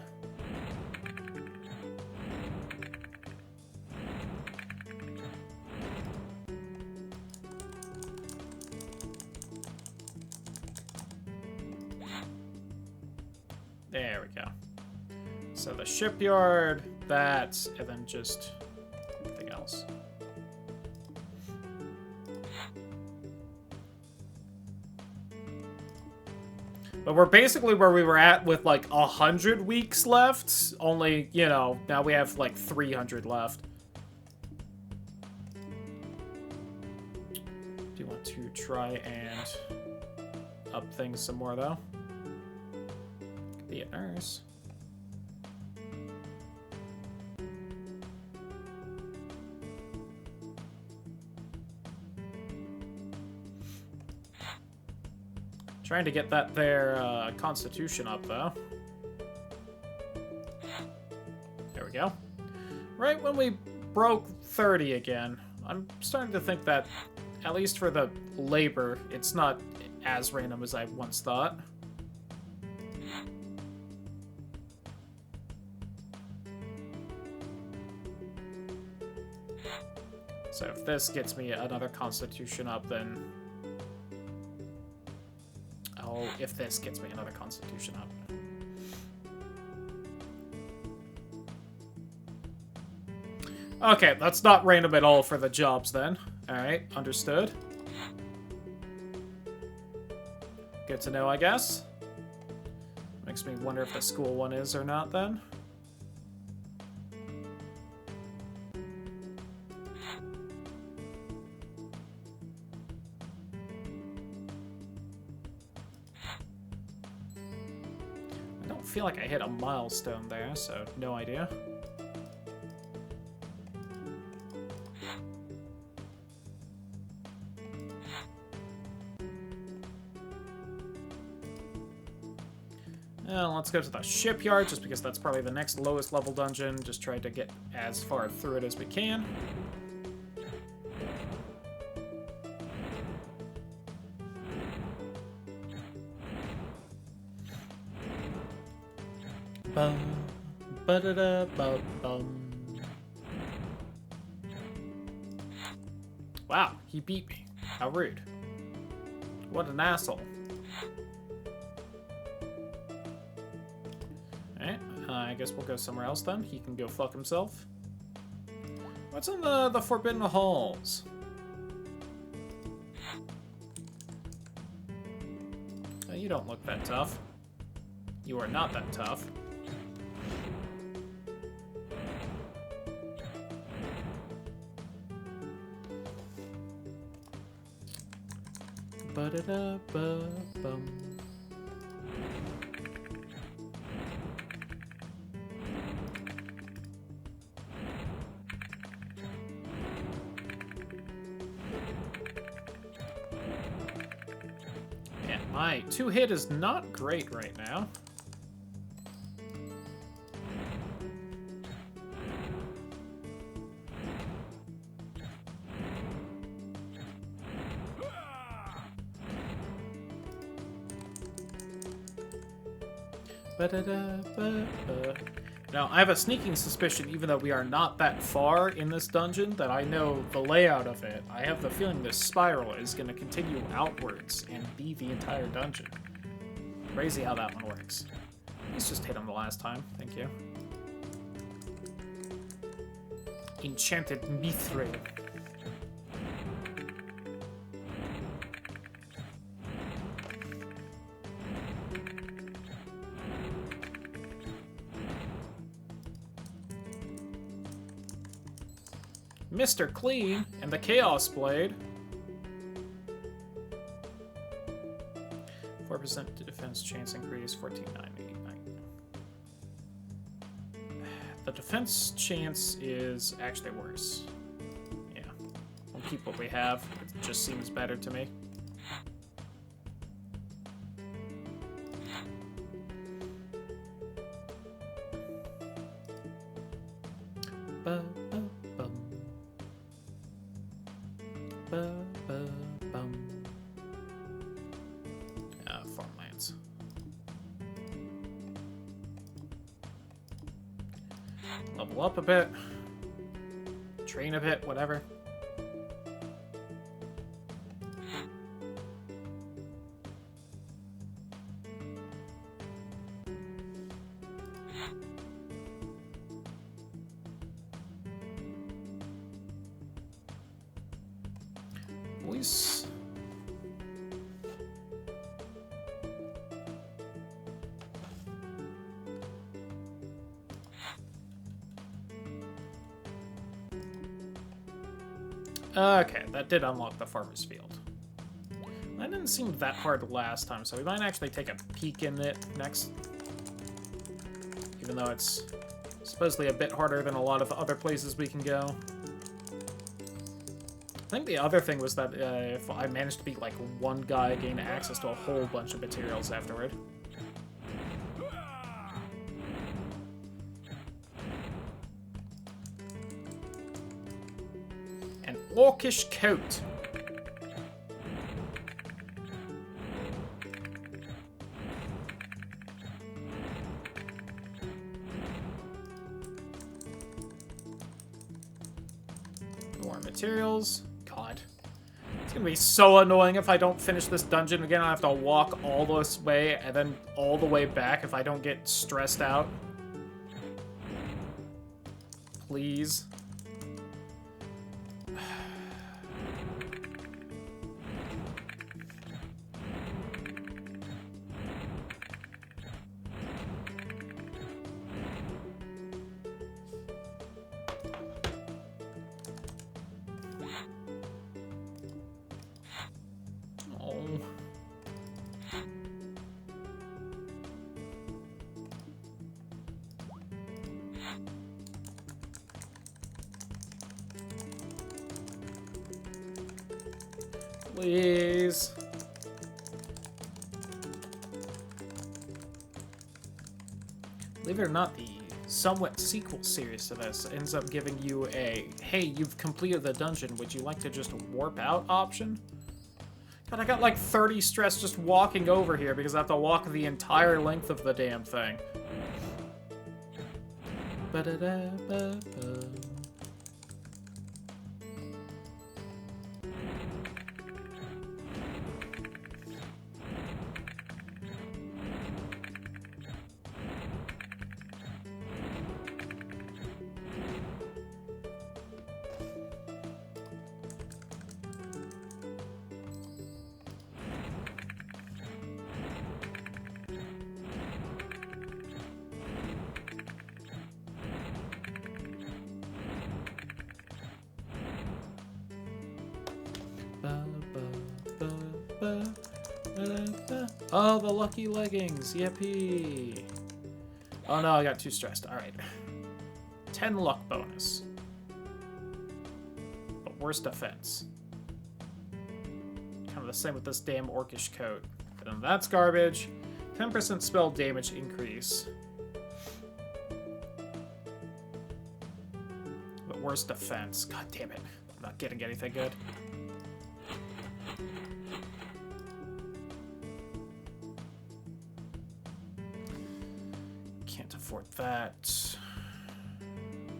There we go. So the shipyard, that, and then just everything else. But we're basically where we were at with like 100 weeks left. Only, you know, now we have like 300 left. Do you want to try and up things some more though? Could be a nurse. Trying to get that there constitution up, though. There we go. Right when we broke 30 again, I'm starting to think that, at least for the labor, it's not as random as I once thought. So if this gets me another constitution up, then... Oh, if this gets me another constitution up. Okay, that's not random at all for the jobs then. Alright, understood. Good to know, I guess. Makes me wonder if the school one is or not then. I feel like I hit a milestone there, so no idea. Let's go to the shipyard, just because that's probably the next lowest level dungeon. Just try to get as far through it as we can. Bum, ba-da-da, bum, bum. Wow, he beat me. How rude. What an asshole. Alright, I guess we'll go somewhere else then. He can go fuck himself. What's in the Forbidden Halls? You don't look that tough. You are not that tough. Ba-da-da-ba-bum. Yeah, my 2-hit is not great right now. Now, I have a sneaking suspicion, even though we are not that far in this dungeon, that I know the layout of it. I have the feeling this spiral is going to continue outwards and be the entire dungeon. Crazy how that one works. Let's just hit him the last time. Thank you. Enchanted Mithril. Mr. Clean and the Chaos Blade. 4% defense chance increase, 14,989. The defense chance is actually worse. Yeah. We'll keep what we have. It just seems better to me. Farmlands. Level up a bit. Train a bit, whatever. Boys. Okay, that did unlock the farmer's field. That didn't seem that hard last time, so we might actually take a peek in it next. Even though it's supposedly a bit harder than a lot of other places we can go. I think the other thing was that if I managed to beat like one guy, I gain access to a whole bunch of materials afterward. An orcish coat. More materials. God. It's gonna be so annoying if I don't finish this dungeon again. I have to walk all this way and then all the way back if I don't get stressed out. Please. Please. Believe it or not, the somewhat sequel series to this ends up giving you a, hey, you've completed the dungeon, would you like to just warp out option? God, I got like 30 stress just walking over here because I have to walk the entire length of the damn thing. Ba-da-da-ba-ba. Oh, the lucky leggings. Yippee. Oh no, I got too stressed. Alright. 10 luck bonus. But worse defense. Kind of the same with this damn orcish coat. But then that's garbage. 10% spell damage increase. But worse defense. God damn it. I'm not getting anything good. Can't afford that.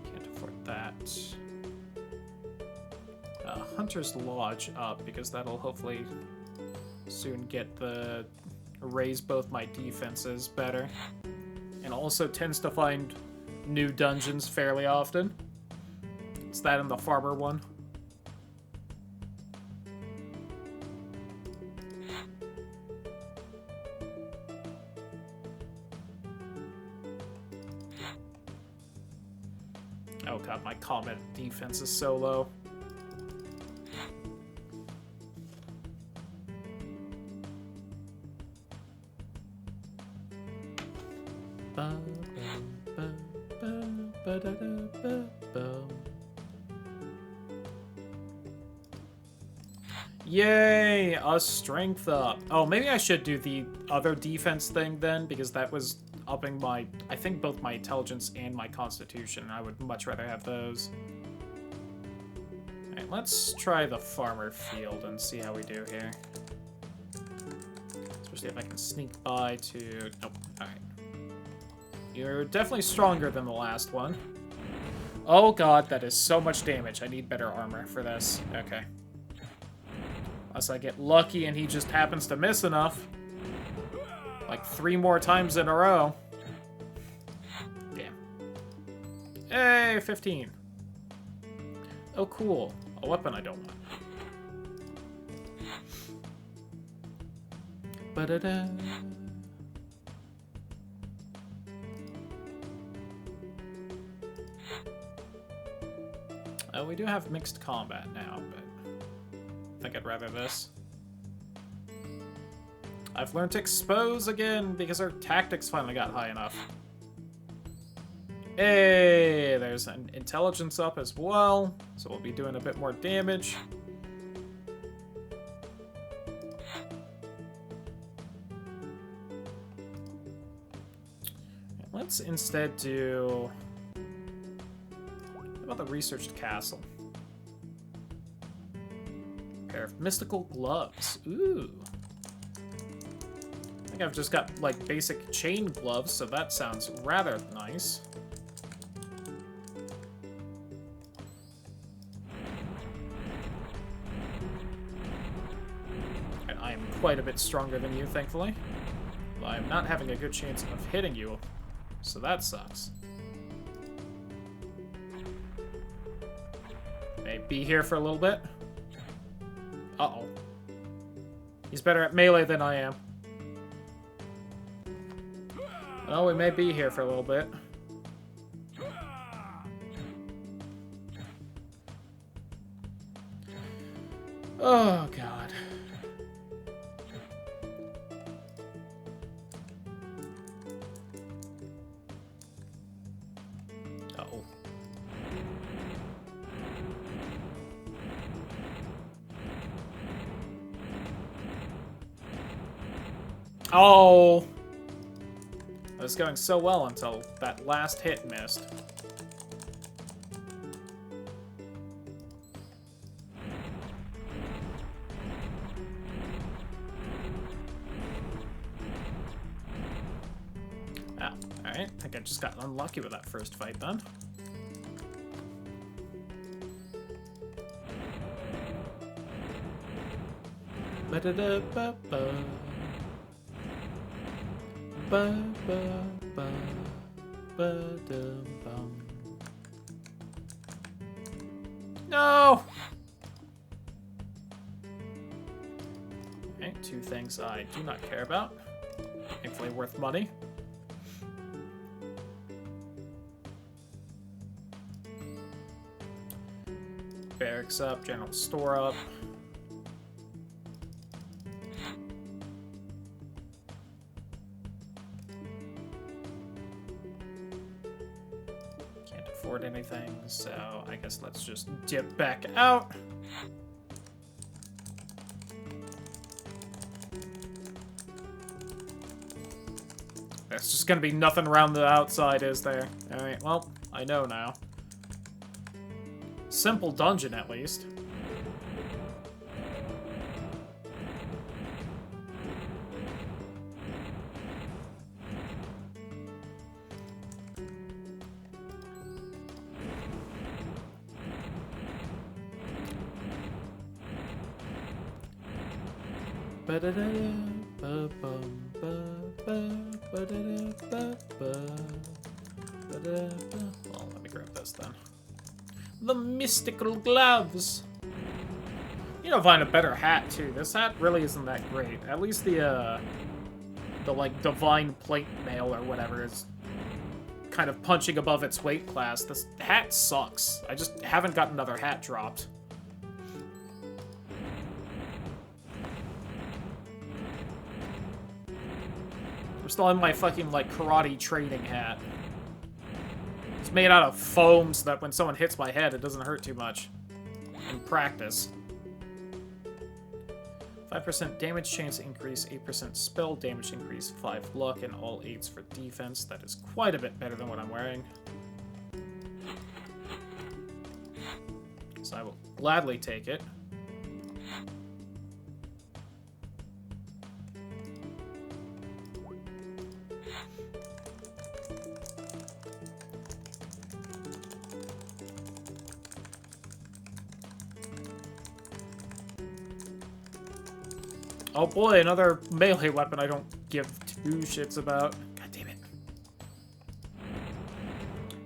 Can't afford that. Hunter's Lodge up, because that'll hopefully soon get the raise both my defenses better. And also tends to find new dungeons fairly often. It's that and the farmer one. Oh god, my combat defense is so low. Yay! A strength up. Oh, maybe I should do the other defense thing then, because that was upping my, I think, both my intelligence and my constitution. I would much rather have those. Alright, let's try the farmer field and see how we do here. Especially if I can sneak by to... Nope. Alright. You're definitely stronger than the last one. Oh god, that is so much damage. I need better armor for this. Okay. Unless I get lucky and he just happens to miss enough. Like 3 more times in a row. Damn. Hey, 15. Oh, cool. A weapon I don't want. Ba-da-da. We do have mixed combat now, but I think I'd rather this. I've learned to expose again because our tactics finally got high enough. Hey, there's an intelligence up as well, so we'll be doing a bit more damage. Let's instead do... How about the researched castle? Pair of mystical gloves. Ooh. I think I've just got, like, basic chain gloves, so that sounds rather nice. And I am quite a bit stronger than you, thankfully. But I'm not having a good chance of hitting you, so that sucks. May be here for a little bit. Uh-oh. He's better at melee than I am. Well, we may be here for a little bit. Oh, God. Uh-oh. Oh! It was going so well until that last hit missed. Oh, alright. I think I just got unlucky with that first fight then. Ba-da-da-ba-ba. Ba-ba-ba-ba-dum-bum. No! Okay, 2 things I do not care about. Thankfully worth money. Barracks up, general store up. Anything, so I guess let's just dip back out. There's just gonna be nothing around the outside, is there? Alright, well, I know now. Simple dungeon, at least. Well, let me grab this then. The mystical gloves. You know, find a better hat too. This hat really isn't that great. At least the like divine plate mail or whatever is kind of punching above its weight class. This hat sucks. I just haven't got another hat dropped. I'm still in my fucking, like, karate training hat. It's made out of foam so that when someone hits my head, it doesn't hurt too much. In practice. 5% damage chance increase, 8% spell damage increase, 5 luck, and all 8s for defense. That is quite a bit better than what I'm wearing. So I will gladly take it. Oh boy, another melee weapon I don't give two shits about. God damn it.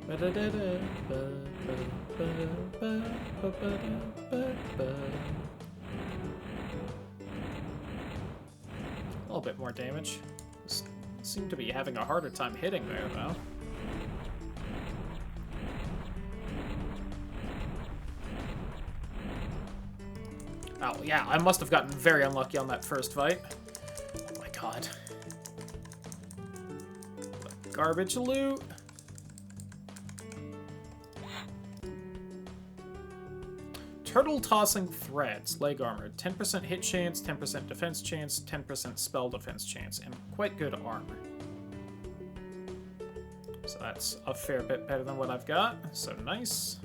A little bit more damage. Seem to be having a harder time hitting there, though. Oh, yeah, I must have gotten very unlucky on that first fight. Oh my god. Garbage loot. Turtle tossing threads, leg armor, 10% hit chance, 10% defense chance, 10% spell defense chance, and quite good armor. So that's a fair bit better than what I've got, so nice.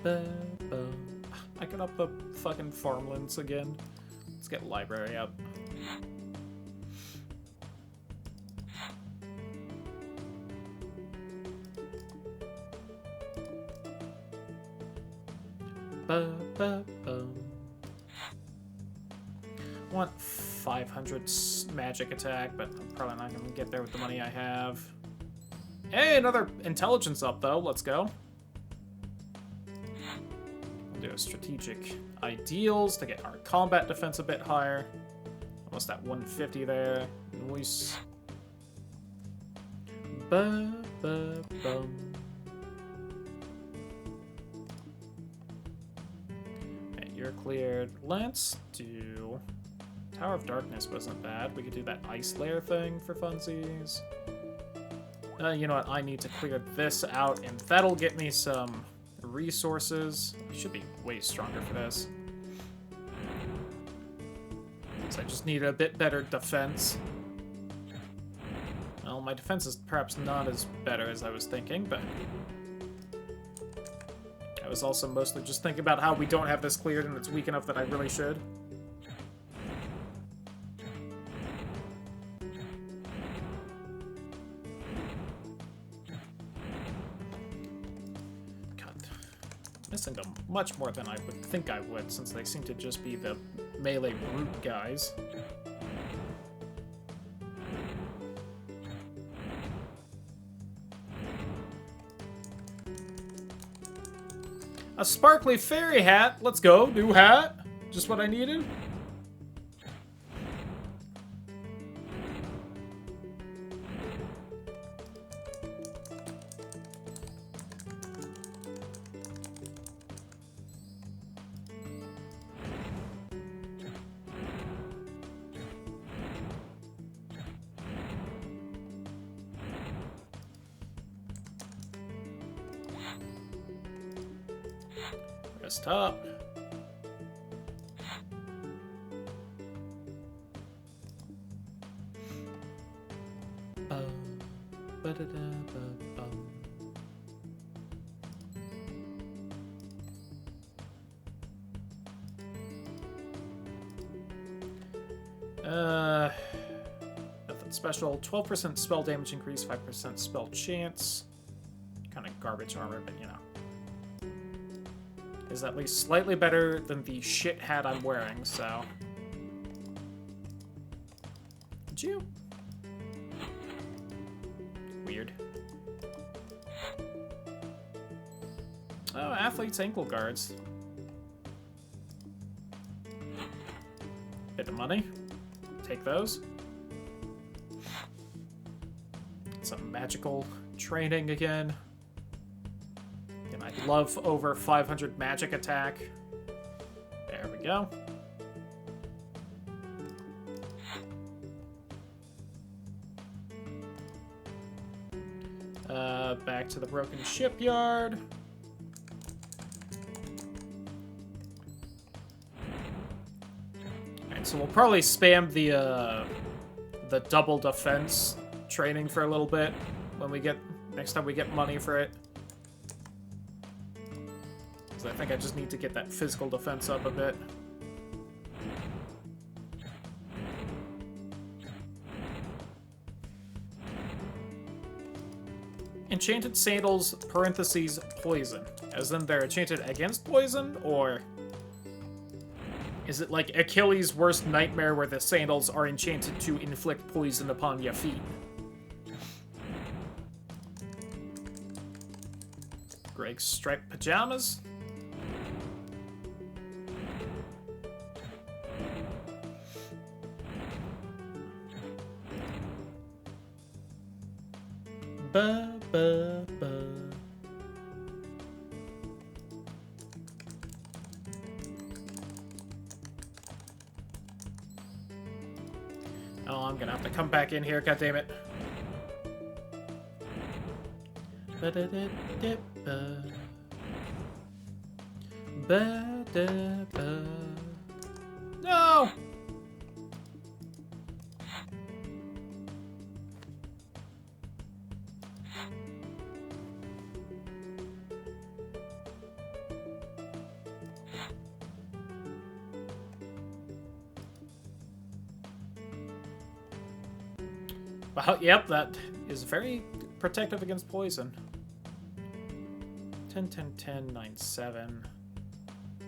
I can up the fucking farmlands again. Let's get library up. I want 500 magic attack, but I'm probably not going to get there with the money I have. Hey, another intelligence up, though. Let's go. We'll do a strategic ideals to get our combat defense a bit higher. Almost at 150 there. Nice. You're cleared. Let's do... Tower of Darkness wasn't bad. We could do that ice layer thing for funsies. You know what? I need to clear this out, and that'll get me some resources. I should be way stronger for this. So I just need a bit better defense. Well, my defense is perhaps not as better as I was thinking, but... I was also mostly just thinking about how we don't have this cleared and it's weak enough that I really should. God. Missing them much more than I would think I would, since they seem to just be the melee brute guys. A sparkly fairy hat. Let's go. New hat. Just what I needed. Top. Nothing special. 12% spell damage increase, 5% spell chance. Kind of garbage armor, but you know. Is at least slightly better than the shit hat I'm wearing, so... Did you? Weird. Oh, athlete's ankle guards. Bit of money. Take those. Some magical training again. I'd love over 500 magic attack. There we go. Back to the broken shipyard. Alright, so we'll probably spam the double defense training for a little bit when we get next time we get money for it. So I think I just need to get that physical defense up a bit. Enchanted sandals, parentheses, poison. As in they're enchanted against poison, or is it like Achilles' worst nightmare where the sandals are enchanted to inflict poison upon your feet? Greg's striped pajamas. Ba, ba, ba. Oh, I'm gonna have to come back in here, goddammit. Ba-da-da-da-ba. Ba-da-ba. No! Well, yep, that is very protective against poison. 10, 10, 10, 9, 7. I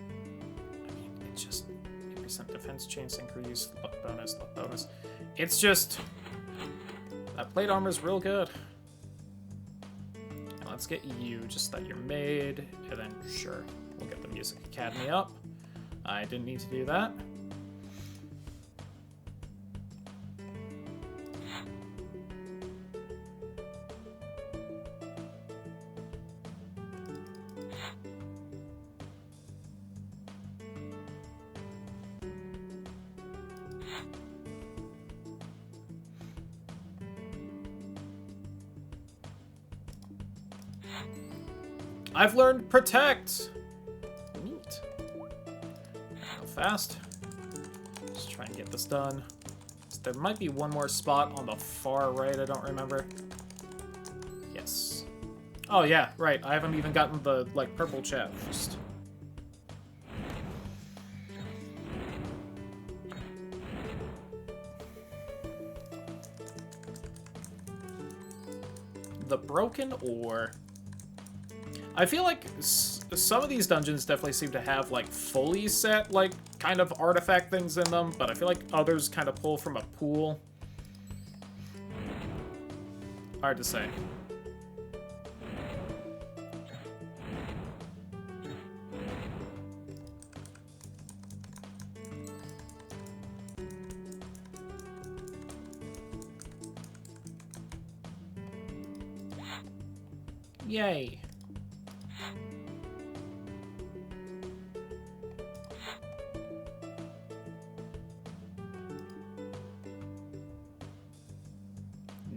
mean, it's just 8% defense chance increase, luck bonus, luck bonus. It's just... that plate armor is real good. And let's get you, just that you're made, and then sure, we'll get the Music Academy up. I didn't need to do that. I've learned Protect! Neat. Go fast. Just try and get this done. There might be one more spot on the far right, I don't remember. Yes. Oh yeah, right, I haven't even gotten the, like, purple chest. The Broken Ore. I feel like some of these dungeons definitely seem to have, like, fully set, like, kind of artifact things in them, but I feel like others kind of pull from a pool. Hard to say. Yay.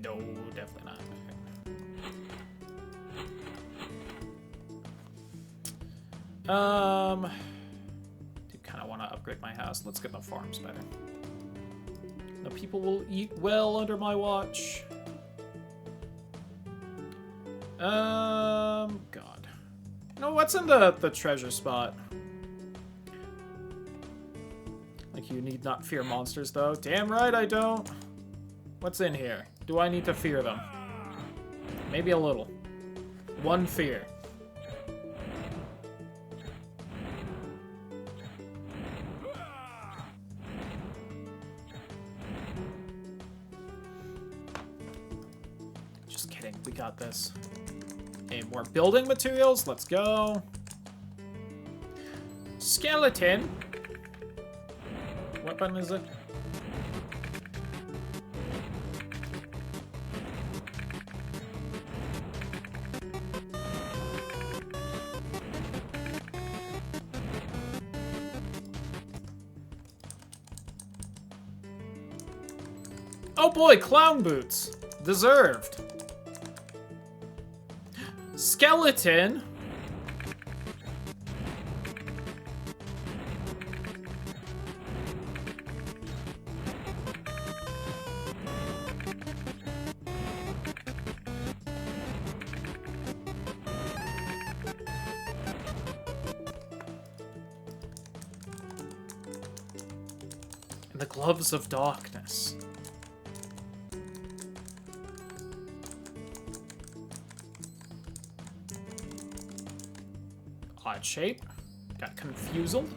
No, definitely not. Do kind of want to upgrade my house. Let's get the farms better. The people will eat well under my watch. God. No, what's in the treasure spot? Like, you need not fear monsters, though. Damn right I don't. What's in here? Do I need to fear them? Maybe a little. One fear. Just kidding. We got this. Okay, more building materials. Let's go. Skeleton. What button is it? Oh boy, clown boots. Deserved. Skeleton. The Gloves of Darkness. Odd shape. Got Confusal.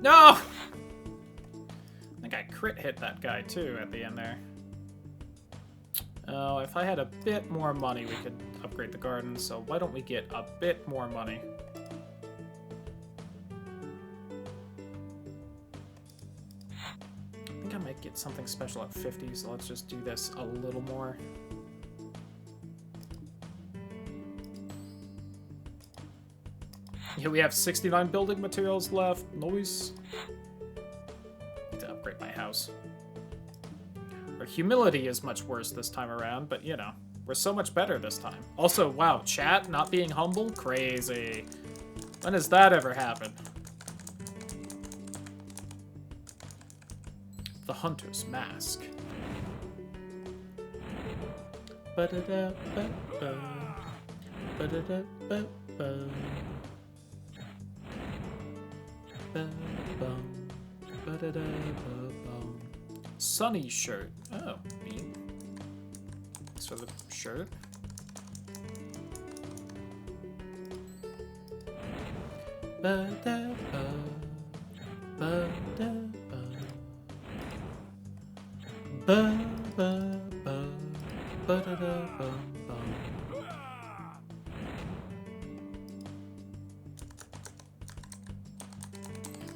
No! I think I crit hit that guy too at the end there. Oh, if I had a bit more money, we could upgrade the garden, so why don't we get a bit more money? I think I might get something special at 50, so let's just do this a little more. Yeah, we have 69 building materials left. Nice. Need to upgrade my house. Our humility is much worse this time around, but you know, we're so much better this time. Also, wow, chat not being humble? Crazy. When has that ever happened? The Hunter's Mask. Ba-da-da-ba-ba. Ba-da-da-ba-ba. Sunny shirt. Oh, neat. Thanks for the shirt.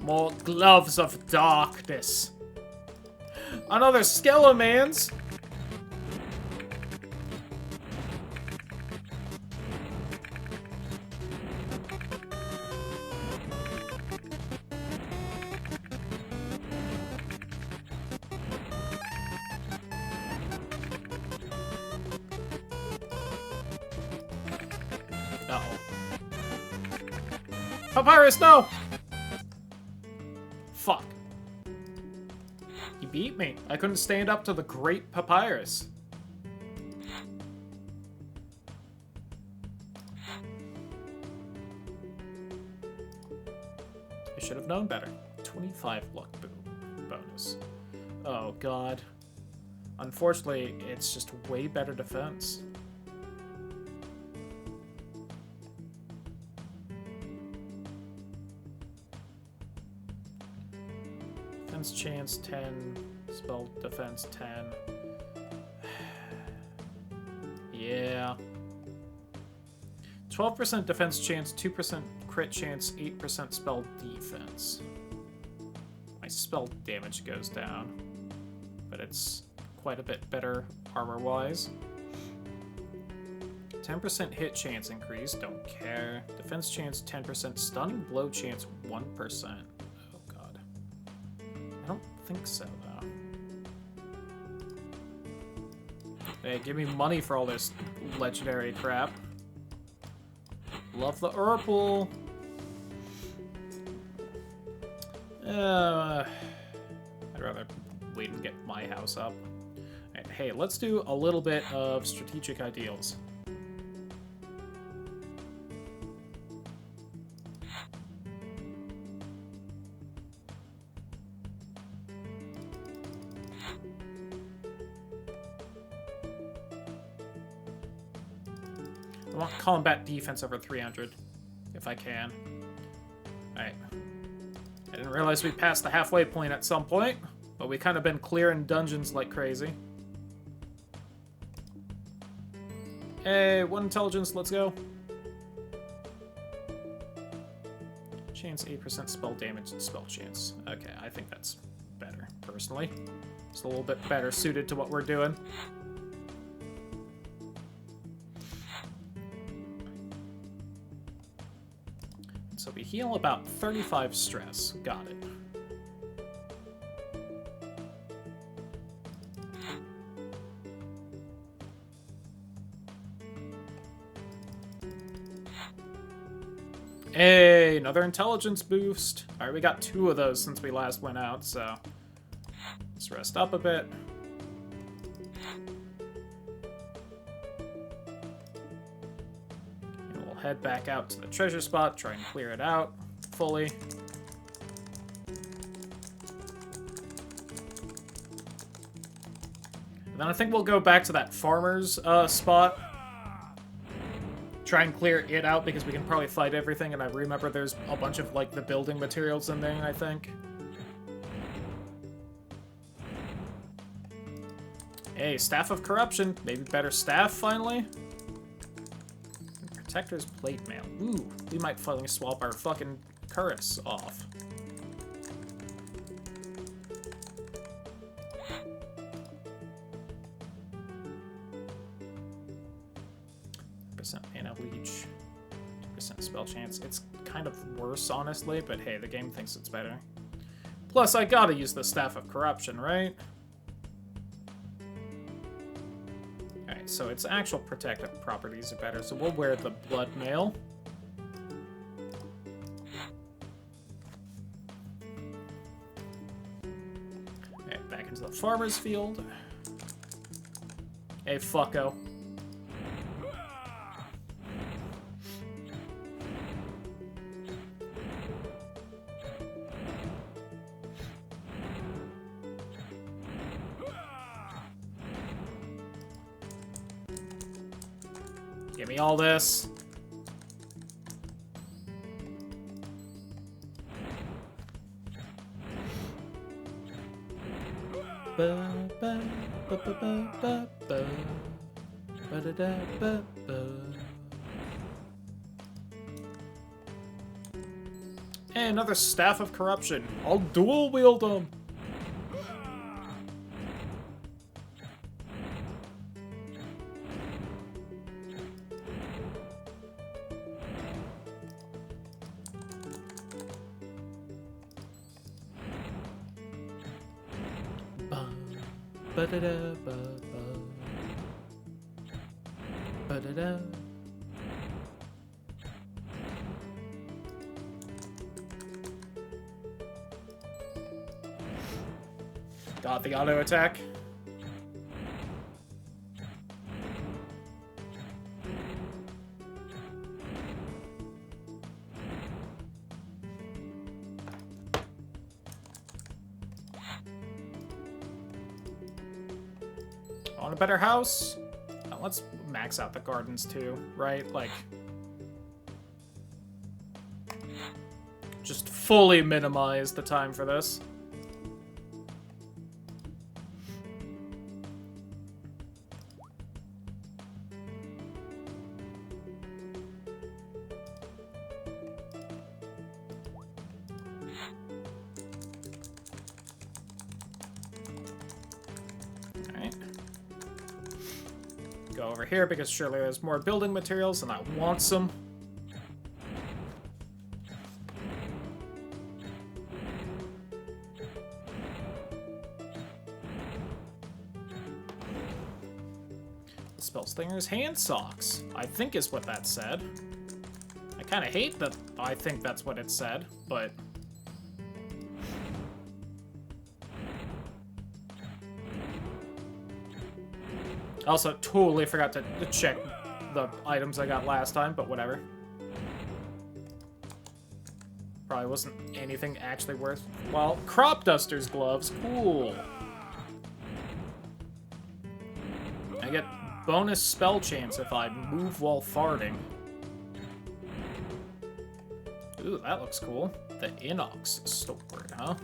More Gloves of Darkness. Another Skelemans. Uh-oh. Papyrus, no! Fuck. He beat me. I couldn't stand up to the great Papyrus. I should have known better. 25 luck bonus. Oh, God. Unfortunately, it's just way better defense. Defense chance 10, spell defense 10. Yeah. 12% defense chance, 2% crit chance, 8% spell defense. My spell damage goes down, but it's quite a bit better armor-wise. 10% hit chance increase, don't care. Defense chance 10%, stunning blow chance 1%. I don't think so, though. Hey, give me money for all this legendary crap. Love the Urple. I'd rather wait and get my house up. Right, hey, let's do a little bit of strategic ideals. I want combat defense over 300, if I can. Alright. I didn't realize we passed the halfway point at some point, but we kind of been clearing dungeons like crazy. Hey, 1 intelligence, let's go. Chance 8% spell damage and spell chance. Okay, I think that's better, personally. It's a little bit better suited to what we're doing. So we heal about 35 stress. Got it. Hey, another intelligence boost. Alright, we got 2 of those since we last went out, so let's rest up a bit. head back out to the treasure spot, try and clear it out fully. And then I think we'll go back to that farmer's spot. Try and clear it out because we can probably fight everything, and I remember there's a bunch of, like, the building materials in there, I think. Hey, Staff of Corruption. Maybe better staff, finally? Protector's plate mail. Ooh, we might finally swap our fucking Curris off. Mana leech, 2% spell chance. It's kind of worse, honestly, but hey, the game thinks it's better. Plus, I gotta use the Staff of Corruption, right? Alright, so its actual protective properties are better, so we'll wear the blood mail. Alright, back into the farmer's field. Hey, fucko. Give me all this. And another Staff of Corruption. I'll dual wield them. Got the auto attack. Want a better house? Oh, let's max out the gardens too, right? Like, just fully minimize the time for this. Go over here because surely there's more building materials and I want some. The Spellslinger's hand socks, I think is what that said. I kind of hate that I think that's what it said, but... Also, totally forgot to check the items I got last time, but whatever. Probably wasn't anything actually worth... Well, Crop Duster's gloves. Cool. I get bonus spell chance if I move while farting. Ooh, that looks cool. The Inox sword, huh?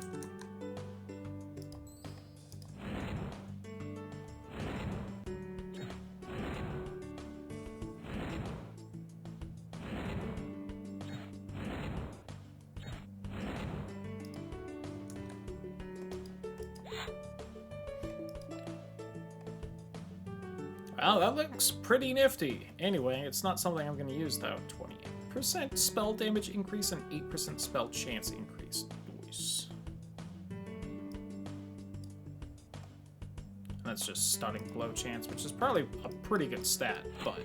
Wow, that looks pretty nifty. Anyway, it's not something I'm going to use, though. 28% spell damage increase and 8% spell chance increase. Nice. That's just stunning glow chance, which is probably a pretty good stat, but...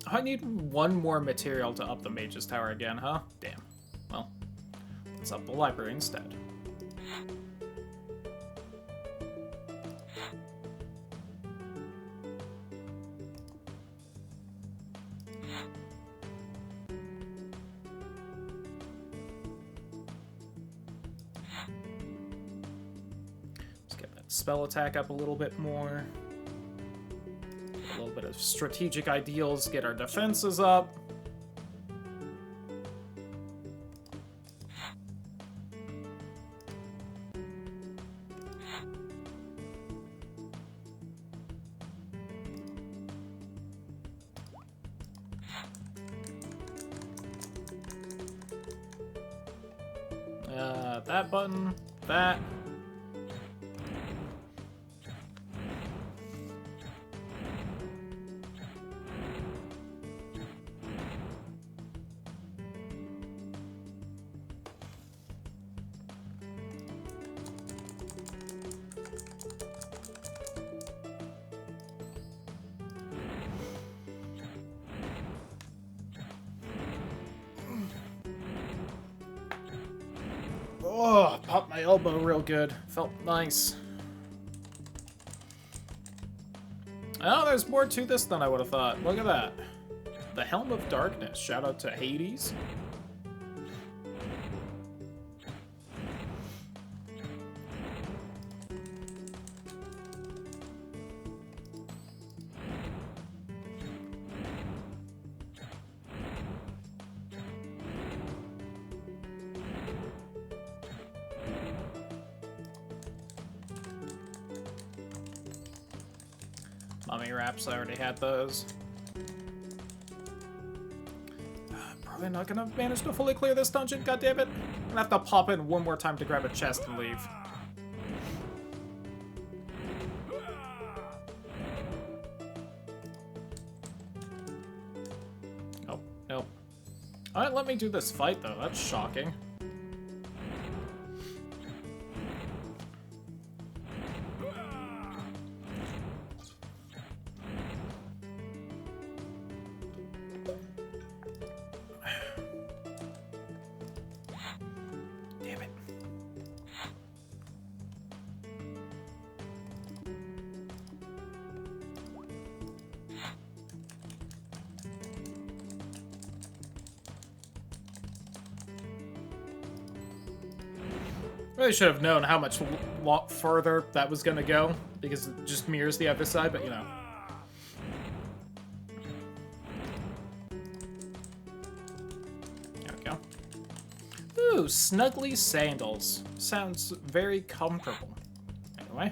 I need one more material to up the Mage's Tower again, huh? Damn. Well, defense up the library instead. Let's get that spell attack up a little bit more. A little bit of strategic ideals, get our defenses up. That button, that. Oh, popped my elbow real good. Felt nice. Oh, there's more to this than I would have thought. Look at that. The Helm of Darkness. Shout out to Hades. Mummy wraps, I already had those. Probably not gonna manage to fully clear this dungeon, goddammit. I'm gonna have to pop in one more time to grab a chest and leave. Oh, nope. Alright, let me do this fight though, that's shocking. Really should have known how much further that was gonna go, because it just mirrors the other side, but you know. There we go. Ooh, snuggly sandals. Sounds very comfortable. Anyway.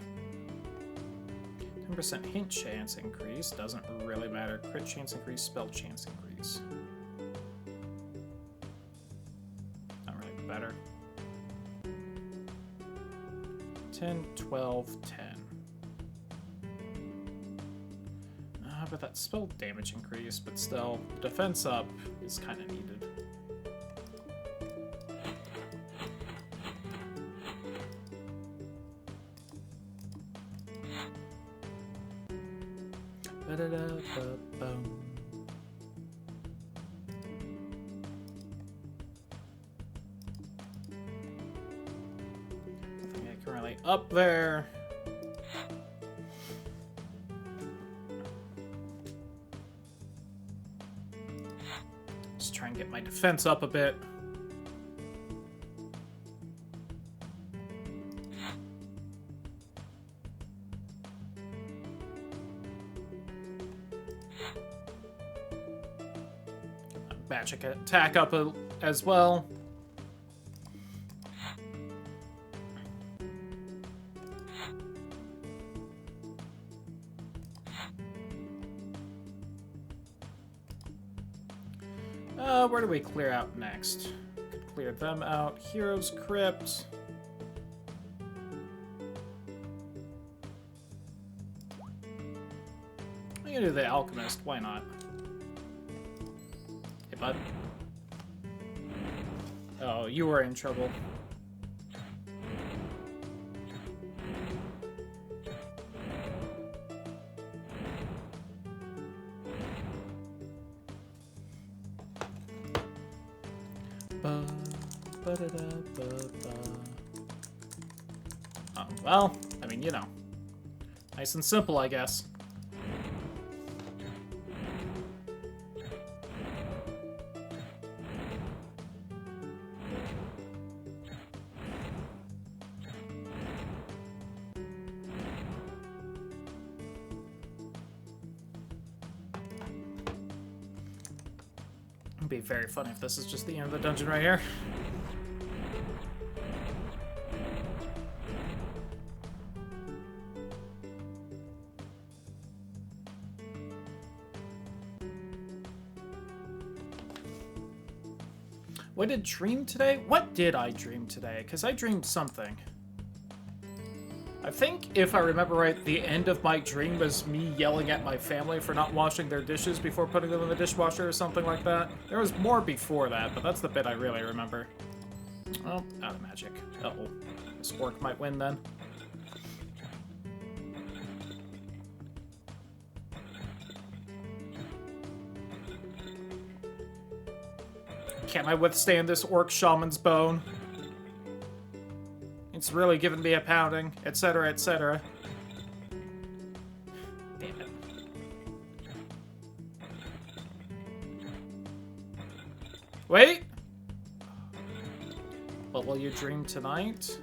10% hint chance increase. Doesn't really matter. Crit chance increase, spell chance increase. Not really better. 10, 12, 10. But that spell damage increase, but still, defense up is kind of needed. Ba-da-da-ba-bum. Currently up there. Just try and get my defense up a bit. Magic attack up as well. Where do we clear out next? Could clear them out. Hero's Crypt. I'm gonna do the Alchemist. Why not? Hey, bud. Oh, you were in trouble. Oh, well, I mean, you know. Nice and simple, I guess. It'd be very funny if this is just the end of the dungeon right here. What did I dream today? What did I dream today? Because I dreamed something. I think, if I remember right, the end of my dream was me yelling at my family for not washing their dishes before putting them in the dishwasher or something like that. There was more before that, but that's the bit I really remember. Oh, out of magic. Uh-oh. This orc might win then. Can I withstand this orc shaman's bone? It's really giving me a pounding, etc., etc. Damn it. Wait! What will you dream tonight?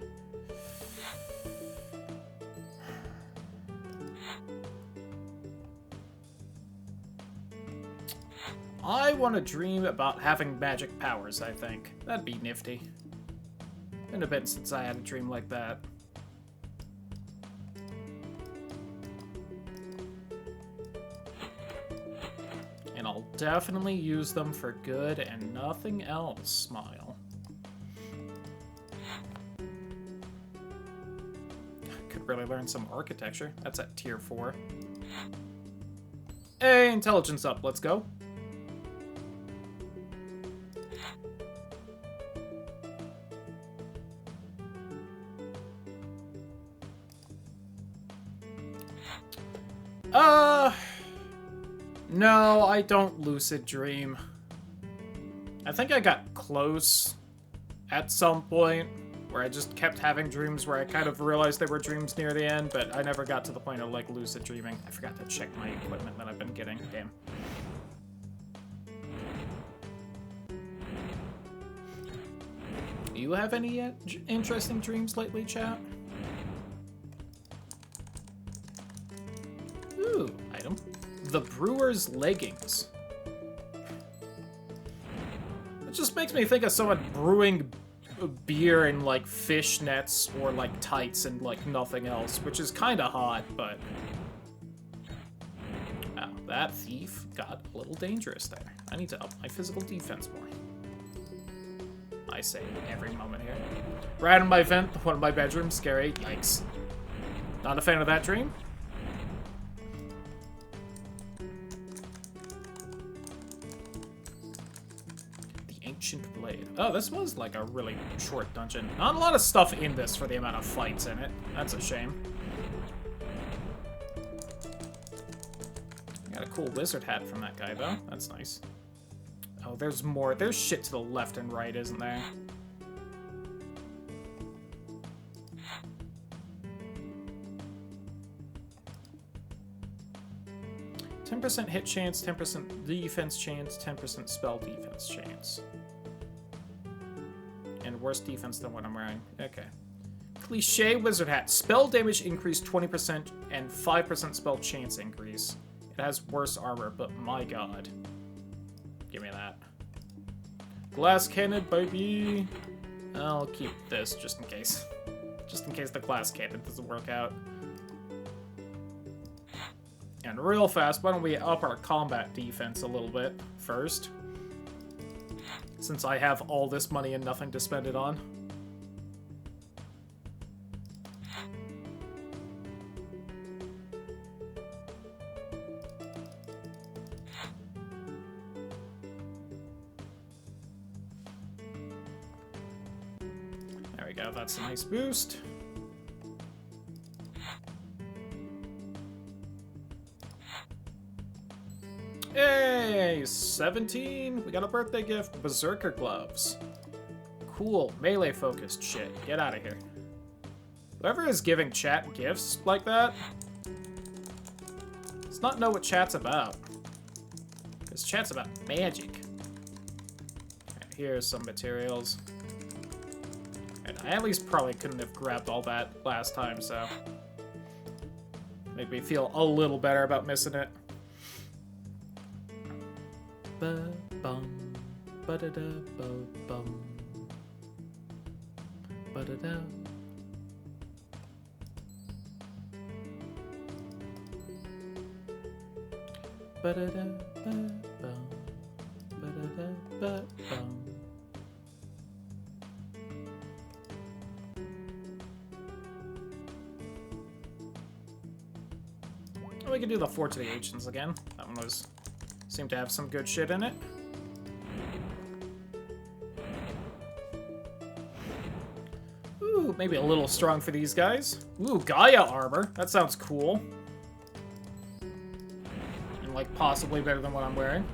I want to dream about having magic powers, I think. That'd be nifty. Been a bit since I had a dream like that. And I'll definitely use them for good and nothing else, smile. Could really learn some architecture. That's at tier 4. Hey, intelligence up, let's go. No, I don't lucid dream. I think I got close at some point where I just kept having dreams where I kind of realized they were dreams near the end, but I never got to the point of, like, lucid dreaming. I forgot to check my equipment that I've been getting. Damn. Do you have any interesting dreams lately, chat? Ooh, item. The Brewer's Leggings. It just makes me think of someone brewing beer in, like, fishnets or, like, tights and, like, nothing else, which is kind of hot, but... Wow, that thief got a little dangerous there. I need to up my physical defense more. I say every moment here. Right in my vent, one of my bedrooms, scary, yikes. Not a fan of that dream? Blade. Oh, this was like a really short dungeon. Not a lot of stuff in this for the amount of fights in it. That's a shame. Got a cool wizard hat from that guy, though. That's nice. Oh, there's more. There's shit to the left and right, isn't there? %, hit chance, 10% defense chance, 10% spell defense chance. And worse defense than what I'm wearing. Okay. Cliché wizard hat. Spell damage increase 20% and 5% spell chance increase. It has worse armor, but my god. Give me that. Glass cannon, baby. I'll keep this just in case. Just in case the glass cannon doesn't work out. And real fast, why don't we up our combat defense a little bit first? Since I have all this money and nothing to spend it on. There we go, that's a nice boost. Hey, 17. We got a birthday gift. Berserker gloves. cool. Melee-focused shit. Get out of here. Whoever is giving chat gifts like that does not know what chat's about. Because chat's about magic. Right, here's some materials. And I at least probably couldn't have grabbed all that last time, so... made me feel a little better about missing it. Ba-bum, ba-da-da-ba-bum, ba-da-da. Ba-da-da-ba-bum, ba-da-da-ba-bum. We can do the Fort to the Ancients again. That one seemed to have some good shit in it. Ooh, maybe a little strong for these guys. Ooh, Gaia armor. That sounds cool. And, like, possibly better than what I'm wearing.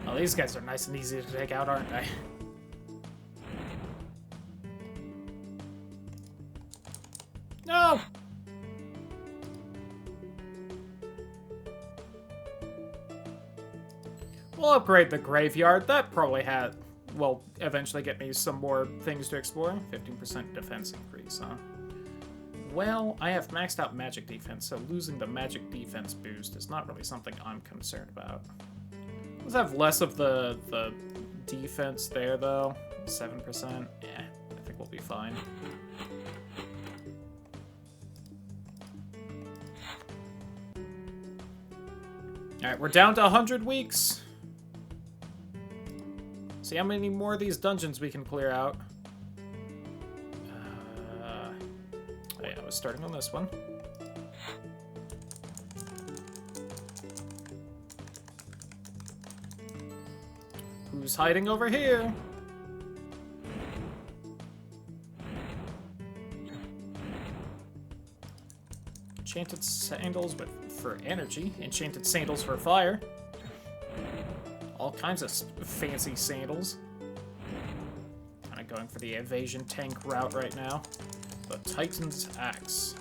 Oh, these guys are nice and easy to take out, aren't they? No! We'll upgrade the graveyard. That probably will eventually get me some more things to explore. 15% defense increase, huh? Well, I have maxed out magic defense, so losing the magic defense boost is not really something I'm concerned about. Let's have less of the defense there, though. 7%. Yeah, I think we'll be fine. Alright, we're down to 100 weeks. See how many more of these dungeons we can clear out. Oh yeah, I was starting on this one. Who's hiding over here? Enchanted sandals for energy. Enchanted sandals for fire. All kinds of fancy sandals. Kind of going for the evasion tank route right now. The Titan's Axe.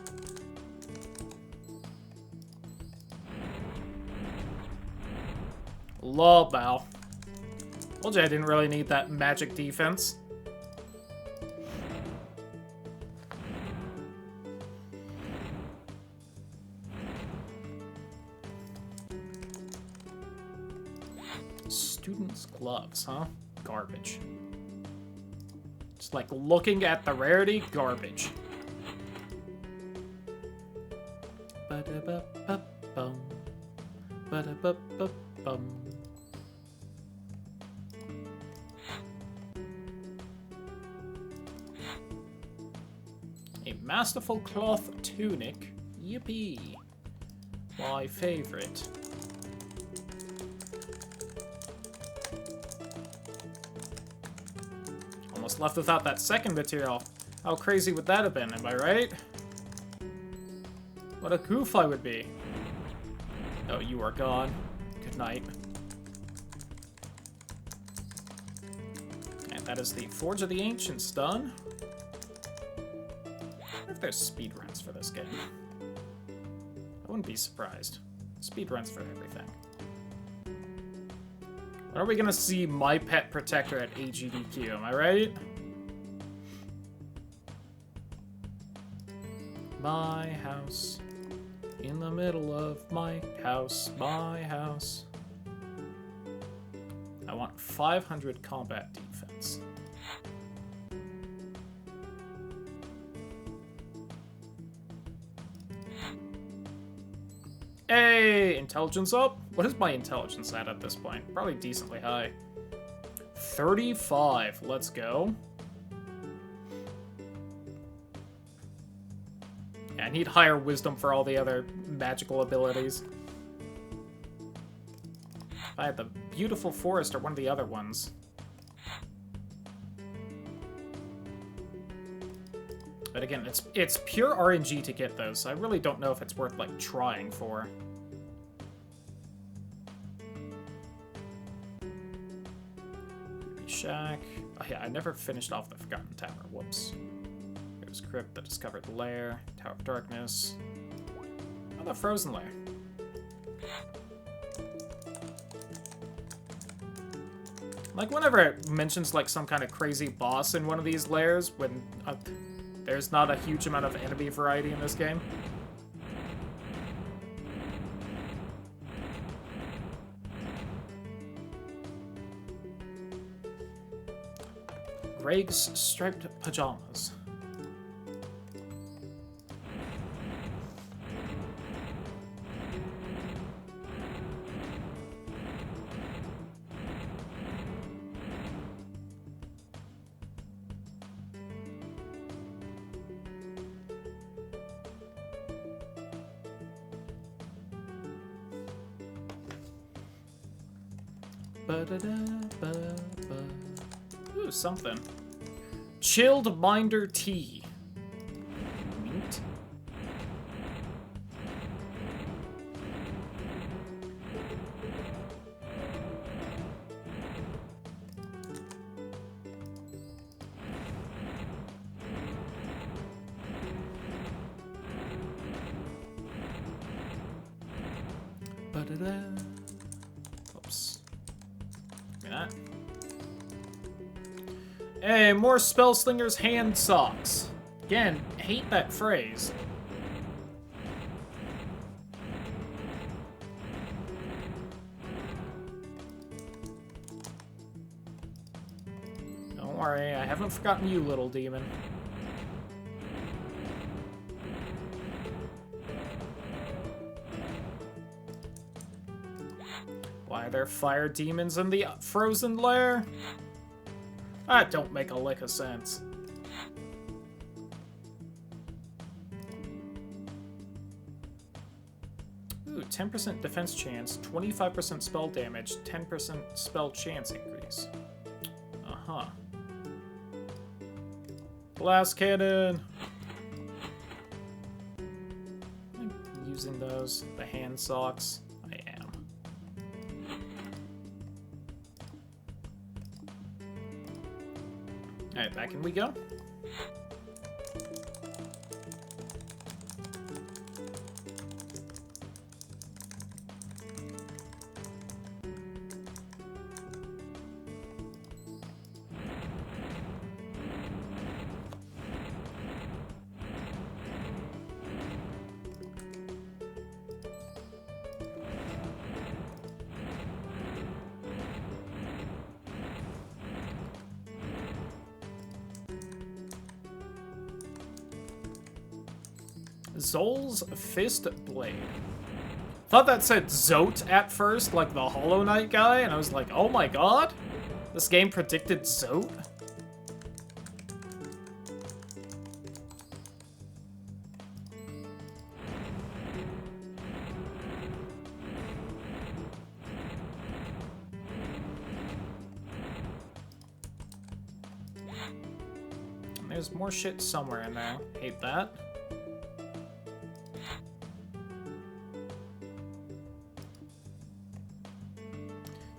Lol, bow. Told you I didn't really need that magic defense. Student's gloves, huh? Garbage. Just like looking at the rarity, garbage. Ba-da-ba-ba-bum. Ba-da-ba-ba-bum. A masterful cloth tunic. Yippee. My favorite. Almost left without that second material. How crazy would that have been, am I right? What a goof I would be. Oh, you are gone. Good night. And that is the Forge of the Ancients done. I wonder if there's speedruns for this game. I wouldn't be surprised. Speedruns for everything. When are we gonna see my pet protector at AGDQ, am I right? My house. In the middle of my house. My house. I want 500 combat defense. Hey, intelligence up? What is my intelligence at this point? Probably decently high. 35. Let's go. Yeah, I need higher wisdom for all the other magical abilities. If I had the beautiful forest or one of the other ones. But again, it's pure RNG to get those, so I really don't know if it's worth, like, trying for. Shack. Oh yeah, I never finished off the Forgotten Tower. Whoops. There's Crypt, the Discovered Lair, Tower of Darkness. Oh, the Frozen Lair. Like, whenever it mentions, like, some kind of crazy boss in one of these lairs, when there's not a huge amount of enemy variety in this game. Greg's striped pajamas. Ooh, something. Chilled Minder Tea. Neat. Oops. Give me that. Hey, more Spellslinger's hand socks. Again, hate that phrase. Don't worry, I haven't forgotten you, little demon. Why are there fire demons in the frozen lair? That don't make a lick of sense. Ooh, 10% defense chance, 25% spell damage, 10% spell chance increase. Uh-huh. Blast cannon! I'm using those, the hand socks. I am. Alright, back in we go. Zol's Fist Blade. Thought that said Zote at first, like the Hollow Knight guy, and I was like, oh my god? This game predicted Zote? And there's more shit somewhere in there. Hate that.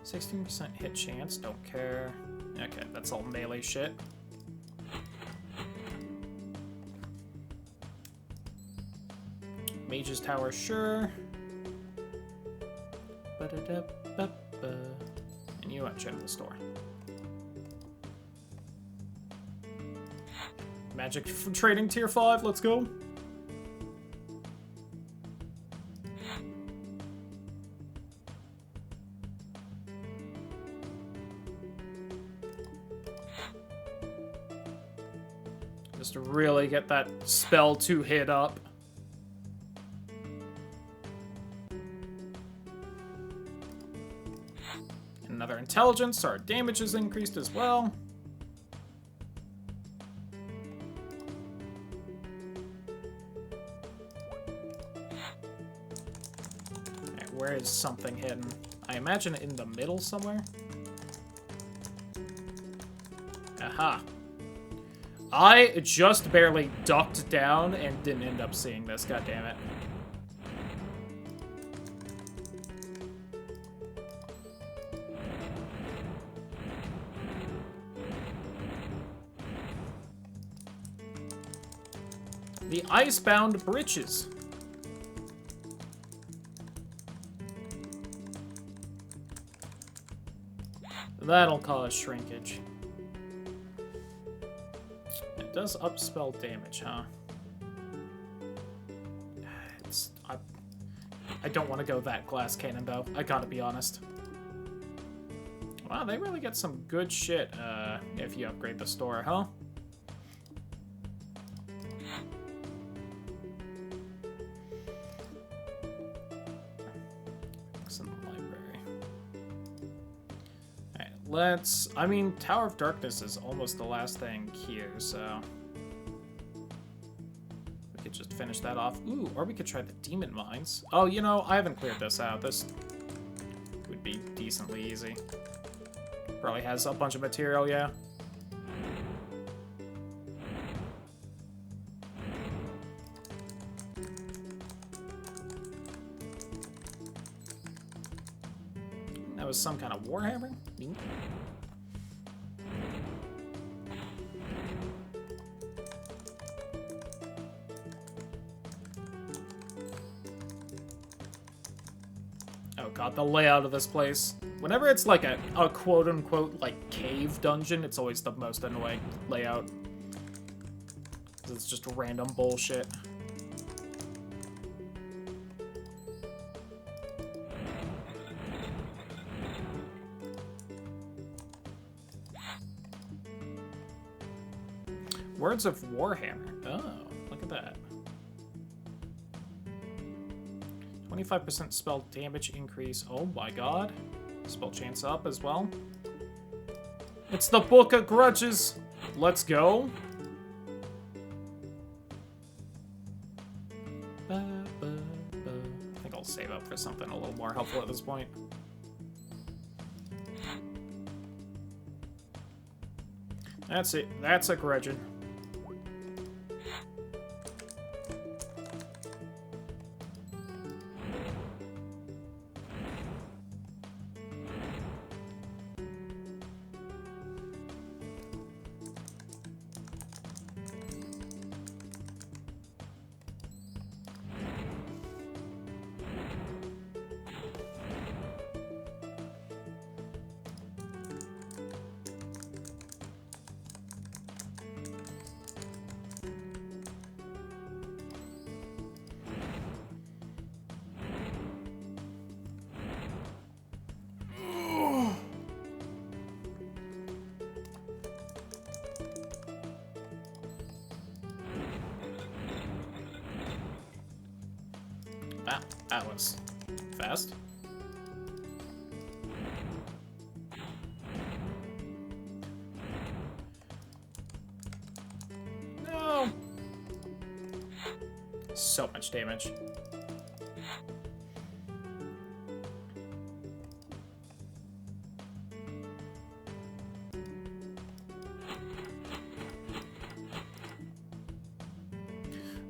16% hit chance, don't care. Okay, that's all melee shit. Mage's Tower, sure. And you at General Store. Magic Trading Tier 5, let's go. Just to really get that spell 2 hit up. intelligence, our damage is increased as well. Okay, where is something hidden? I imagine in the middle somewhere. Aha. I just barely ducked down and didn't end up seeing this, goddammit. The Icebound Breeches. That'll cause shrinkage. It does up spell damage, huh? I don't want to go that glass cannon, though. I gotta be honest. Wow, they really get some good shit if you upgrade the store, huh? I mean, Tower of Darkness is almost the last thing here, so... we could just finish that off. Ooh, or we could try the Demon Mines. Oh, you know, I haven't cleared this out. This would be decently easy. Probably has a bunch of material, yeah. That was some kind of warhammer? Oh god, the layout of this place. Whenever it's like a quote-unquote, like, cave dungeon, it's always the most annoying layout. It's just random bullshit. Words of Warhammer. Oh, look at that. 25% spell damage increase. Oh my god. Spell chance up as well. It's the Book of Grudges. Let's go. I think I'll save up for something a little more helpful at this point. That's it. That's a Grudgeon. That was fast. No! So much damage.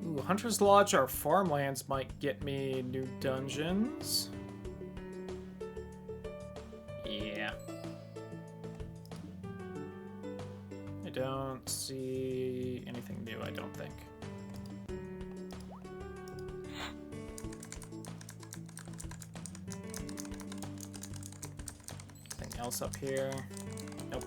Ooh, Hunter's Lodge or farmlands might get me new dungeons. Yeah. I don't see anything new, I don't think. Anything else up here? Nope.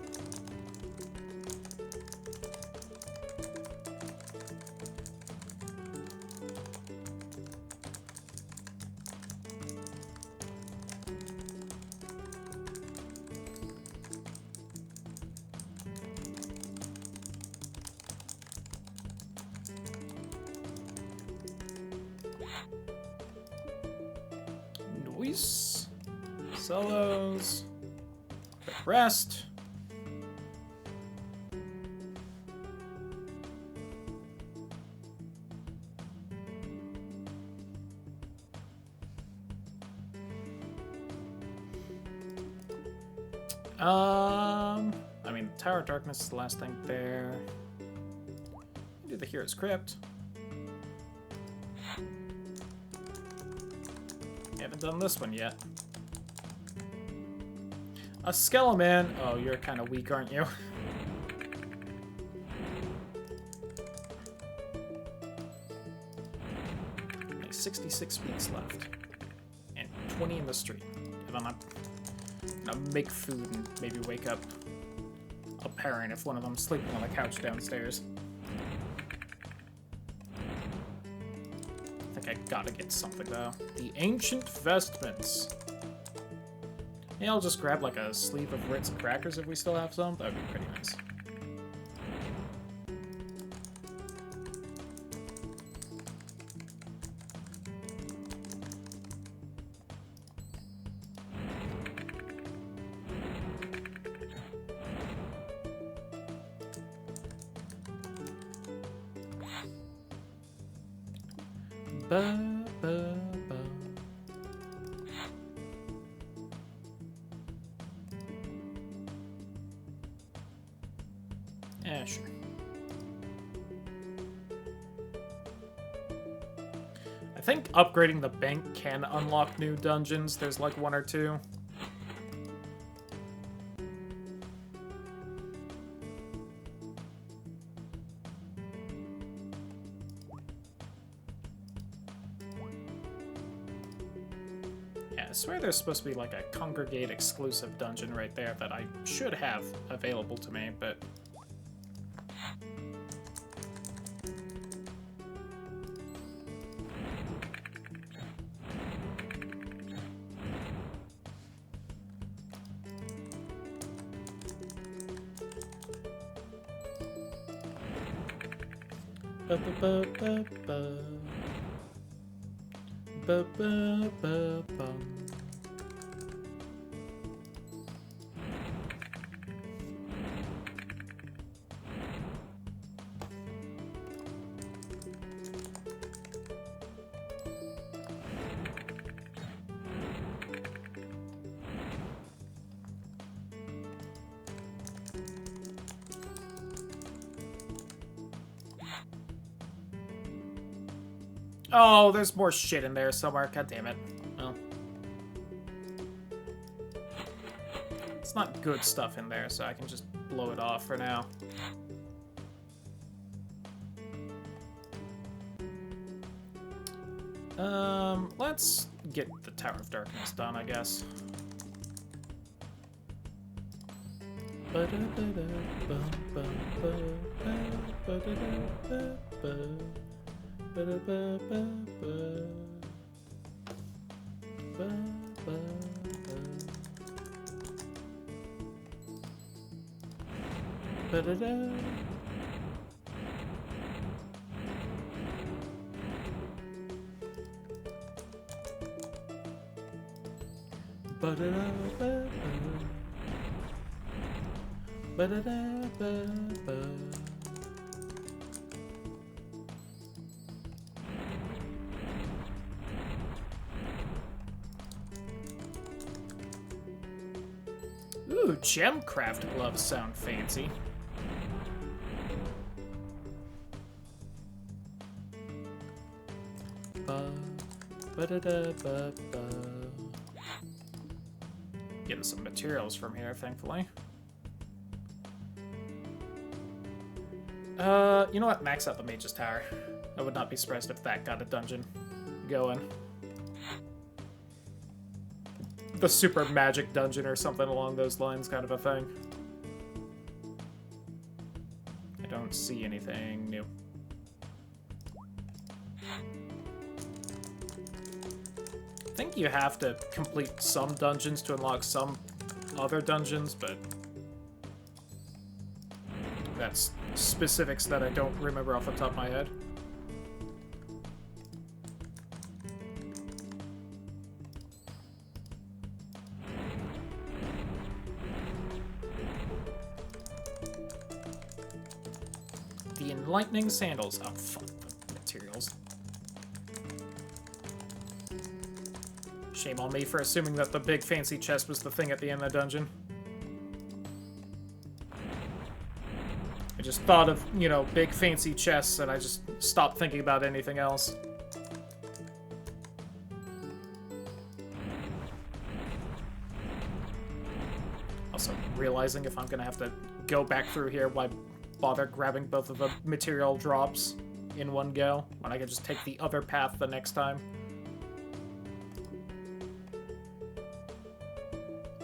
Noise. Sell those. Quick rest. I mean, Tower of Darkness is the last thing there. Do the Hero's Crypt. Haven't done this one yet. A Skeleman. Oh, you're kind of weak, aren't you? Like 66 weeks left. And 20 in the street. And I'm gonna make food and maybe wake up a parent if one of them's sleeping on the couch downstairs. I think I gotta get something, though. The Ancient Vestments. Yeah, I'll just grab, like, a sleeve of Ritz crackers if we still have some. That would be pretty nice. Ba, ba, ba. Yeah, sure. I think upgrading the bank can unlock new dungeons. There's like one or two. I swear there's supposed to be like a Congregate exclusive dungeon right there that I should have available to me, but... Ba-ba-ba-ba-ba. Ba-ba-ba-bum. Oh, there's more shit in there somewhere. God damn it. Well. It's not good stuff in there, so I can just blow it off for now. Let's get the Tower of Darkness done, I guess. Ooh, gemcraft gloves sound fancy. Getting some materials from here, thankfully. You know what? Max out the Mage's Tower. I would not be surprised if that got a dungeon going. The super magic dungeon or something along those lines, kind of a thing. I don't see anything new. I think you have to complete some dungeons to unlock some other dungeons, but that's specifics that I don't remember off the top of my head. The enlightening sandals. Oh, fuck the materials. Shame on me for assuming that the big fancy chest was the thing at the end of the dungeon. I just thought of, you know, big fancy chests and I just stopped thinking about anything else. Also, realizing if I'm gonna have to go back through here, why bother grabbing both of the material drops in one go when I can just take the other path the next time?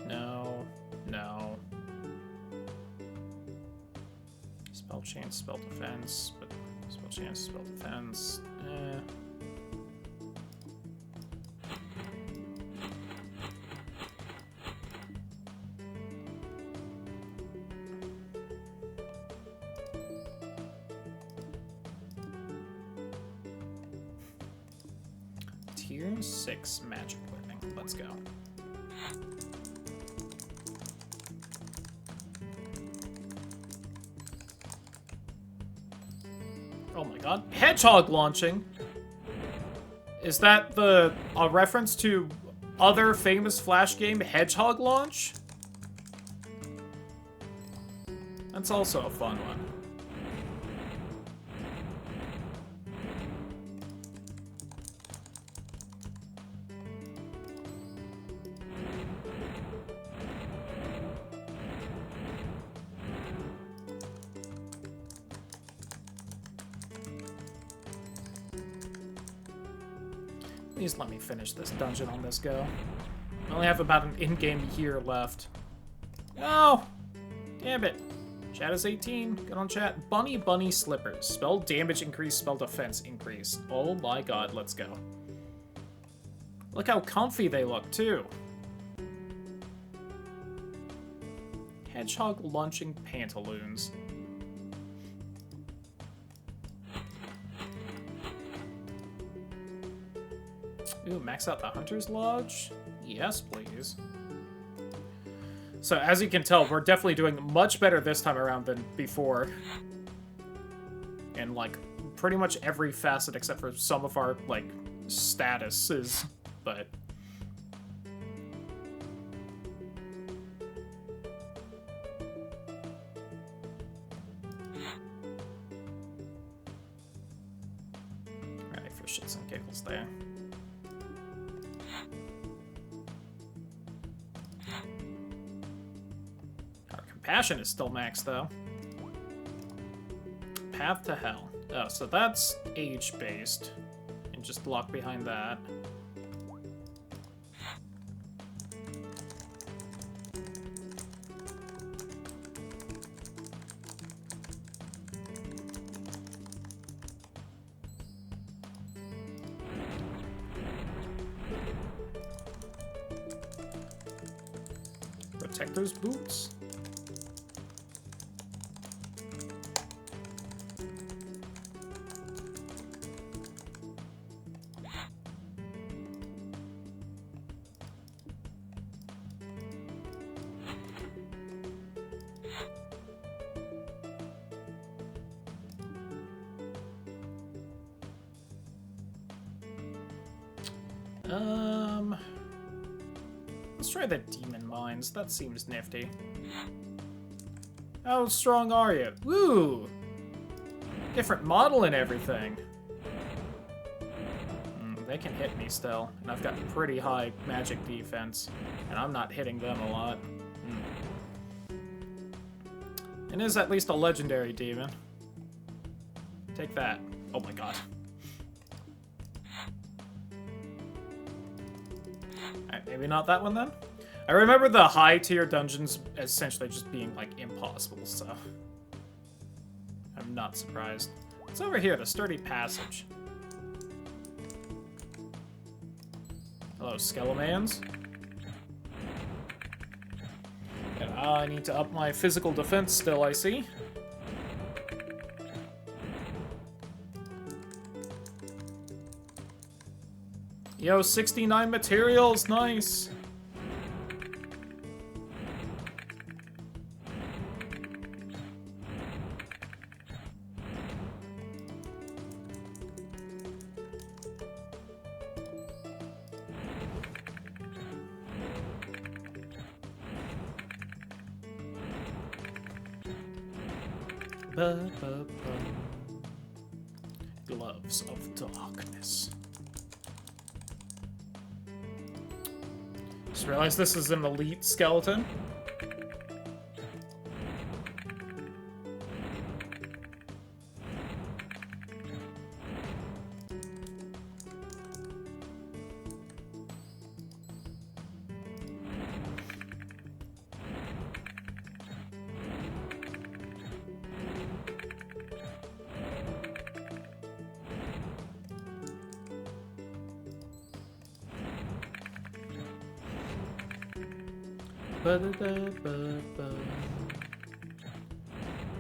No. No. Spell chance, spell defense, but spell chance, spell defense. Tier 6 magic learning. Let's go. Oh my god. Hedgehog launching? Is that a reference to other famous Flash game Hedgehog launch? That's also a fun one. Please let me finish this dungeon on this go. I only have about an in-game year left. No! Damn it. Chat is 18. Good on chat. Bunny slippers. Spell damage increase, spell defense increase. Oh my god, let's go. Look how comfy they look, too. Hedgehog launching pantaloons. Ooh, max out the Hunter's Lodge? Yes, please. So, as you can tell, we're definitely doing much better this time around than before. And, like, pretty much every facet except for some of our, like, statuses, but... Alright, for shits and giggles there. Passion is still maxed, though. Path to Hell. Oh, so that's age-based. And just lock behind that. Protector's Boots. Let's try the Demon Mines. That seems nifty. How strong are you? Woo! Different model and everything. They can hit me still, and I've got pretty high magic defense, and I'm not hitting them a lot. It is at least a legendary demon. Take that. Oh my god. Alright, maybe not that one then? I remember the high tier dungeons essentially just being, like, impossible, so... I'm not surprised. What's over here? The Sturdy Passage. Hello, Skelemans. And I need to up my physical defense still, I see. Yo, 69 materials, nice! Ba-ba-ba. Gloves of Darkness. Just realized this is an elite skeleton. Ba-da-da-ba-ba.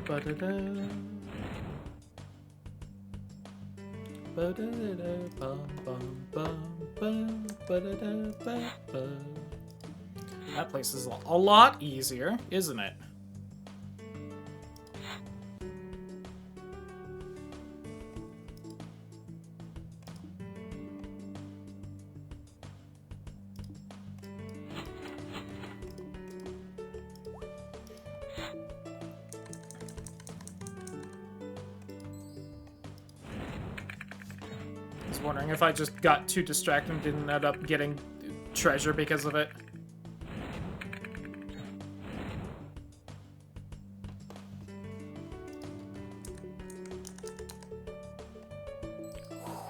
Ba-da-da. Ba-da-da-bum-bum-bum. Ba-da-da-ba-ba. That place is a lot easier, isn't it? I was wondering if I just got too distracted and didn't end up getting treasure because of it.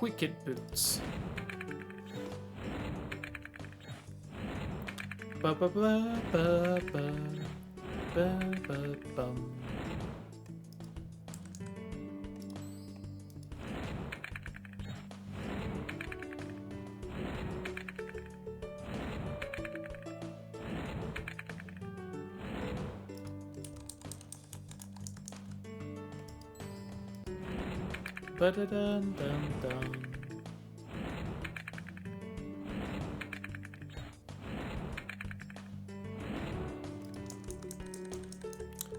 Wicked boots. Ba ba ba ba ba ba ba bum. Ba-da-dun-dun-dun.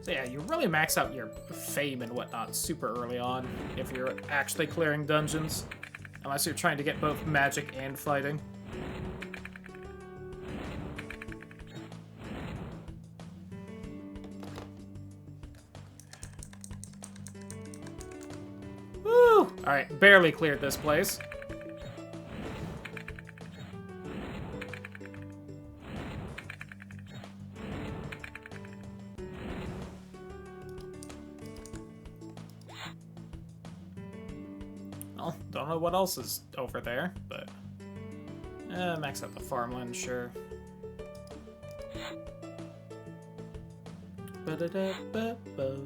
So yeah, you really max out your fame and whatnot super early on if you're actually clearing dungeons. Unless you're trying to get both magic and fighting. Woo! Alright, barely cleared this place. Well, don't know what else is over there, but... max out the farmland, sure. Ba-da-da-ba-ba.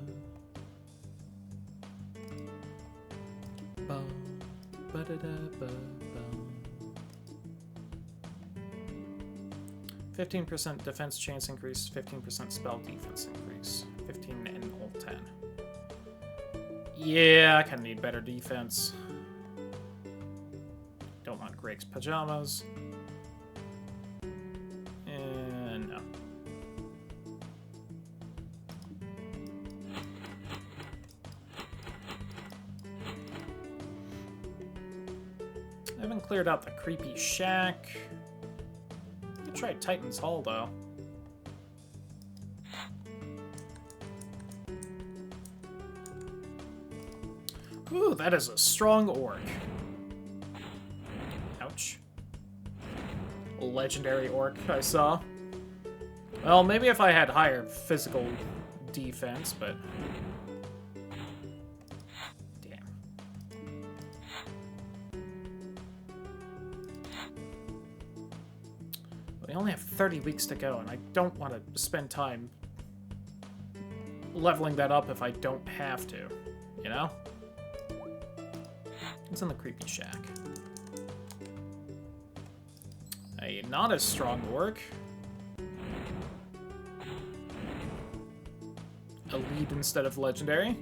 15% defense chance increase, 15% spell defense increase, 15 and all 10. Yeah, I kinda need better defense. Don't want Greg's pajamas. And no. I haven't cleared out the creepy shack. I could try Titan's Hall, though. Ooh, that is a strong orc. Ouch. A legendary orc I saw. Well, maybe if I had higher physical defense, but... We only have 30 weeks to go, and I don't want to spend time leveling that up if I don't have to, you know? It's in the creepy shack. A not as strong orc. A lead instead of legendary.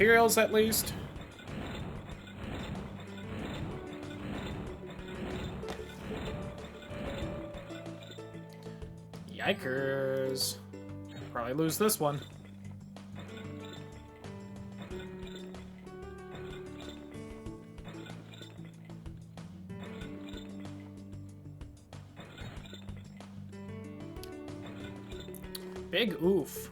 Materials, at least. Yikers. Probably lose this one. Big oof.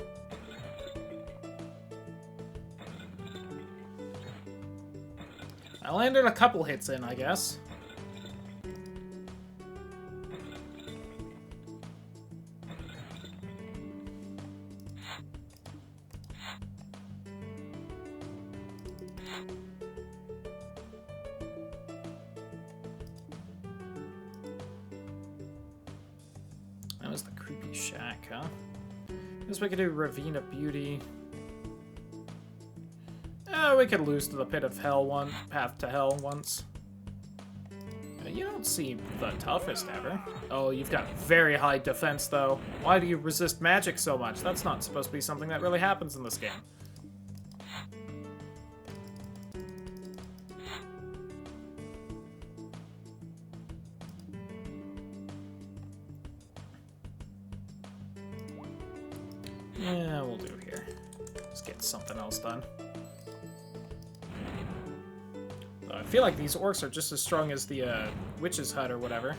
I landed a couple hits in, I guess. That was the creepy shack, huh? Guess we could do Ravine of Beauty. We could lose to the Pit of Hell one, Path to Hell once. You don't seem the toughest ever. Oh, you've got very high defense, though. Why do you resist magic so much? That's not supposed to be something that really happens in this game. Yeah, we'll do here. Let's get something else done. I feel like these orcs are just as strong as the witch's hut or whatever.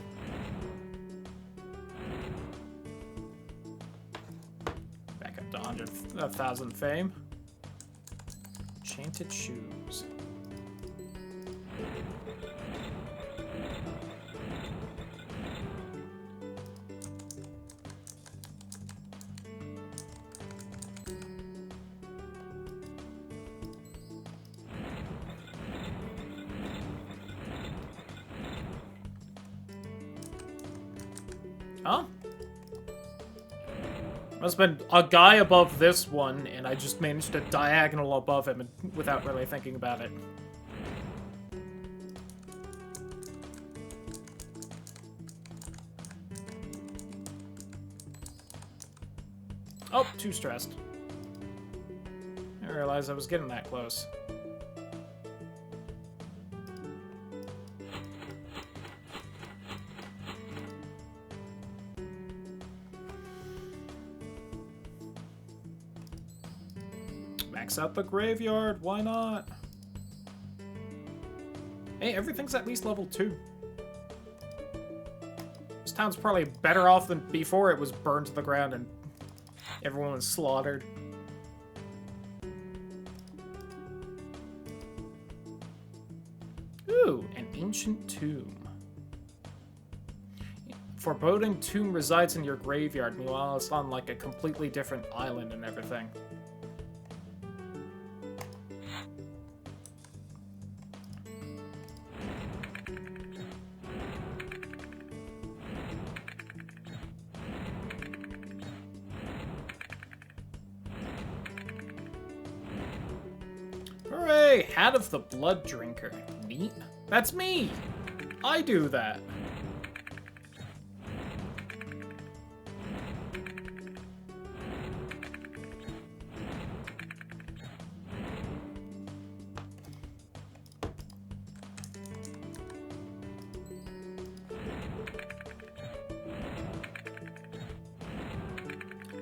Back up to 100,000 fame. Enchanted shoes. Huh? Must have been a guy above this one, and I just managed to diagonal above him without really thinking about it. Oh, too stressed. I realized I was getting that close. Max out the graveyard, why not? Hey, everything's at least level 2. This town's probably better off than before it was burned to the ground and everyone was slaughtered. Ooh, an ancient tomb. Foreboding tomb resides in your graveyard, meanwhile it's on like a completely different island and everything. Hooray! Hat of the Blood Drinker. Neat. That's me! I do that.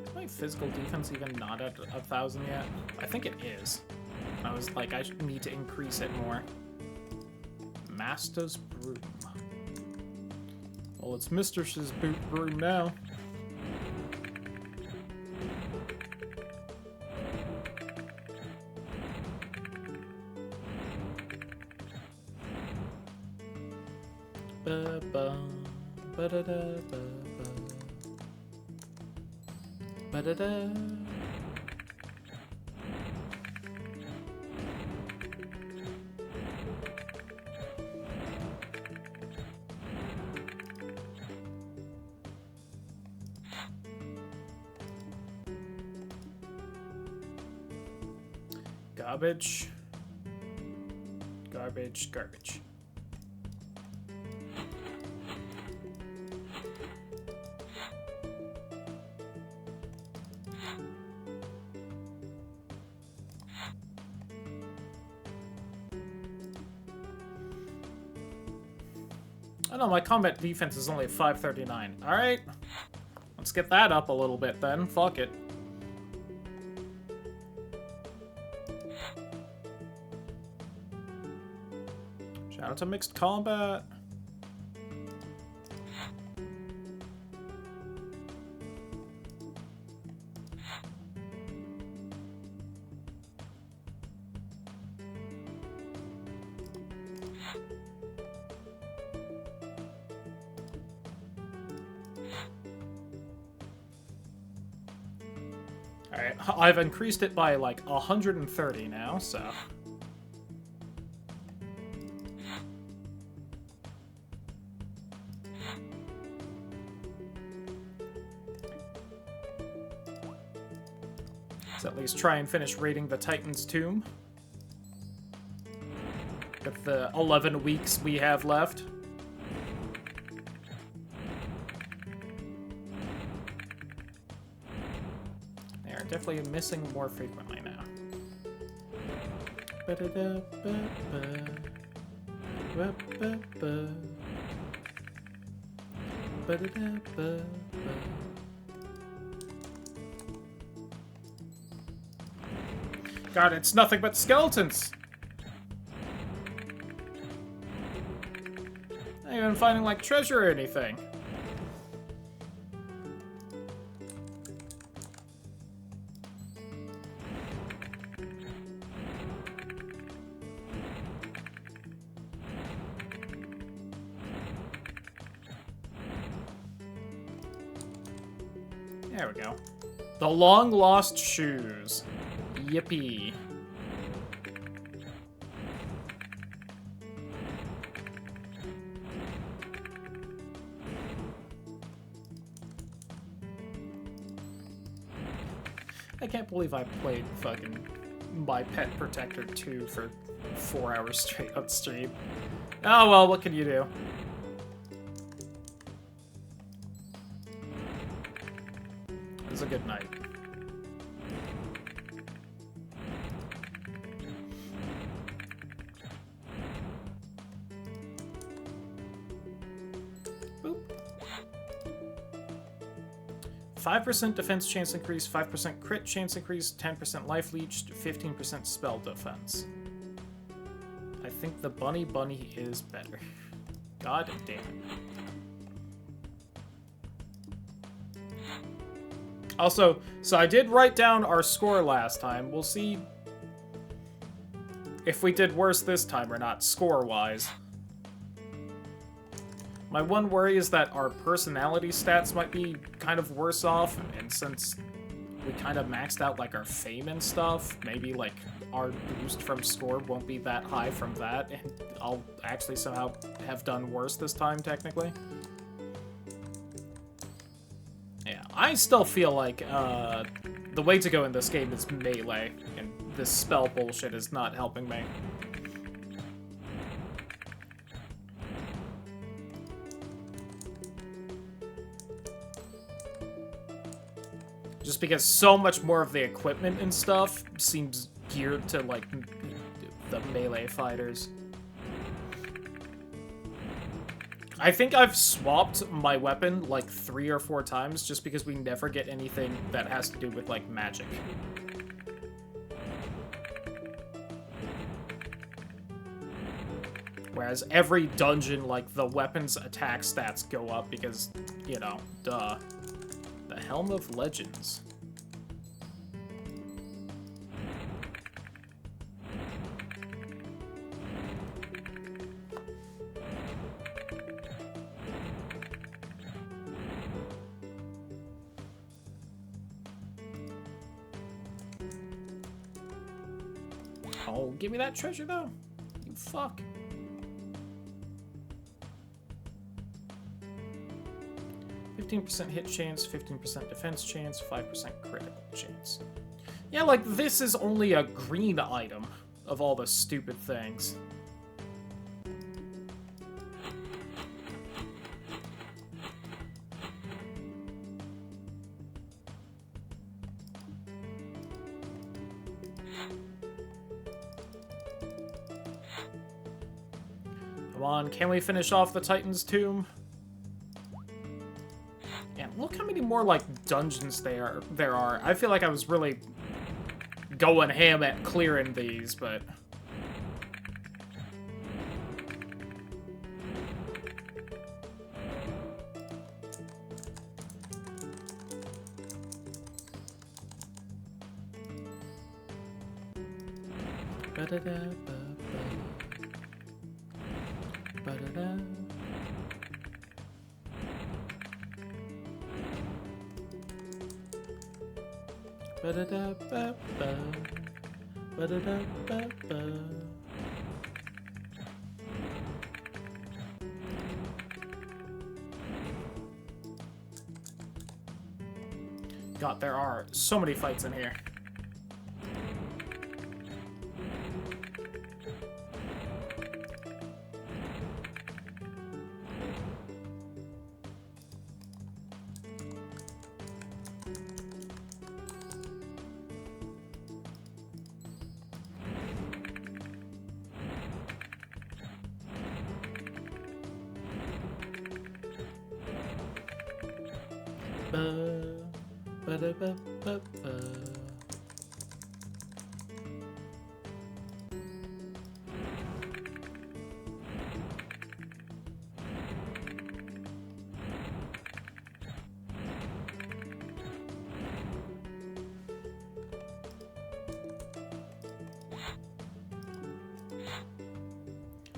Is my physical defense even not at 1,000 yet? I think it is. I was like, I need to increase it more. Master's Broom. Well, it's Mistress's broom now. Ba-ba, ba-da-da-ba-ba. Ba-da-da. Garbage. Garbage, garbage. Oh no, my combat defense is only 539. Alright. Let's get that up a little bit then. Fuck it. Shout out to Mixed Combat. Alright, I've increased it by like 130 now, so... Let's at least try and finish raiding the Titan's Tomb. With the 11 weeks we have left. They are definitely missing more frequently now. God, it's nothing but skeletons! Not even finding, like, treasure or anything. There we go. The long-lost shoes. Yippee. I can't believe I played fucking My Pet Protector 2 for 4 hours straight on stream. Oh well, what can you do? It was a good night. Boop. 5% defense chance increase, 5% crit chance increase, 10% life leech, 15% spell defense. I think the Bunny is better. God damn it. Also, so I did write down our score last time. We'll see if we did worse this time or not, score-wise. My one worry is that our personality stats might be kind of worse off, and since we kind of maxed out, like, our fame and stuff, maybe, like, our boost from score won't be that high from that, and I'll actually somehow have done worse this time, technically. Yeah, I still feel like, the way to go in this game is melee, and this spell bullshit is not helping me. Just because so much more of the equipment and stuff seems geared to, like, the melee fighters. I think I've swapped my weapon, like, 3 or 4 times just because we never get anything that has to do with, like, magic. Whereas every dungeon, like, the weapon's attack stats go up because, you know, duh. The Helm of Legends. Oh, give me that treasure, though. You fuck. 15% hit chance, 15% defense chance, 5% critical chance. Yeah, like, this is only a green item of all the stupid things. Come on, can we finish off the Titan's Tomb? And look how many many more, like, dungeons there are. I feel like I was really going ham at clearing these, but... God, there are so many fights in here.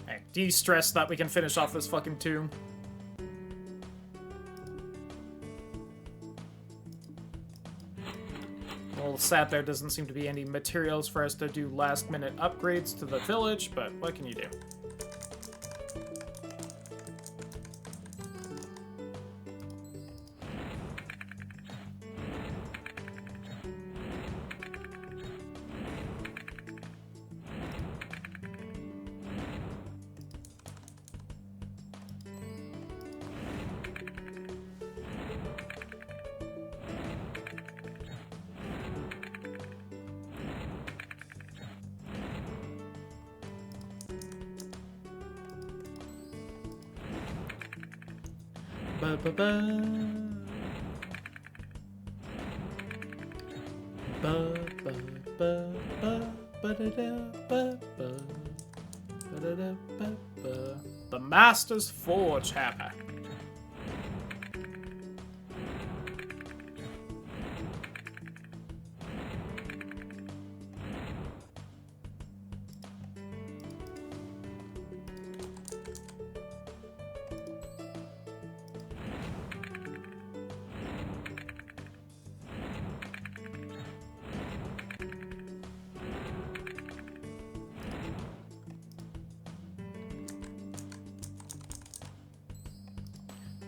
Hey, de-stress that we can finish off this fucking tomb. Well, sad there doesn't seem to be any materials for us to do last-minute upgrades to the village, but what can you do? Ba ba ba. Ba ba ba ba ba da da ba ba ba da da ba ba. The Master's Forge Hammer.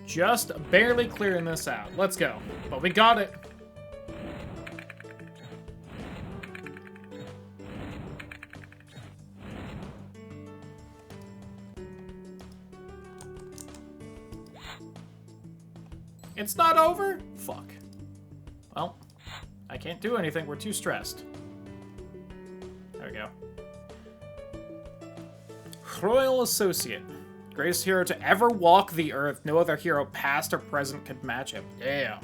Just barely clearing this out. Let's go. But we got it. It's not over? Fuck. Well, I can't do anything. We're too stressed. There we go. Royal Associate. Greatest hero to ever walk the earth. No other hero, past or present, could match him. Damn.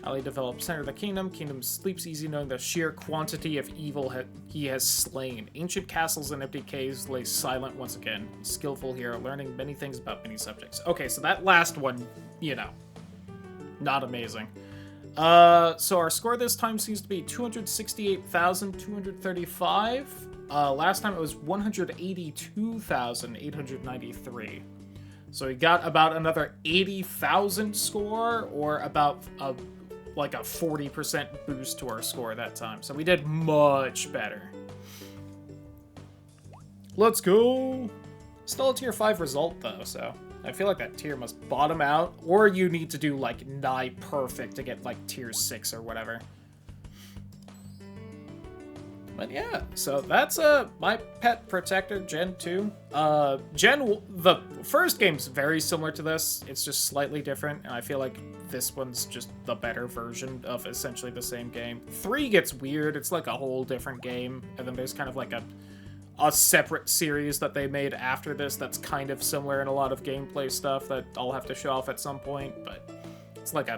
Ali developed center of the kingdom. Kingdom sleeps easy knowing the sheer quantity of evil he has slain. Ancient castles and empty caves lay silent once again. Skillful hero, learning many things about many subjects. Okay, so that last one, you know, not amazing. So our score this time seems to be 268,235. Last time it was 182,893. So we got about another 80,000 score, or about like a 40% boost to our score that time. So we did much better. Let's go! Still a tier 5 result though, so I feel like that tier must bottom out, or you need to do like nigh perfect to get like tier 6 or whatever. But yeah, so that's my pet protector, Gen 2. The first game's very similar to this. It's just slightly different, and I feel like this one's just the better version of essentially the same game. 3 gets weird. It's like a whole different game, and then there's kind of like a separate series that they made after this that's kind of similar in a lot of gameplay stuff that I'll have to show off at some point, but It's like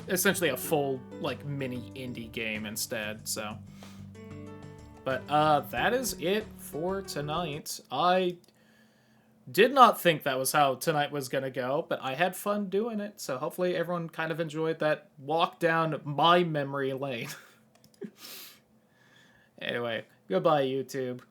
essentially a full, like, mini indie game instead, so. But, that is it for tonight. I did not think that was how tonight was gonna go, but I had fun doing it, so hopefully everyone kind of enjoyed that walk down my memory lane. Anyway, goodbye, YouTube.